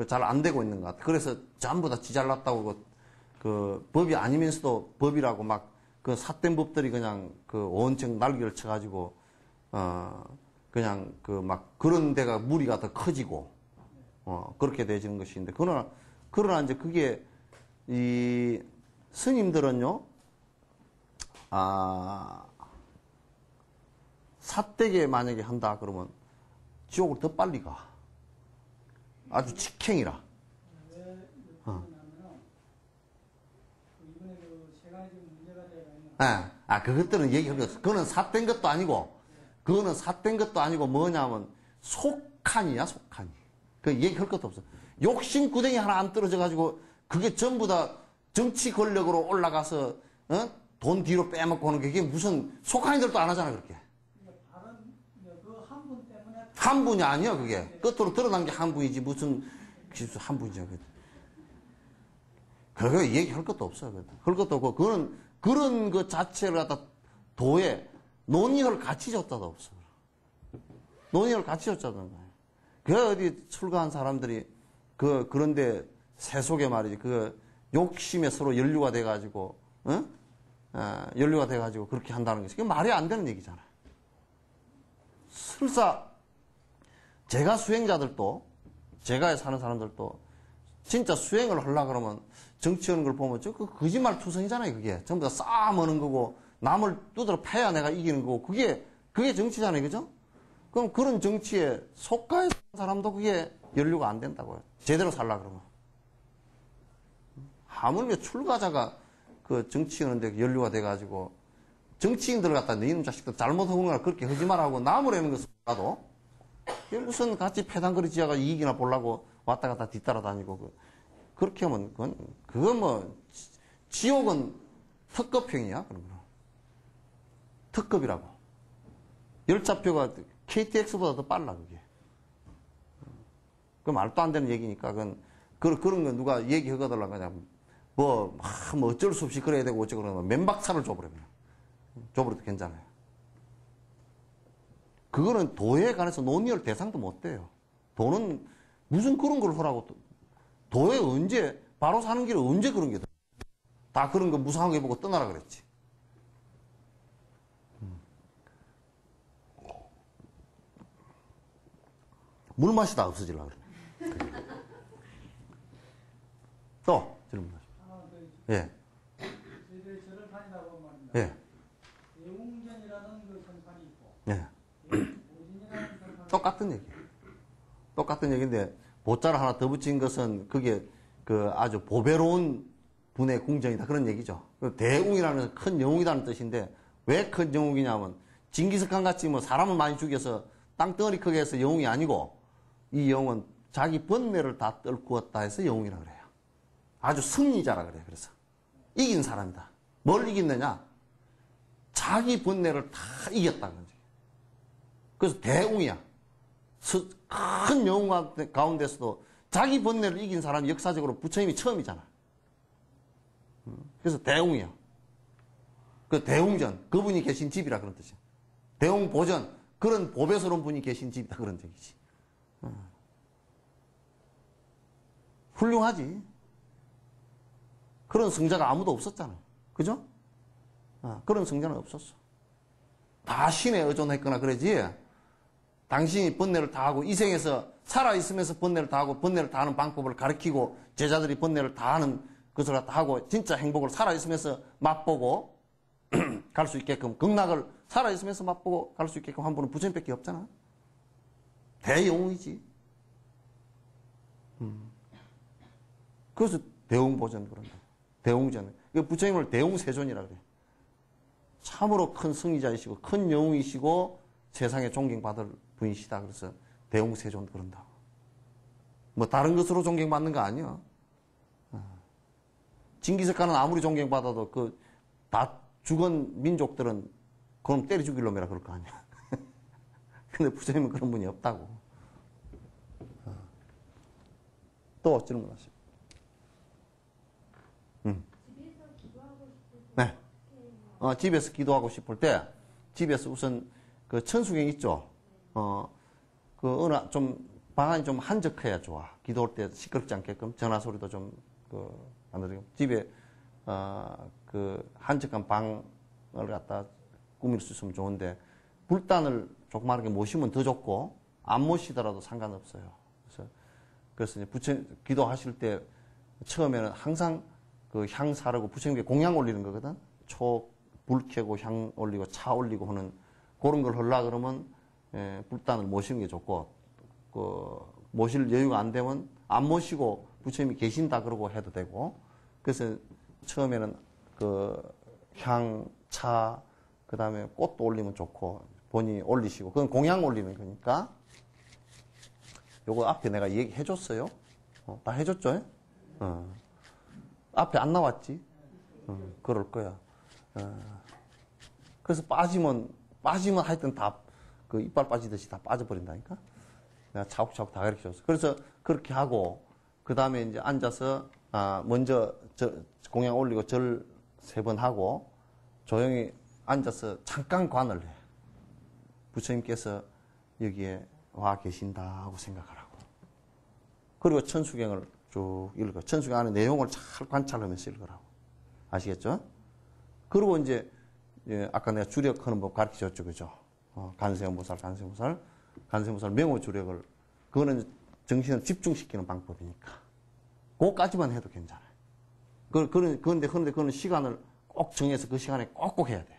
잘 안 되고 있는 것 같아. 그래서 전부 다 지잘났다고 그 법이 아니면서도 법이라고 막 그 삿된 법들이 그냥 그 온청 날개를 쳐가지고 그냥 그 막 그런 데가 무리가 더 커지고 그렇게 되어지는 것인데 그러나 이제 그게 이 스님들은요 삿되게 만약에 한다 그러면 지옥을 더 빨리 가. 아주 직행이라. 왜 이렇게 하냐면은 이번에 그 세간에 지금 문제가 되어 있는 그것들은 얘기할 거 없어. 그거는 삿된 것도 아니고, 그거는 삿된 것도 아니고 뭐냐면 속한이야, 속한이. 그 얘기할 것도 없어. 욕심 구덩이 하나 안 떨어져가지고 그게 전부 다 정치 권력으로 올라가서 돈 뒤로 빼먹고 하는 게 그게 무슨 속한이들도 안 하잖아, 그렇게. 다른 그 한 분 때문에 한 분이 아니야, 그게. 끝으로 드러난 게 한 분이지, 무슨 한 분이야. 그거 얘기할 것도 없어. 할 것도 없고, 그런 그 자체를 갖다 도에 논의할 가치조차도 없어. 논의할 가치조차도 없어. 그 어디 출가한 사람들이 그런데 세속에 말이지, 그 욕심에 서로 연루가 돼가지고, 연루가 돼가지고 그렇게 한다는 것이, 그게 말이 안 되는 얘기잖아. 설사, 제가 수행자들도, 제가 사는 사람들도, 진짜 수행을 하려고 그러면 정치하는 걸 보면 그 거짓말 투성이잖아요, 그게. 전부 다 싸움하는 거고, 남을 두드려 패야 내가 이기는 거고, 그게 정치잖아요, 그죠? 그럼 그런 정치에 속가에 사는 사람도 그게 연루가 안 된다고요. 제대로 살려고 그러면. 하물며 출가자가 그 정치하는데 연루가 돼가지고, 정치인들 갖다 너희는 자식들 잘못하는 거나 그렇게 하지 말라고 남으라는 것을 봐도, 무슨 같이 패단거리 지어가 이익이나 보려고 왔다 갔다 뒤따라다니고, 그렇게 하면, 그건 뭐, 지옥은 특급형이야, 그러면. 특급이라고. 열차표가 KTX보다 더 빨라, 그게. 그 말도 안 되는 얘기니까, 그런 거 누가 얘기하거들라, 그냥, 뭐 어쩔 수 없이 그래야 되고 어쩌고 그러면 맨박차를 줘버려, 그냥. 줘버려도 괜찮아요. 그거는 도에 관해서 논의할 대상도 못 돼요. 도는 무슨 그런 걸 하라고, 도에 언제, 바로 사는 길에 언제 그런 게 다 그런 거 무상하게 보고 떠나라 그랬지. 물맛이 다 없어지려고 그래. 또, 질문하시죠. 예. 저희들이 절을 다니다 보면 말입니다. 예. 대웅전이라는 그 선판이 있고, 예. 오진이라는 선판이 똑같은 얘기. 똑같은 얘기인데, 보자를 하나 더 붙인 것은 그게 그 아주 보배로운 분의 궁정이다. 그런 얘기죠. 대웅이라는 큰 영웅이라는 뜻인데, 왜 큰 영웅이냐면, 징기스칸 같이 뭐 사람을 많이 죽여서 땅덩어리 크게 해서 영웅이 아니고, 이 영웅은 자기 번뇌를 다 떨구었다 해서 영웅이라 그래요. 아주 승리자라 그래요. 그래서. 이긴 사람이다. 뭘 이겼느냐? 자기 번뇌를 다 이겼다는 거지. 그래서 대웅이야. 큰 영웅 가운데서도 자기 번뇌를 이긴 사람이 역사적으로 부처님이 처음이잖아. 그래서 대웅이야. 그 대웅전, 그분이 계신 집이라 그런 뜻이야. 대웅보전, 그런 보배스러운 분이 계신 집이다. 그런 얘기지. 훌륭하지. 그런 승자가 아무도 없었잖아. 그죠? 그런 승자는 없었어. 다 신에 의존했거나 그러지. 당신이 번뇌를 다 하고, 이생에서 살아있으면서 번뇌를 다 하고, 번뇌를 다 하는 방법을 가르치고, 제자들이 번뇌를 다 하는 것을 다 하고, 진짜 행복을 살아있으면서 맛보고, 갈 수 있게끔, 극락을 살아있으면서 맛보고 갈 수 있게끔 한 분은 부처님밖에 없잖아. 대영웅이지. 그래서 대웅보전 그런다. 대웅전. 부처님을 대웅세존이라 그래. 참으로 큰 승리자이시고, 큰 영웅이시고, 세상에 존경받을 분이시다. 그래서 대웅세존 그런다고. 뭐 다른 것으로 존경받는 거 아니야. 징기스칸은 아무리 존경받아도 다 죽은 민족들은 그럼 때려 죽일 놈이라 그럴 거 아니야. 근데 부처님은 그런 분이 없다고. 또 질문하시죠. 집에서 기도하고 싶을 때 네. 집에서 기도하고 싶을 때, 집에서 우선 그 천수경 있죠. 그 어느 좀 방안이 좀 한적해야 좋아. 기도할 때 시끄럽지 않게끔 전화 소리도 좀 안 들리고 집에 그 한적한 방을 갖다 꾸밀 수 있으면 좋은데 불단을 조그맣게 모시면 더 좋고 안 모시더라도 상관없어요. 그래서 이제 부처님 기도하실 때 처음에는 항상 그 향 사르고 부처님께 공양 올리는 거거든. 불 켜고 향 올리고 차 올리고 하는 그런 걸 하려 그러면 불단을 모시는 게 좋고 모실 여유가 안 되면 안 모시고 부처님이 계신다 그러고 해도 되고 그래서 처음에는 그 향, 차, 그 다음에 꽃도 올리면 좋고 본인이 올리시고 그건 공양 올리는 거니까 요거 앞에 내가 얘기해 줬어요. 다 해줬죠? 앞에 안 나왔지? 그럴 거야. 그래서 빠지면 하여튼 다 그 이빨 빠지듯이 다 빠져버린다니까? 내가 차곡차곡 다 가르쳐 줬어. 그래서 그렇게 하고, 그 다음에 이제 앉아서, 먼저 공양 올리고 절 3번 하고, 조용히 앉아서 잠깐 관을 해. 부처님께서 여기에 와 계신다 하고 생각하라고. 그리고 천수경을 쭉 읽어. 천수경 안에 내용을 잘 관찰하면서 읽으라고. 아시겠죠? 그리고 이제, 아까 내가 주력하는 법 가르쳐 줬죠. 그죠? 간세음보살 명호 주력을, 그거는 정신을 집중시키는 방법이니까. 그거까지만 해도 괜찮아요. 그런데 그거는 시간을 꼭 정해서 그 시간에 꼭꼭 해야 돼.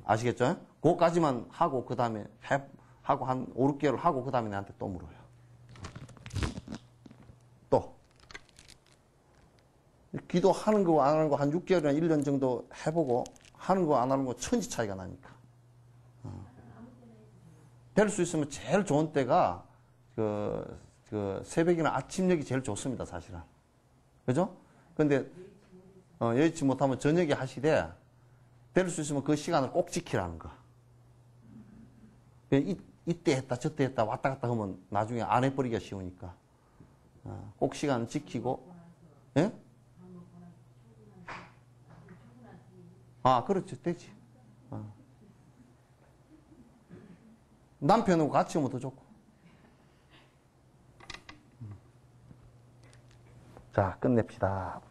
아시겠죠? 그거까지만 하고, 그 다음에 하고 한 5, 6개월 하고, 그 다음에 나한테 또 물어요. 또. 기도하는 거 안 하는 거 한 6개월이나 1년 정도 해보고, 하는 거 안 하는 거 천지 차이가 나니까. 될 수 있으면 제일 좋은 때가 그 새벽이나 아침녘이 제일 좋습니다, 사실은. 그죠? 근데 여의치 못하면 저녁에 하시되 될 수 있으면 그 시간을 꼭 지키라는 거. 이때 했다 저때 했다 왔다 갔다 하면 나중에 안 해버리기가 쉬우니까 꼭 시간 지키고. 예? 그렇죠. 되지. 남편하고 같이 오면 더 좋고. 자, 끝냅시다.